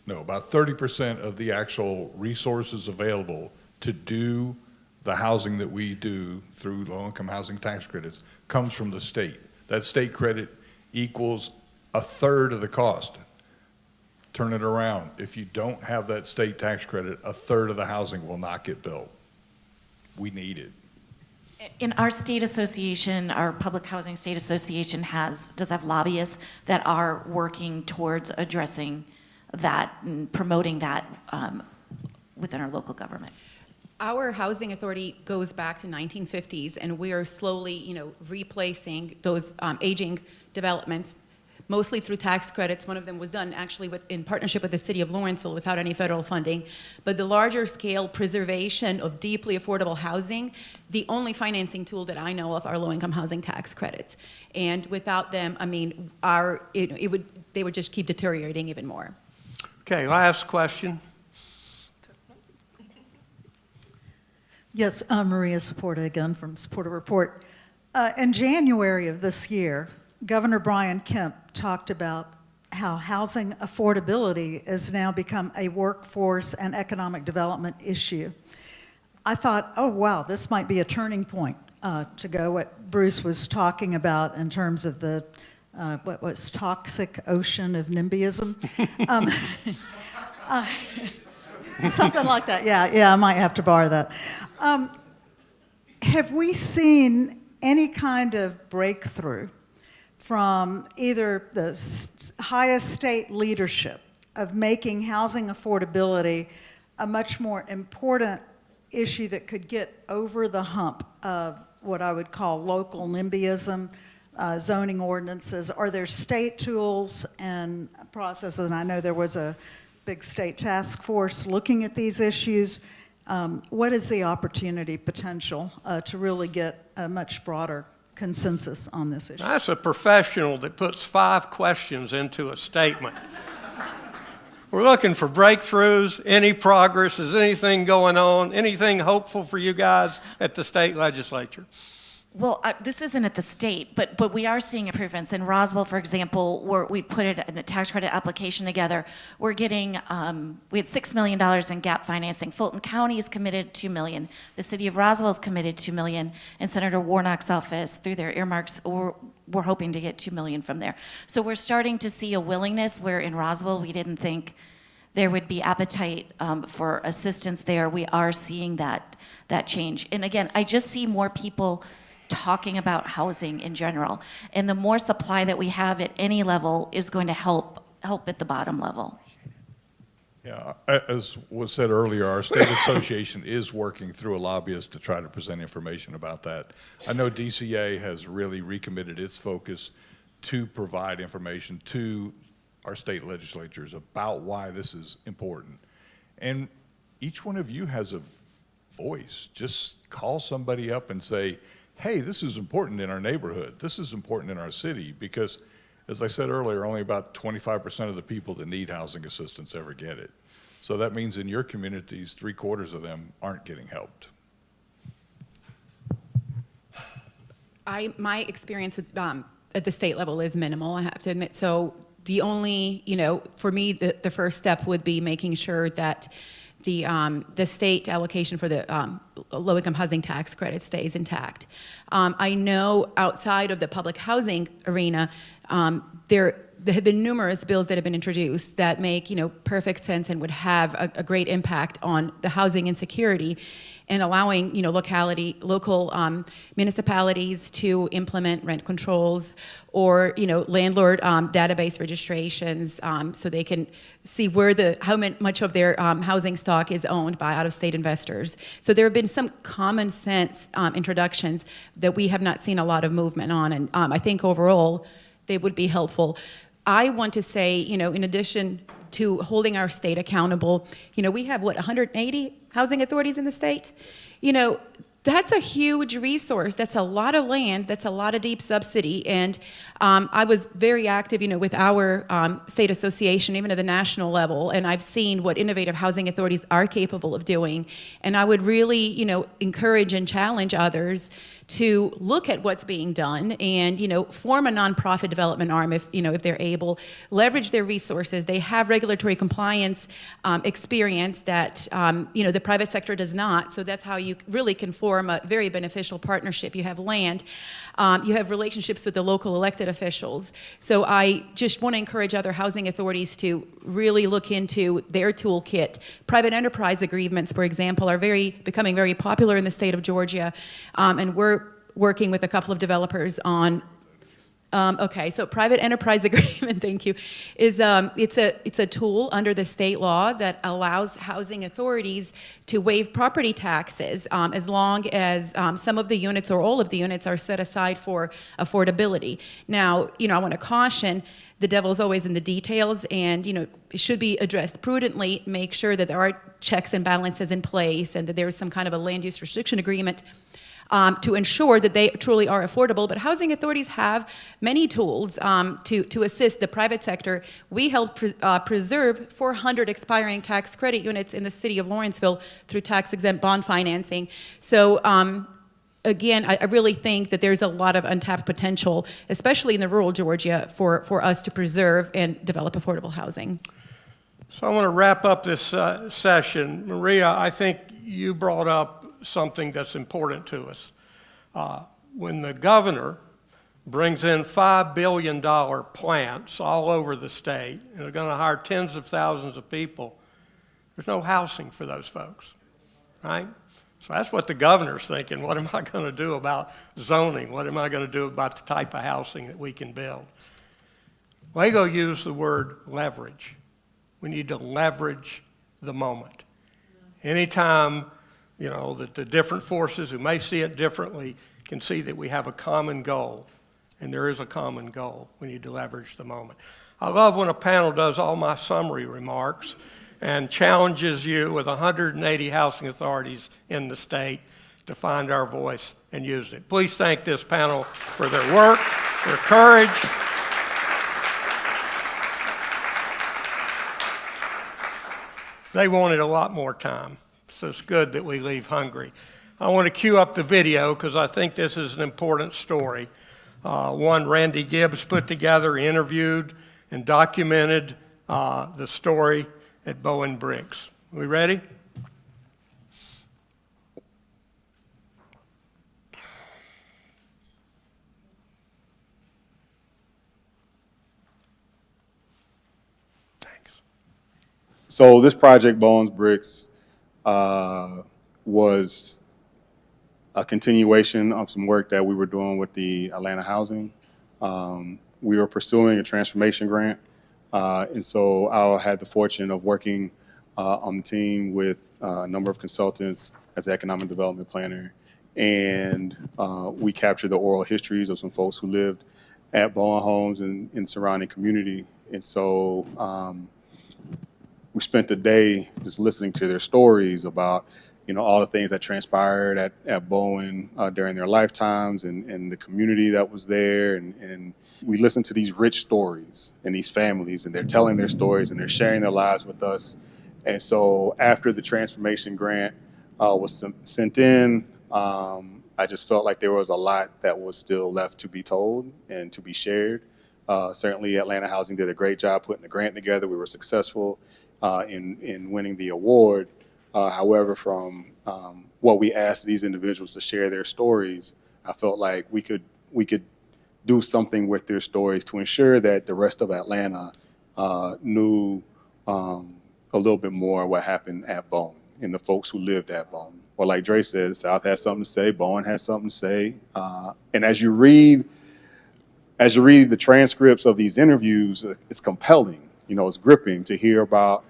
Speaker 16: about 30% of the actual resources available to do the housing that we do through low-income housing tax credits comes from the state. That state credit equals a third of the cost. Turn it around. If you don't have that state tax credit, a third of the housing will not get built. We need it.
Speaker 15: In our state association, our public housing state association does have lobbyists that are working towards addressing that and promoting that within our local government.
Speaker 19: Our housing authority goes back to 1950s, and we are slowly, replacing those aging developments, mostly through tax credits. One of them was done actually in partnership with the city of Lawrenceville without any federal funding. But the larger scale preservation of deeply affordable housing, the only financing tool that I know of are low-income housing tax credits. And without them, I mean, they would just keep deteriorating even more.
Speaker 1: Okay, last question.
Speaker 7: Yes, Maria Supporta again from Supporta Report. In January of this year, Governor Brian Kemp talked about how housing affordability has now become a workforce and economic development issue. I thought, oh wow, this might be a turning point to go what Bruce was talking about in terms of the what was toxic ocean of NIMBYism. Something like that, yeah, I might have to borrow that. Have we seen any kind of breakthrough from either the highest state leadership of making housing affordability a much more important issue that could get over the hump of what I would call local NIMBYism, zoning ordinances? Are there state tools and processes? And I know there was a big state task force looking at these issues. What is the opportunity potential to really get a much broader consensus on this issue?
Speaker 1: That's a professional that puts 5 questions into a statement. We're looking for breakthroughs, any progress, is anything going on, anything hopeful for you guys at the state legislature?
Speaker 15: Well, this isn't at the state, but we are seeing improvements. In Roswell, for example, where we put a tax credit application together, we're getting, we had $6 million in gap financing. Fulton County is committed $2 million. The city of Roswell is committed $2 million. And Senator Warnock's office, through their earmarks, we're hoping to get $2 million from there. So we're starting to see a willingness where in Roswell we didn't think there would be appetite for assistance there. We are seeing that change. And again, I just see more people talking about housing in general. And the more supply that we have at any level is going to help at the bottom level.
Speaker 16: Yeah, as was said earlier, our state association is working through a lobbyist to try to present information about that. I know DCA has really recommitted its focus to provide information to our state legislatures about why this is important. And each one of you has a voice. Just call somebody up and say, hey, this is important in our neighborhood. This is important in our city, because as I said earlier, only about 25% of the people that need housing assistance ever get it. So that means in your communities, 3/4 of them aren't getting helped.
Speaker 19: My experience with at the state level is minimal, I have to admit. So the only, for me, the first step would be making sure that the state allocation for the low-income housing tax credit stays intact. I know outside of the public housing arena, there have been numerous bills that have been introduced that make perfect sense and would have a great impact on the housing insecurity, and allowing local municipalities to implement rent controls, or landlord database registrations, so they can see how much of their housing stock is owned by out-of-state investors. So there have been some common sense introductions that we have not seen a lot of movement on, and I think overall they would be helpful. I want to say, in addition to holding our state accountable, we have 180 housing authorities in the state. That's a huge resource. That's a lot of land. That's a lot of deep subsidy. And I was very active, with our state association, even at the national level. And I've seen what innovative housing authorities are capable of doing. And I would really, encourage and challenge others to look at what's being done and, form a nonprofit development arm if they're able, leverage their resources. They have regulatory compliance experience that, the private sector does not. So that's how you really can form a very beneficial partnership. You have land, you have relationships with the local elected officials. So I just want to encourage other housing authorities to really look into their toolkit. Private enterprise agreements, for example, are becoming very popular in the state of Georgia, and we're working with a couple of developers on. So private enterprise agreement, thank you, is it's a tool under the state law that allows housing authorities to waive property taxes as long as some of the units or all of the units are set aside for affordability. Now, I want to caution, the devil's always in the details, and it should be addressed prudently. Make sure that there are checks and balances in place, and that there is some kind of a land use restriction agreement to ensure that they truly are affordable. But housing authorities have many tools to assist the private sector. We helped preserve 400 expiring tax credit units in the city of Lawrenceville through tax-exempt bond financing. So again, I really think that there's a lot of untapped potential, especially in the rural Georgia, for us to preserve and develop affordable housing.
Speaker 1: So I want to wrap up this session. Maria, I think you brought up something that's important to us. When the governor brings in $5 billion plants all over the state, and they're going to hire tens of thousands of people, there's no housing for those folks, right? So that's what the governor's thinking. What am I going to do about zoning? What am I going to do about the type of housing that we can build? Wago used the word leverage. We need to leverage the moment. Anytime that the different forces who may see it differently can see that we have a common goal, and there is a common goal. We need to leverage the moment. I love when a panel does all my summary remarks and challenges you with 180 housing authorities in the state to find our voice and use it. Please thank this panel for their work, their courage. They wanted a lot more time. So it's good that we leave hungry. I want to cue up the video because I think this is an important story. One Randy Gibbs put together, interviewed, and documented the story at Bowen Briggs. We ready?
Speaker 4: So this project, Bones Bricks, was a continuation of some work that we were doing with the Atlanta Housing. We were pursuing a transformation grant, and so I had the fortune of working on the team with a number of consultants as an economic development planner, and we captured the oral histories of some folks who lived at Bowen Homes and in surrounding community. And so we spent the day just listening to their stories about, all the things that transpired at Bowen during their lifetimes and the community that was there. And we listened to these rich stories and these families, and they're telling their stories and they're sharing their lives with us. And so after the transformation grant was sent in, I just felt like there was a lot that was still left to be told and to be shared. Certainly Atlanta Housing did a great job putting the grant together. We were successful in winning the award. However, from what we asked these individuals to share their stories, I felt like we could do something with their stories to ensure that the rest of Atlanta knew a little bit more what happened at Bowen and the folks who lived at Bowen. Well, like Dre said, the South has something to say, Bowen has something to say, and as you read the transcripts of these interviews, it's compelling. It's gripping to hear about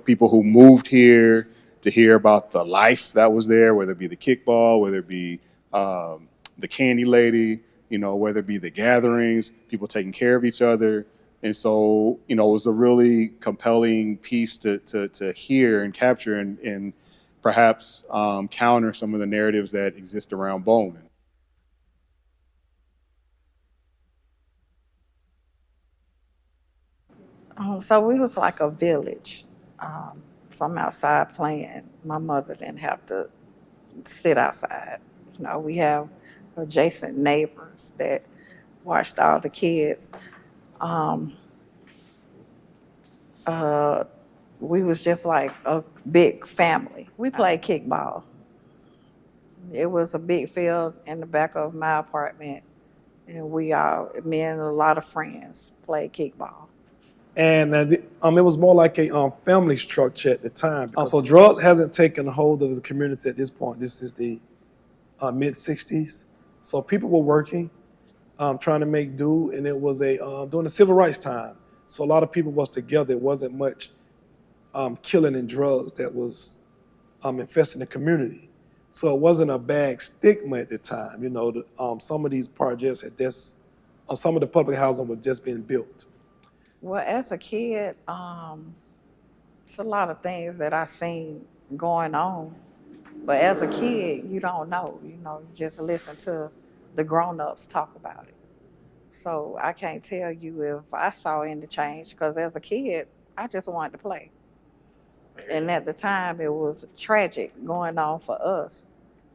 Speaker 4: people who moved here, to hear about the life that was there, whether it be the kickball, whether it be the candy lady, whether it be the gatherings, people taking care of each other. And so, it was a really compelling piece to hear and capture and perhaps counter some of the narratives that exist around Bowman.
Speaker 22: So we was like a village. From outside playing, my mother didn't have to sit outside. We have adjacent neighbors that watched all the kids. Um, uh, we was just like a big family. We played kickball. It was a big field in the back of my apartment, and me and a lot of friends played kickball.
Speaker 23: And it was more like a family structure at the time. So drugs hasn't taken a hold of the community at this point. This is the mid '60s. So people were working, trying to make do, and it was during the civil rights time. So a lot of people was together. It wasn't much killing and drugs that was infesting the community. So it wasn't a bad stigma at the time. Some of these projects had just, some of the public housing was just being built.
Speaker 22: Well, as a kid, it's a lot of things that I seen going on. But as a kid, you don't know. You just listen to the grown-ups talk about it. So I can't tell you if I saw any change, because as a kid, I just wanted to play. And at the time, it was tragic going on for us.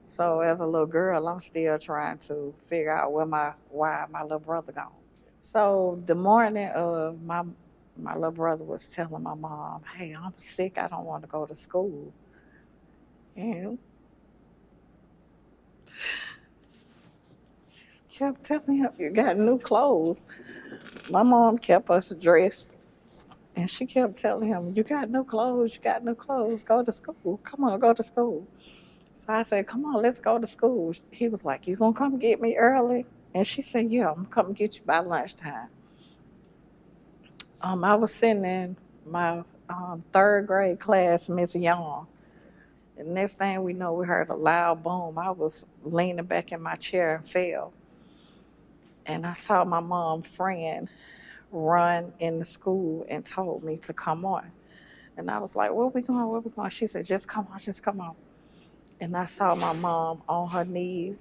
Speaker 22: So as a little girl, I'm still trying to figure out why my little brother gone. So the morning of my little brother was telling my mom, "Hey, I'm sick. I don't want to go to school." And she kept telling him, "You got new clothes." My mom kept us dressed, and she kept telling him, "You got new clothes. You got new clothes. Go to school. Come on, go to school." So I said, "Come on, let's go to school." He was like, "You gonna come get me early?" And she said, "Yeah, I'm gonna come get you by lunchtime." I was sitting in my third grade class, Miss Young. The next thing we know, we heard a loud boom. I was leaning back in my chair and fell. And I saw my mom's friend run in the school and told me to come on. And I was like, "Where we going? Where we going?" She said, "Just come on, just come on." And I saw my mom on her knees.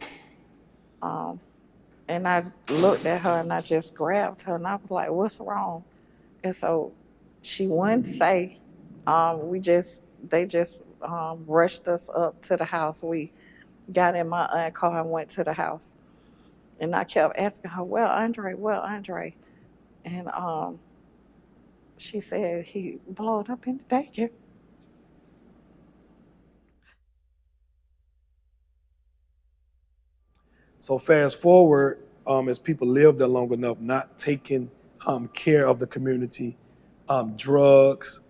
Speaker 22: And I looked at her and I just grabbed her and I was like, "What's wrong?" And so she wouldn't say. They just rushed us up to the house. We got in my aunt's car and went to the house. And I kept asking her, "Well, Andre, well, Andre." And she said he blowed up in the daycare.
Speaker 23: So fast forward, as people live there long enough, not taking care of the community, drugs,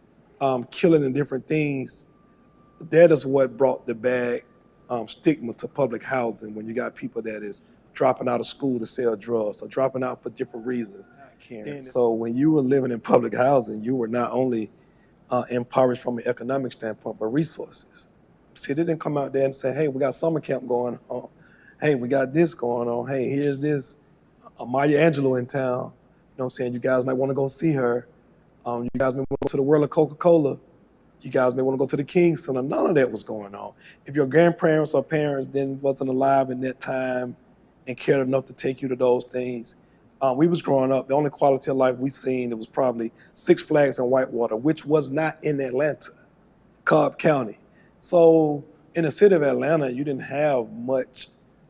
Speaker 23: killing and different things, that is what brought the bad stigma to public housing when you got people that is dropping out of school to sell drugs or dropping out for different reasons. And so when you were living in public housing, you were not only impoverished from an economic standpoint, but resources. See, they didn't come out there and say, hey, we got summer camp going on. Hey, we got this going on. Hey, here's this Maya Angelou in town. You know what I'm saying? You guys might want to go see her. You guys may want to go to the World of Coca-Cola. You guys may want to go to the King Center. None of that was going on. If your grandparents or parents then wasn't alive in that time and cared enough to take you to those things, we was growing up, the only quality of life we seen, it was probably Six Flags and Whitewater, which was not in Atlanta, Cobb County. So in the city of Atlanta, you didn't have much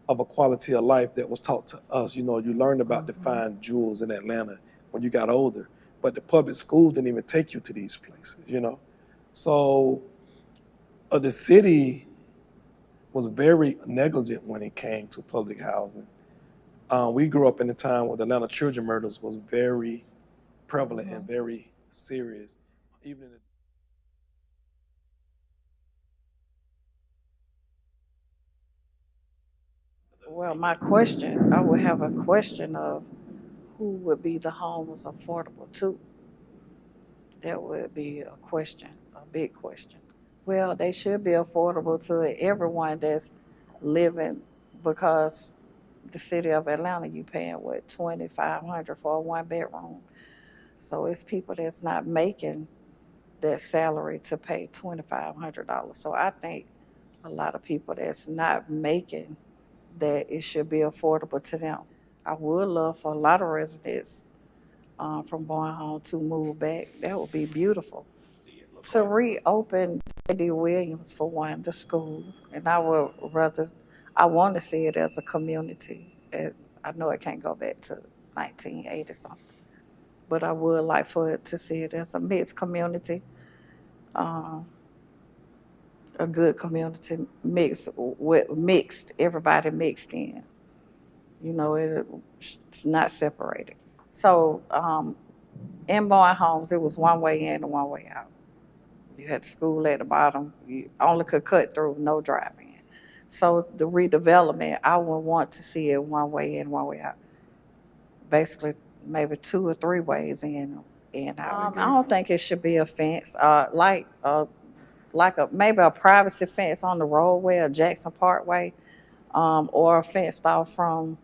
Speaker 23: of a quality of life that was taught to us. You know, you learned about the fine jewels in Atlanta when you got older, but the public schools didn't even take you to these places, you know? So the city was very negligent when it came to public housing. We grew up in a time where the Atlanta children murders was very prevalent and very serious. Even in the
Speaker 22: Well, my question, I would have a question of who would be the homes affordable to? That would be a question, a big question. Well, they should be affordable to everyone that's living, because the city of Atlanta, you paying what, 2,500 for a one bedroom. So it's people that's not making that salary to pay $2,500. So I think a lot of people that's not making that, it should be affordable to them. I would love for a lot of residents from Bowen Home to move back. That would be beautiful. To reopen J.D. Williams for one, the school, and I want to see it as a community. I know it can't go back to 1980 something, but I would like for it to see it as a mixed community, um, a good community mixed, everybody mixed in. You know, it's not separated. So in Bowen Homes, it was one way in and one way out. You had school at the bottom. You only could cut through, no driving. So the redevelopment, I would want to see it one way in, one way out. Basically, maybe two or three ways in and out. I don't think it should be a fence, like maybe a privacy fence on the roadway or Jackson Parkway, or fenced off from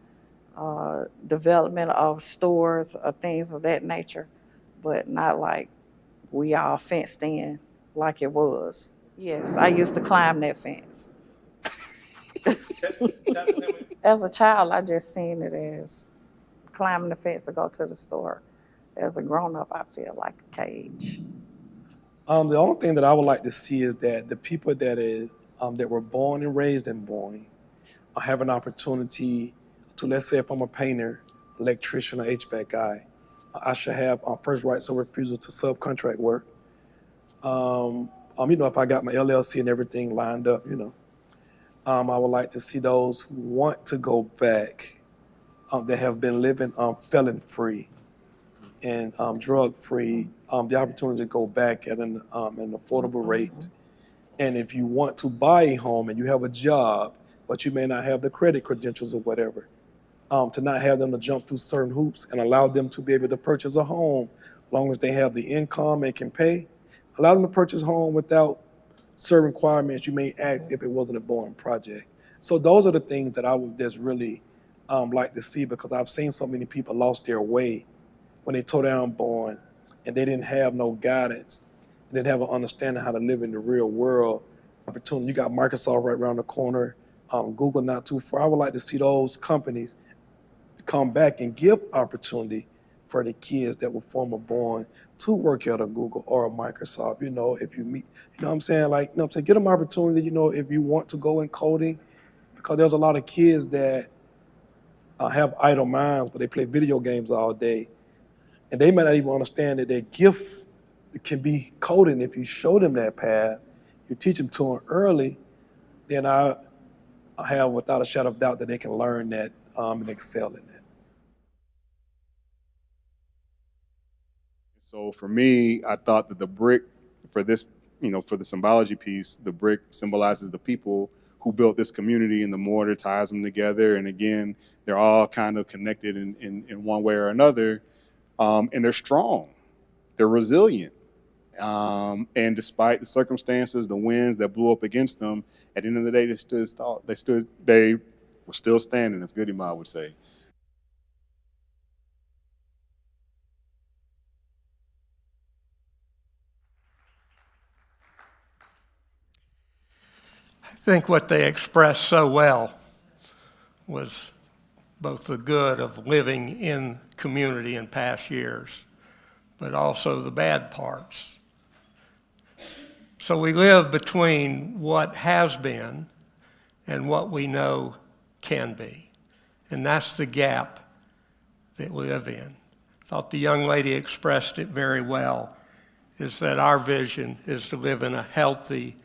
Speaker 22: development of stores or things of that nature, but not like we all fenced in like it was. Yes, I used to climb that fence. As a child, I just seen it as climbing the fence to go to the store. As a grown up, I feel like a cage.
Speaker 23: The only thing that I would like to see is that the people that were born and raised in Boeing have an opportunity to, let's say if I'm a painter, electrician, or HVAC guy, I should have first rights of refusal to subcontract work. You know, if I got my LLC and everything lined up, you know, I would like to see those who want to go back, that have been living felon-free and drug-free, the opportunity to go back at an affordable rate. And if you want to buy a home and you have a job, but you may not have the credit credentials or whatever, to not have them to jump through certain hoops and allow them to be able to purchase a home, as long as they have the income and can pay. Allow them to purchase a home without certain requirements you may ask if it wasn't a Boeing project. So those are the things that I would just really like to see, because I've seen so many people lost their way when they tore down Boeing and they didn't have no guidance. They didn't have an understanding how to live in the real world. Opportunity. You got Microsoft right around the corner, Google not too far. I would like to see those companies come back and give opportunity for the kids that were former Boeing to work at a Google or a Microsoft. You know, if you meet, you know what I'm saying? Like, you know what I'm saying? Get them opportunity, you know, if you want to go in coding, because there's a lot of kids that have idle minds, but they play video games all day. And they might not even understand that their gift can be coding. If you show them that path, you teach them to them early, then I have without a shadow of doubt that they can learn that and excel in that.
Speaker 4: So for me, I thought that the brick for this, for the symbology piece, the brick symbolizes the people who built this community, and the mortar ties them together. And again, they're all kind of connected in one way or another. And they're strong, they're resilient. And despite the circumstances, the winds that blew up against them, at the end of the day, they were still standing, as Goody Ma would say.
Speaker 1: I think what they expressed so well was both the good of living in community in past years, but also the bad parts. So we live between what has been and what we know can be. And that's the gap that we live in. I thought the young lady expressed it very well, is that our vision is to live in a healthy,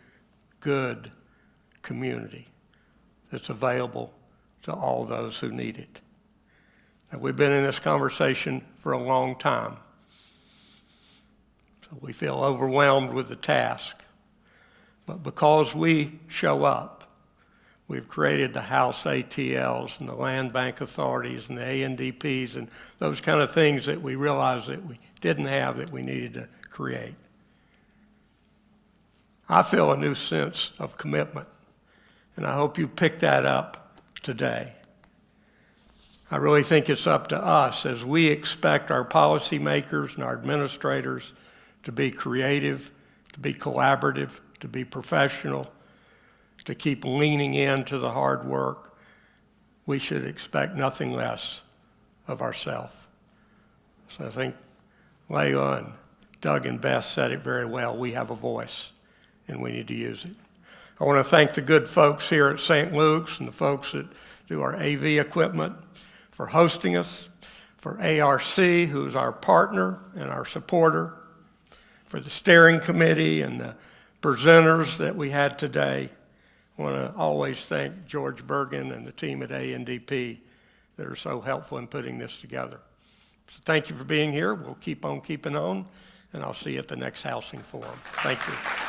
Speaker 1: good community that's available to all those who need it. And we've been in this conversation for a long time. So we feel overwhelmed with the task. But because we show up, we've created the House ATLs and the Land Bank Authorities and the ANDPs and those kind of things that we realized that we didn't have that we needed to create. I feel a new sense of commitment, and I hope you pick that up today. I really think it's up to us as we expect our policymakers and our administrators to be creative, to be collaborative, to be professional, to keep leaning into the hard work. We should expect nothing less of ourselves. So I think Layla and Doug and Beth said it very well. We have a voice, and we need to use it. I want to thank the good folks here at St. Luke's and the folks that do our AV equipment for hosting us, for ARC, who's our partner and our supporter, for the steering committee and the presenters that we had today. I want to always thank George Bergen and the team at ANDP that are so helpful in putting this together. So thank you for being here. We'll keep on keeping on, and I'll see you at the next housing forum. Thank you.